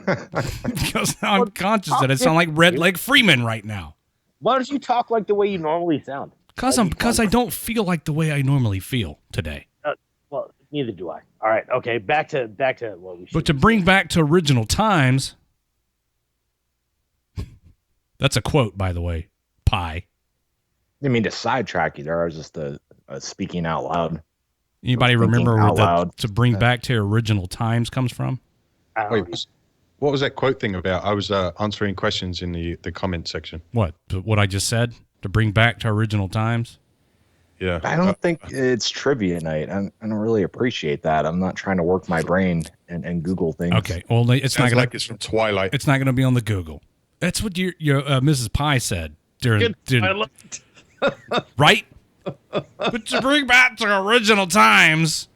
Because now I'm conscious that I sound like Red Leg Freeman right now.
Why don't you talk like the way you normally sound?
Because I don't feel like the way I normally feel today.
Well, neither do I. All right, okay, back to what we should.
But to bring back to original times, that's a quote, by the way, Pie.
I mean, to sidetrack you there, I was just speaking out loud.
Anybody
Thinking
remember
out
where
loud.
to bring back to original times comes from?
Wait, what was that quote thing about? I was answering questions in the comment section.
What I just said? To bring back to original times?
Yeah.
I don't think it's trivia night. I don't really appreciate that. I'm not trying to work my brain and Google things.
Okay. Well, it's
Sounds
not gonna,
like it's from Twilight.
It's not going to be on the Google. That's what your Mrs. Pie said during right? But to bring back to original times,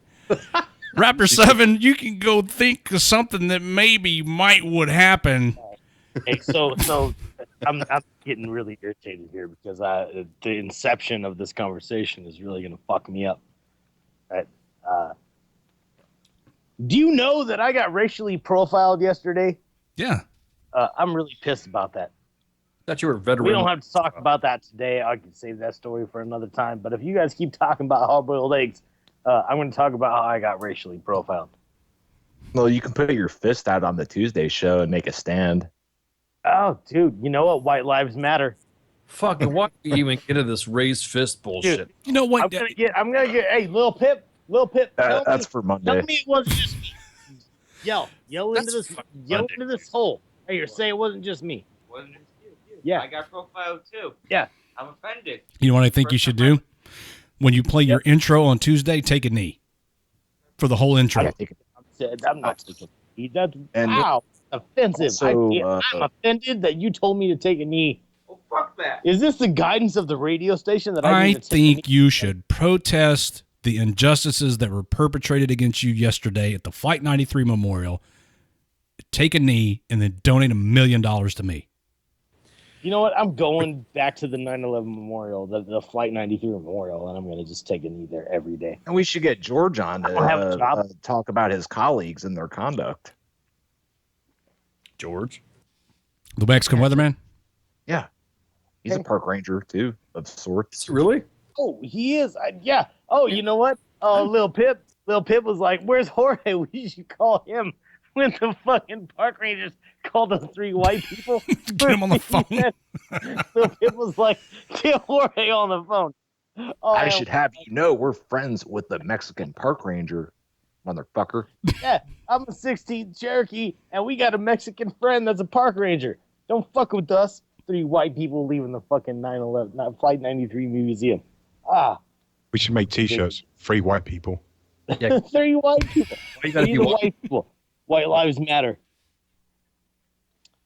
Raptor 7, you can go think of something that maybe would happen.
Hey, so I'm getting really irritated here because the inception of this conversation is really going to fuck me up. Right? Do you know that I got racially profiled yesterday?
Yeah.
I'm really pissed about that.
Thought you were a veteran.
We don't have to talk about that today. I can save that story for another time. But if you guys keep talking about hard-boiled eggs, I'm going to talk about how I got racially profiled.
Well, you can put your fist out on the Tuesday show and make a stand.
Oh, dude, you know what? White lives matter.
Fucking why do you even get into this raised fist bullshit?
Dude,
you know what?
I'm gonna get. Hey, Lil Pip.
That's for Monday.
Tell me it wasn't just me. Yell into this hole. Hey, you're saying it wasn't just me.
Wasn't it you?
Yeah.
I got profiled too.
Yeah.
I'm offended.
You know what I think you should do? When you play your intro on Tuesday, take a knee for the whole intro.
I'm not taking a knee. That's
And
wow, offensive.
also,
I'm offended that you told me to take a knee
Fuck that.
Is this the guidance of the radio station that I
I
need to take?
think you should protest the injustices that were perpetrated against you yesterday at the Flight 93 Memorial. Take a knee and then donate $1 million to me.
You know what? I'm going back to the 9/11 Memorial, the Flight 93 Memorial, and I'm going to just take a knee there every day.
And we should get George on
I don't have a
to
job.
talk about his colleagues and their conduct.
George?
The Mexican weatherman?
Yeah. He's a park ranger, too, of sorts.
Really?
Oh, he is. Yeah. Oh, you know what? Lil Pip was like, "Where's Jorge? We should call him." When the fucking park rangers called us 3 white people,
get him on the phone.
Lil Pip was like, "Get Jorge on the phone." Oh,
I should have you know we're friends with the Mexican park ranger, motherfucker.
Yeah, I'm a 16 Cherokee, and we got a Mexican friend that's a park ranger. Don't fuck with us. 3 white people leaving the fucking 9/11 Flight 93 museum.
We should make T-shirts. 3 white people.
Yeah.
3 white people.
Why you gotta be
3
white?
white people. White lives matter.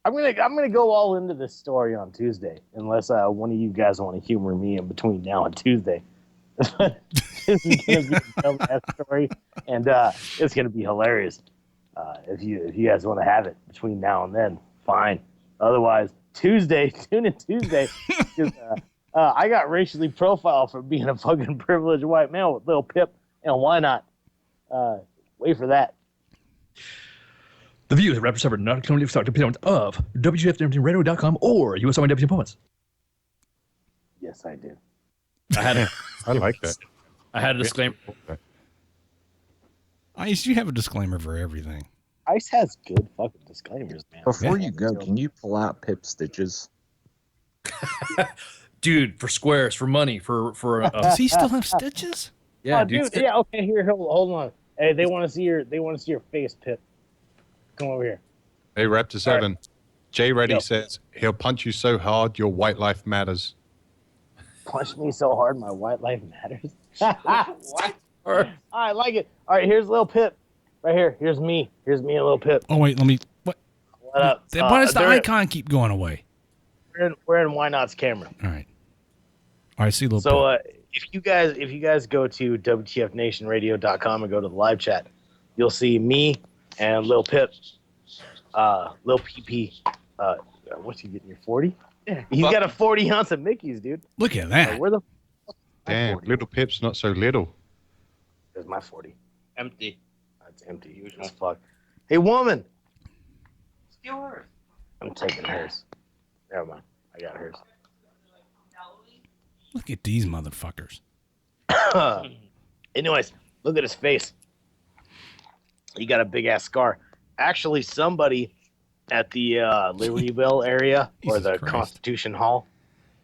I'm gonna go all into this story on Tuesday, unless one of you guys want to humor me in between now and Tuesday. This is gonna be a dumbass story, and it's gonna be hilarious. If you guys want to have it between now and then, fine. Otherwise, Tuesday, tune in Tuesday, because I got racially profiled for being a fucking privileged white man with Lil Pip, and why not? Wait for that.
The views of Raptor Server not currently stock dependent of WGFNRadio.com or US Army Deputy Poets.
Yes, I do.
I like that.
I had a disclaimer.
Ice, you have a disclaimer for everything.
Ice has good fucking disclaimers, man.
Before you go, can you pull out Pip Stitches?
Dude, for squares, for money, for
Does he still have stitches?
Yeah,
Oh, dude. Yeah. Okay. Here. Hold on. Hey, they want to see your face, Pip. Come over here.
Hey, Raptor 7. Jay Reddy says he'll punch you so hard your white life matters.
Punch me so hard, my white life matters. What? I like it. All right. Here's Lil Pip. Right here. Here's me. Here's me and Lil Pip.
Oh, wait. Let me. What?
What up?
Why does the icon keep going away?
We're in Why Not's camera.
All right. I see Lil
So
Pip.
if you guys go to WTFNationRadio.com and go to the live chat, you'll see me and Lil Pip, Lil PP. What's he getting? Your 40? Yeah, he's got a 40 ounce of Mickey's, dude.
Look at that.
Where the
Damn, little Pip's not so little.
There's my 40.
Empty.
That's empty as fuck. Hey, woman.
It's yours.
I'm taking hers. Never mind. I got hers.
Look at these motherfuckers.
Anyways, look at his face. He got a big ass scar. Actually, somebody at the Libertyville area or the Constitution Hall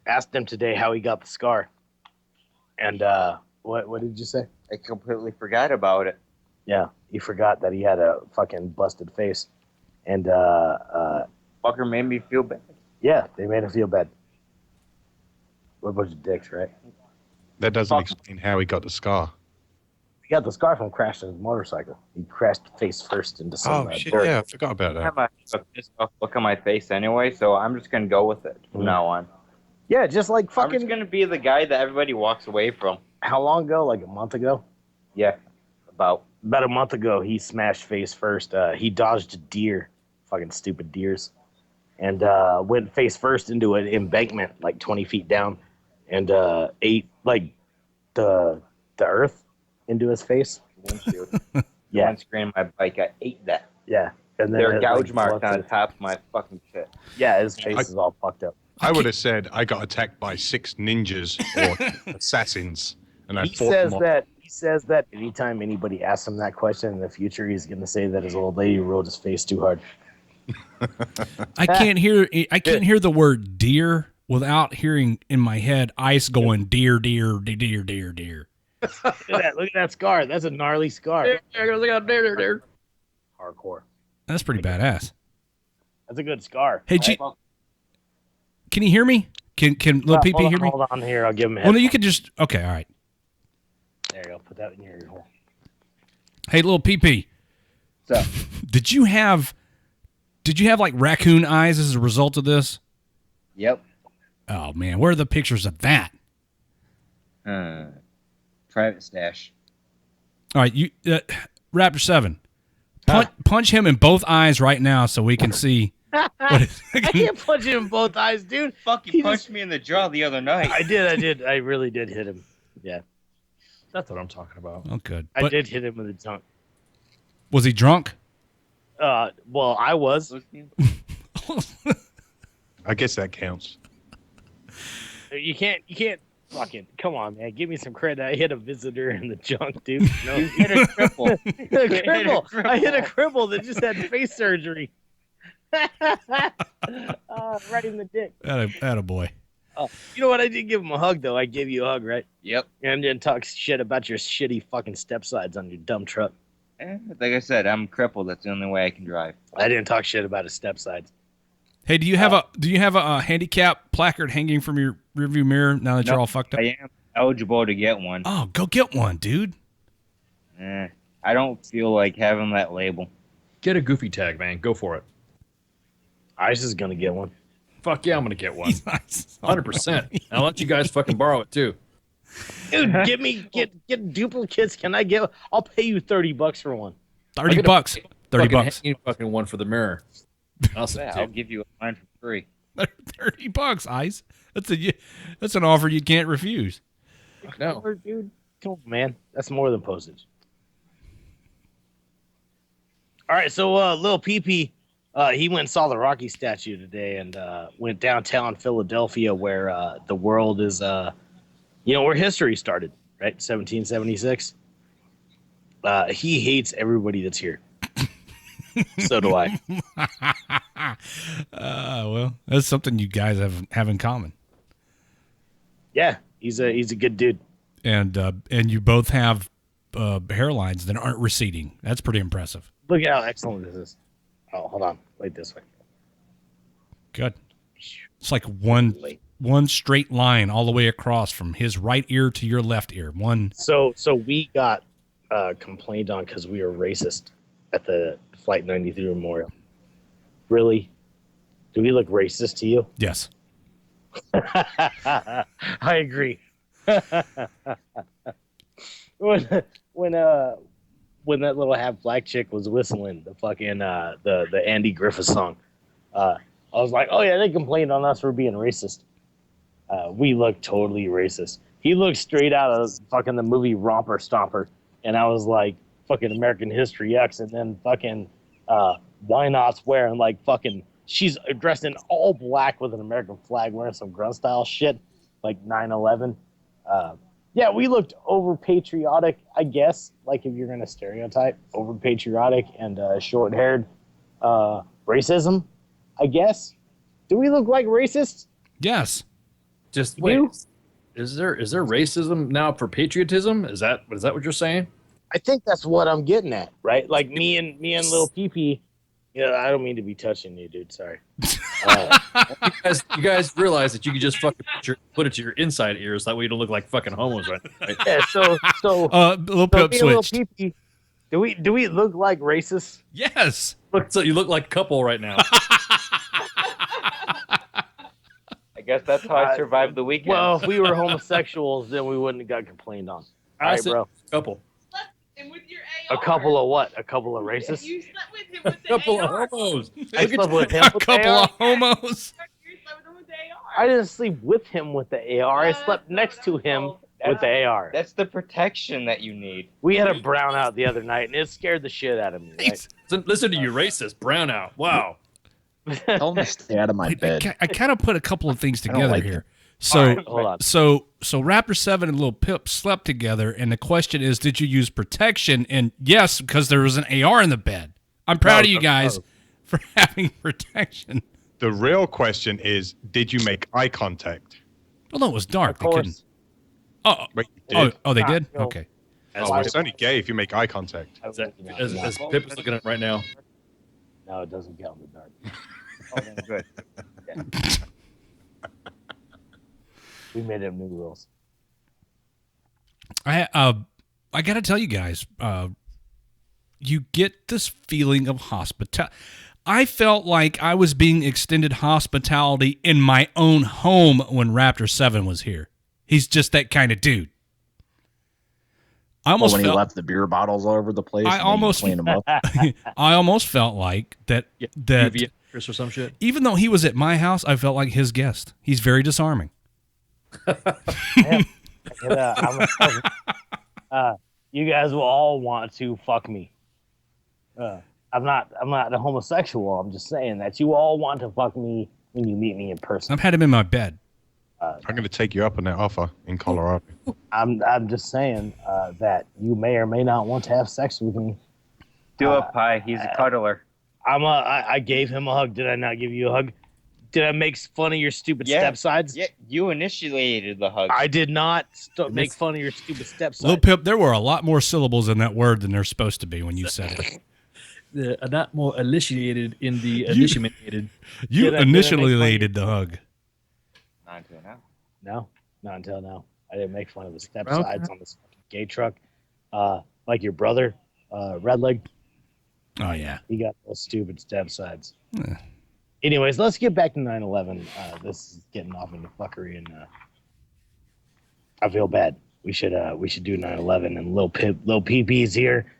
asked him today how he got the scar. And what did you say?
I completely forgot about it.
Yeah, he forgot that he had a fucking busted face. And
Fucker made me feel bad.
yeah, they made him feel bad. We're a bunch of dicks, right?
That doesn't explain how he got the scar.
He got the scar from crashing his motorcycle. He crashed face first into some
shit,
dirt.
yeah, I forgot about
I
that.
have a pissed off look on my face anyway, so I'm just gonna go with it from now on.
Yeah, just like
I'm
fucking.
just gonna be the guy that everybody walks away from.
How long ago? Like a month ago?
Yeah, about
a month ago, he smashed face first. He dodged a deer, fucking stupid deers, and went face first into an embankment like 20 feet down, and ate like the earth into his face.
windshield.
Yeah.
Windscreen of my bike. I ate that.
Yeah, and then
There are
it,
gouge
like,
marks on
busted.
the top of my fucking shit.
Yeah, his face is all fucked up.
I would have said I got attacked by 6 ninjas or assassins, and I
He
fought
says
them off.
that anytime anybody asks him that question in the future, he's gonna say that his old lady rolled his face too hard.
I can't hear the word deer without hearing in my head Ice going deer, deer, deer, deer, deer, deer.
Look at that scar. That's a gnarly scar.
There.
Hardcore.
That's pretty badass.
That's a good scar.
Hey, can you hear me? Can Lil PP hear me?
Hold on here. I'll give him a
Well, no, you could just okay. All right.
There you go. Put that in your ear hole.
Hey, Lil PP.
So,
did you have like raccoon eyes as a result of this?
Yep.
Oh man, where are the pictures of that?
Private stash.
All right, you Raptor 7. Punch him in both eyes right now so we can see.
I can't punch him in both eyes, dude.
Fuck, you punched me in the jaw the other night.
I did. I really did hit him. Yeah.
That's what I'm talking about.
Oh, good.
I did hit him with a tongue.
Was he drunk?
Well, I was.
I guess that counts.
You can't fucking come on, man. Give me some credit. I hit a visitor in the junk, dude. No.
You hit a cripple.
I hit a cripple that just had face surgery. Right in the dick.
Attaboy.
Oh, you know what? I did give him a hug, though. I gave you a hug, right?
Yep.
And then talk shit about your shitty fucking step sides on your dumb truck.
Like I said, I'm crippled. That's the only way I can drive.
I didn't talk shit about his step sides.
Hey, do you have a handicap placard hanging from your rearview mirror now that you're all fucked up?
I am eligible to get one.
Oh, go get one, dude.
I don't feel like having that label.
Get a goofy tag, man. Go for it.
Ice is gonna get one.
Fuck yeah, I'm gonna get one. 100%. I'll let you guys fucking borrow it too.
Dude, get duplicates. Can I get? I'll pay you $30 for one.
$30. $30.
You fucking one for the mirror.
I'll give you mine for free.
$30, Ice. That's an offer you can't refuse.
No,
dude, come on, man. That's more than postage. All right, so Lil PP, he went and saw the Rocky statue today, and went downtown Philadelphia, where the world is, where history started, right? 1776. He hates everybody that's here. So do I.
Well, that's something you guys have in common.
Yeah, he's a good dude.
And you both have hairlines that aren't receding. That's pretty impressive.
Look at how excellent this is. Oh, hold on. Wait this way.
Good. It's like one straight line all the way across from his right ear to your left ear.
So we got complained on because we were racist at the Flight 93 Memorial. Really? Do we look racist to you?
Yes.
I agree. when that little half black chick was whistling the fucking the Andy Griffith song, I was like, oh yeah, they complained on us for being racist. We look totally racist. He looked straight out of fucking the movie Romper Stomper, and I was like, fucking American History X, and then fucking Why Not's wearing like fucking, she's dressed in all black with an American flag, wearing some grunt style shit like 9/11. Yeah, we looked over patriotic, I guess. Like if you're gonna stereotype, over patriotic and short haired racism, I guess. Do we look like racists?
Yes.
Just wait. Is there racism now for patriotism? Is that what you're saying?
I think that's what I'm getting at, right? Like me and Lil PP. Yeah, I don't mean to be touching you, dude. Sorry.
You guys realize that you can just fucking put it to your inside ears. That way you don't look like fucking homos, right?
Yeah. So
little pip switched.
PP, do we look like racists?
Yes.
So you look like a couple right now.
I guess that's how I survived the weekend.
Well, if we were homosexuals, then we wouldn't have got complained on. All right, bro.
Couple.
A couple of what? A couple of racists?
You slept with him with the
couple
AR.
of homos.
I slept with him
A
with
couple
the AR.
of homos.
I didn't sleep with him with the AR. I slept next to him with the AR.
That's the protection that you need.
We had a brownout the other night, and it scared the shit out of me. Right?
Listen to you, racist brownout. Wow.
Tell him to stay out of my bed.
I kind of put a couple of things
don't
together
like
here.
it.
So,
All right, hold on.
so Raptor 7 and Lil Pip slept together, and the question is, did you use protection? And yes, because there was an AR in the bed. I'm proud of you guys for having protection.
The real question is, did you make eye contact?
Well, no, it was dark. They
course.
couldn't. Oh,
Wait, you did?
they did?
No.
Okay.
Oh, it's only gay if you make eye contact.
As Pip is looking at it right now.
No, it doesn't count in the dark.
Oh, then good. Yeah.
We made him new rules.
I got to tell you guys, you get this feeling of hospitality. I felt like I was being extended hospitality in my own home when Raptor 7 was here. He's just that kind of dude. I almost
when he
felt,
left the beer bottles all over the place,
I
and then you
almost
cleaned them up.
I almost felt like that
UV Chris or some shit.
even though he was at my house, I felt like his guest. He's very disarming.
You guys will all want to fuck me. I'm not a homosexual. I'm just saying that you all want to fuck me when you meet me in person.
I've had him in my bed.
I'm going to take you up on that offer in Colorado.
I'm just saying that you may or may not want to have sex with me.
Do it, Pie. He's a cuddler.
I gave him a hug. Did I not give you a hug? Did I make fun of your stupid stepsides?
Yeah, you initiated the hug.
I did not make fun of your stupid stepsides.
Little Pip, there were a lot more syllables in that word than there's supposed to be when you said it.
Not more initiated in the initiated.
You initiated the hug.
Not until now.
No, not until now. I didn't make fun of the stepsides on this fucking gay truck. Like your brother, Redleg.
Oh, yeah.
He got those stupid stepsides.
Yeah.
Anyways, let's get back to 9/11. This is getting off into fuckery, and I feel bad. We should do 9/11. And Lil PP's here.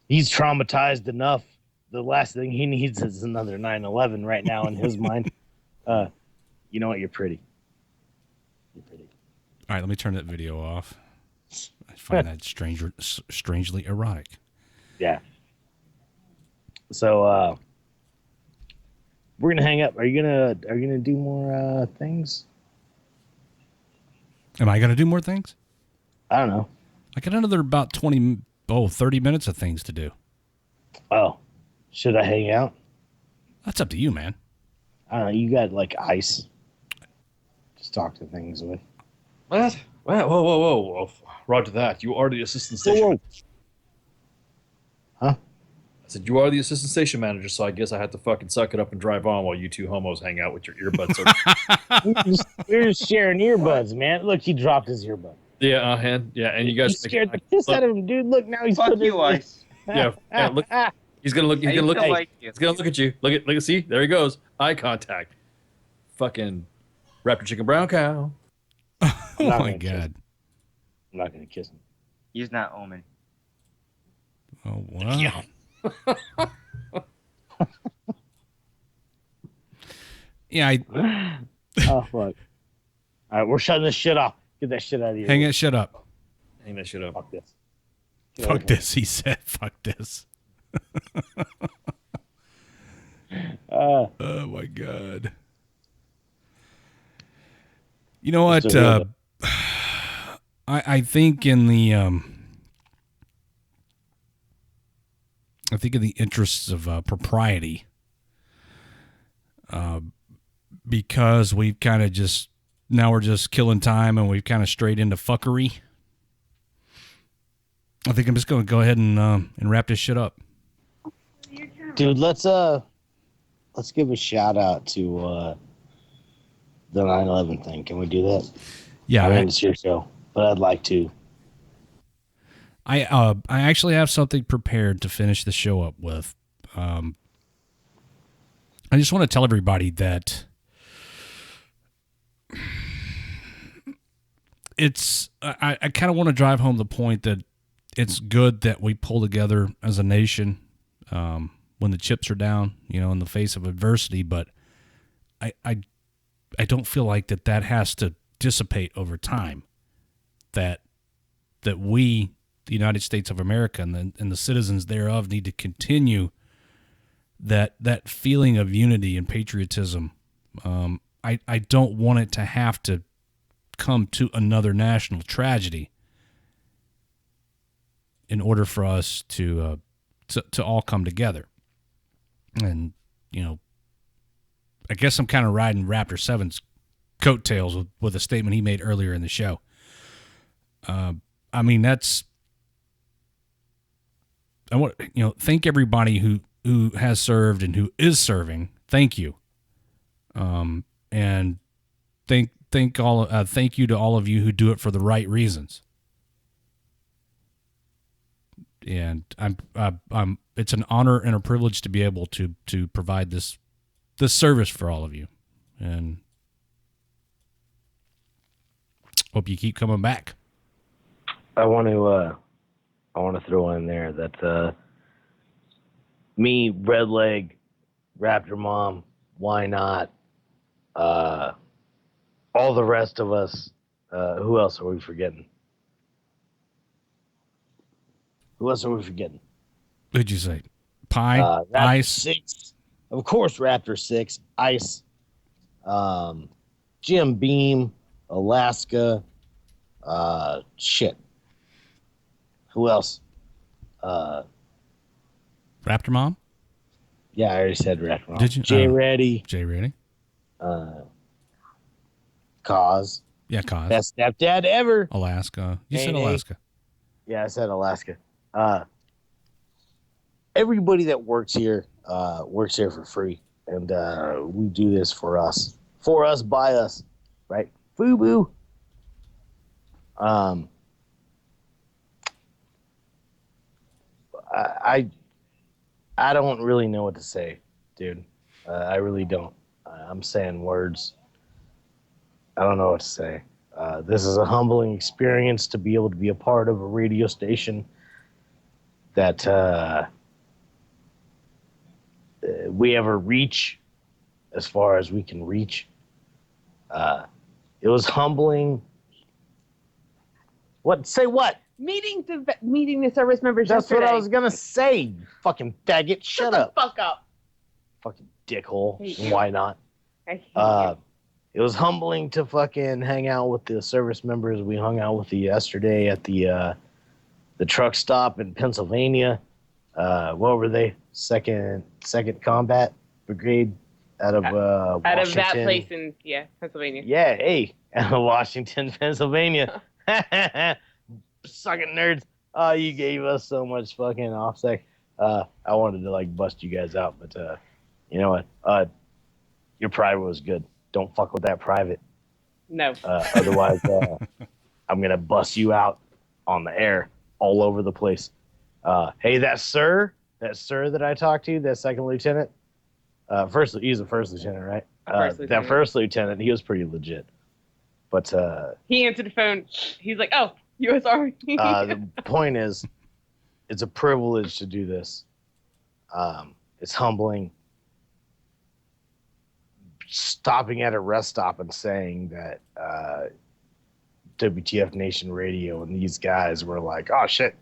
He's traumatized enough. The last thing he needs is another 9/11 right now in his mind. You know what? You're pretty. You're pretty.
All right, let me turn that video off. I find that strangely erotic.
Yeah. So we're gonna hang up. Are you gonna do more things?
Am I gonna do more things?
I don't know.
I got another about 30 minutes of things to do.
Oh, should I hang out?
That's up to you, man.
I don't know. You got like ice. Just talk to things with.
What? Whoa. Roger that. You are the assistant station.
Huh?
I said, you are the assistant station manager, so I guess I have to fucking suck it up and drive on while you two homos hang out with your earbuds.
We're just sharing earbuds, man. Look, he dropped his earbud.
Yeah, and you guys
You scared the piss out of him, dude. Look, now he's
Fuck
putting
you, Ice.
Yeah, look. He's gonna look. He's gonna look. He's gonna look at you. Look at. See, there he goes. Eye contact. Fucking Raptor Chicken Brown Cow.
Oh my god.
I'm not gonna kiss him.
He's not Omen.
Oh wow. Yeah.
Oh fuck. All right, we're shutting this shit off. Get that shit out of here.
Hang that shit up.
Hang that shit up.
Fuck this.
Fuck this. He said, "Fuck this." Oh my god. You know what? I think in the interests of propriety, because we've kind of just now we're just killing time and we've kind of strayed into fuckery. I think I'm just going to go ahead and wrap this shit up.
Dude, let's give a shout out to the 9/11 thing. Can we do that?
Yeah,
I mean, it's your show, but I'd like to.
I actually have something prepared to finish the show up with. I just want to tell everybody that I kind of want to drive home the point that it's good that we pull together as a nation when the chips are down, in the face of adversity. But I don't feel like that has to dissipate over time. That we, the United States of America, and the citizens thereof, need to continue that feeling of unity and patriotism. I don't want it to have to come to another national tragedy in order for us to all come together. And I guess I'm kind of riding Raptor 7's coattails with a statement he made earlier in the show. I mean, I want thank everybody who has served and who is serving. Thank you. And thank you to all of you who do it for the right reasons. And I'm it's an honor and a privilege to be able to provide this service for all of you. And hope you keep coming back.
I want to throw in there that me, Redleg, Raptor Mom, Why Not, all the rest of us. Who else are we forgetting? Who else are we forgetting?
Who'd you say? Pie, Ice,
6, of course. Raptor 6, Ice, Jim Beam, Alaska. Shit. Who else?
Raptor Mom?
Yeah, I already said Raptor Mom.
Did you?
Jay Reddy.
Jay Reddy.
Cause.
Yeah, Cause.
Best stepdad ever.
Alaska. You said
Hey,
Alaska.
Yeah, I said Alaska. Everybody that works here for free, and we do this for us, by us, right? Fubu. I don't really know what to say, dude. I really don't. I'm saying words. I don't know what to say. This is a humbling experience to be able to be a part of a radio station that we ever reach as far as we can reach. It was humbling. What? Say what?
Meeting the service members.
That's
yesterday.
what I was gonna say. You fucking faggot. Shut up.
Fuck up.
Fucking dickhole.
Hate you.
Why not?
I hate you.
It was humbling to fucking hang out with the service members. We hung out with you yesterday at the truck stop in Pennsylvania. What were they? Second Combat Brigade out of
Out
Washington.
of that place in Pennsylvania.
Yeah, hey, out of Washington, Pennsylvania. Sucking nerds. Oh, you gave us so much fucking offsec. I wanted to like bust you guys out, but you know what? Your private was good. Don't fuck with that private.
No.
Otherwise, I'm gonna bust you out on the air all over the place. Hey, that sir that I talked to, that second lieutenant, he's a first lieutenant, right? That first lieutenant, he was pretty legit. But
He answered the phone. He's like, "Oh, U.S. Army."
the point is, it's a privilege to do this. It's humbling. Stopping at a rest stop and saying that WTF Nation Radio and these guys were like, "Oh shit,"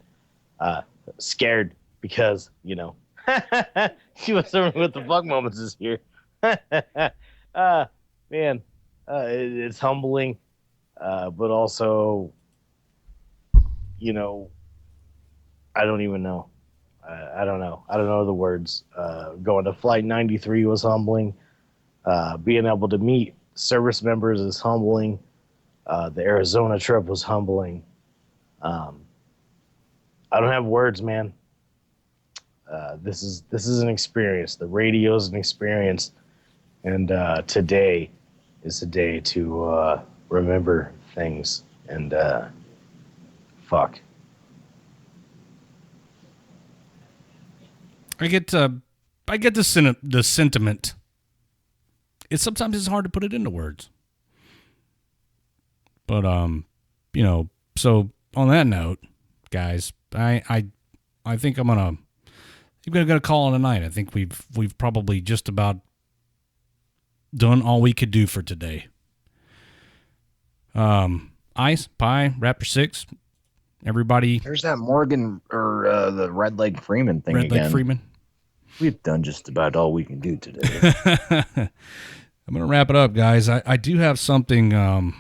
scared because he was serving with the fuck moments is here. Man, it's humbling, but also, I don't even know. I don't know. I don't know the words. Going to Flight 93 was humbling. Being able to meet service members is humbling. The Arizona trip was humbling. I don't have words, man. This is an experience. The radio is an experience, and today is a day to remember things. And fuck.
I get the sentiment. Sometimes it's hard to put it into words. But so on that note, guys, I think I'm gonna call it a night. I think we've probably just about done all we could do for today. Ice, Pie, Raptor 6, everybody.
There's that Morgan or the Red Leg Freeman thing again.
Red Leg Freeman.
We've done just about all we can do today.
I'm going to wrap it up, guys. I do have something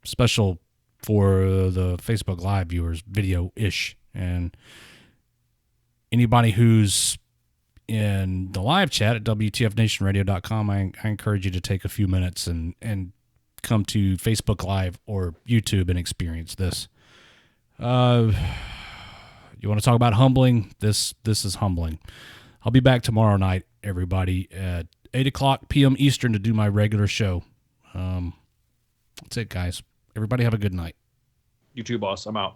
special for the Facebook Live viewers, video-ish. And anybody who's in the live chat at WTFNationRadio.com, I encourage you to take a few minutes and come to Facebook Live or YouTube and experience this. You want to talk about humbling? This is humbling. I'll be back tomorrow night, everybody, at 8 o'clock p.m. Eastern to do my regular show. That's it, guys. Everybody have a good night.
You too, boss. I'm out.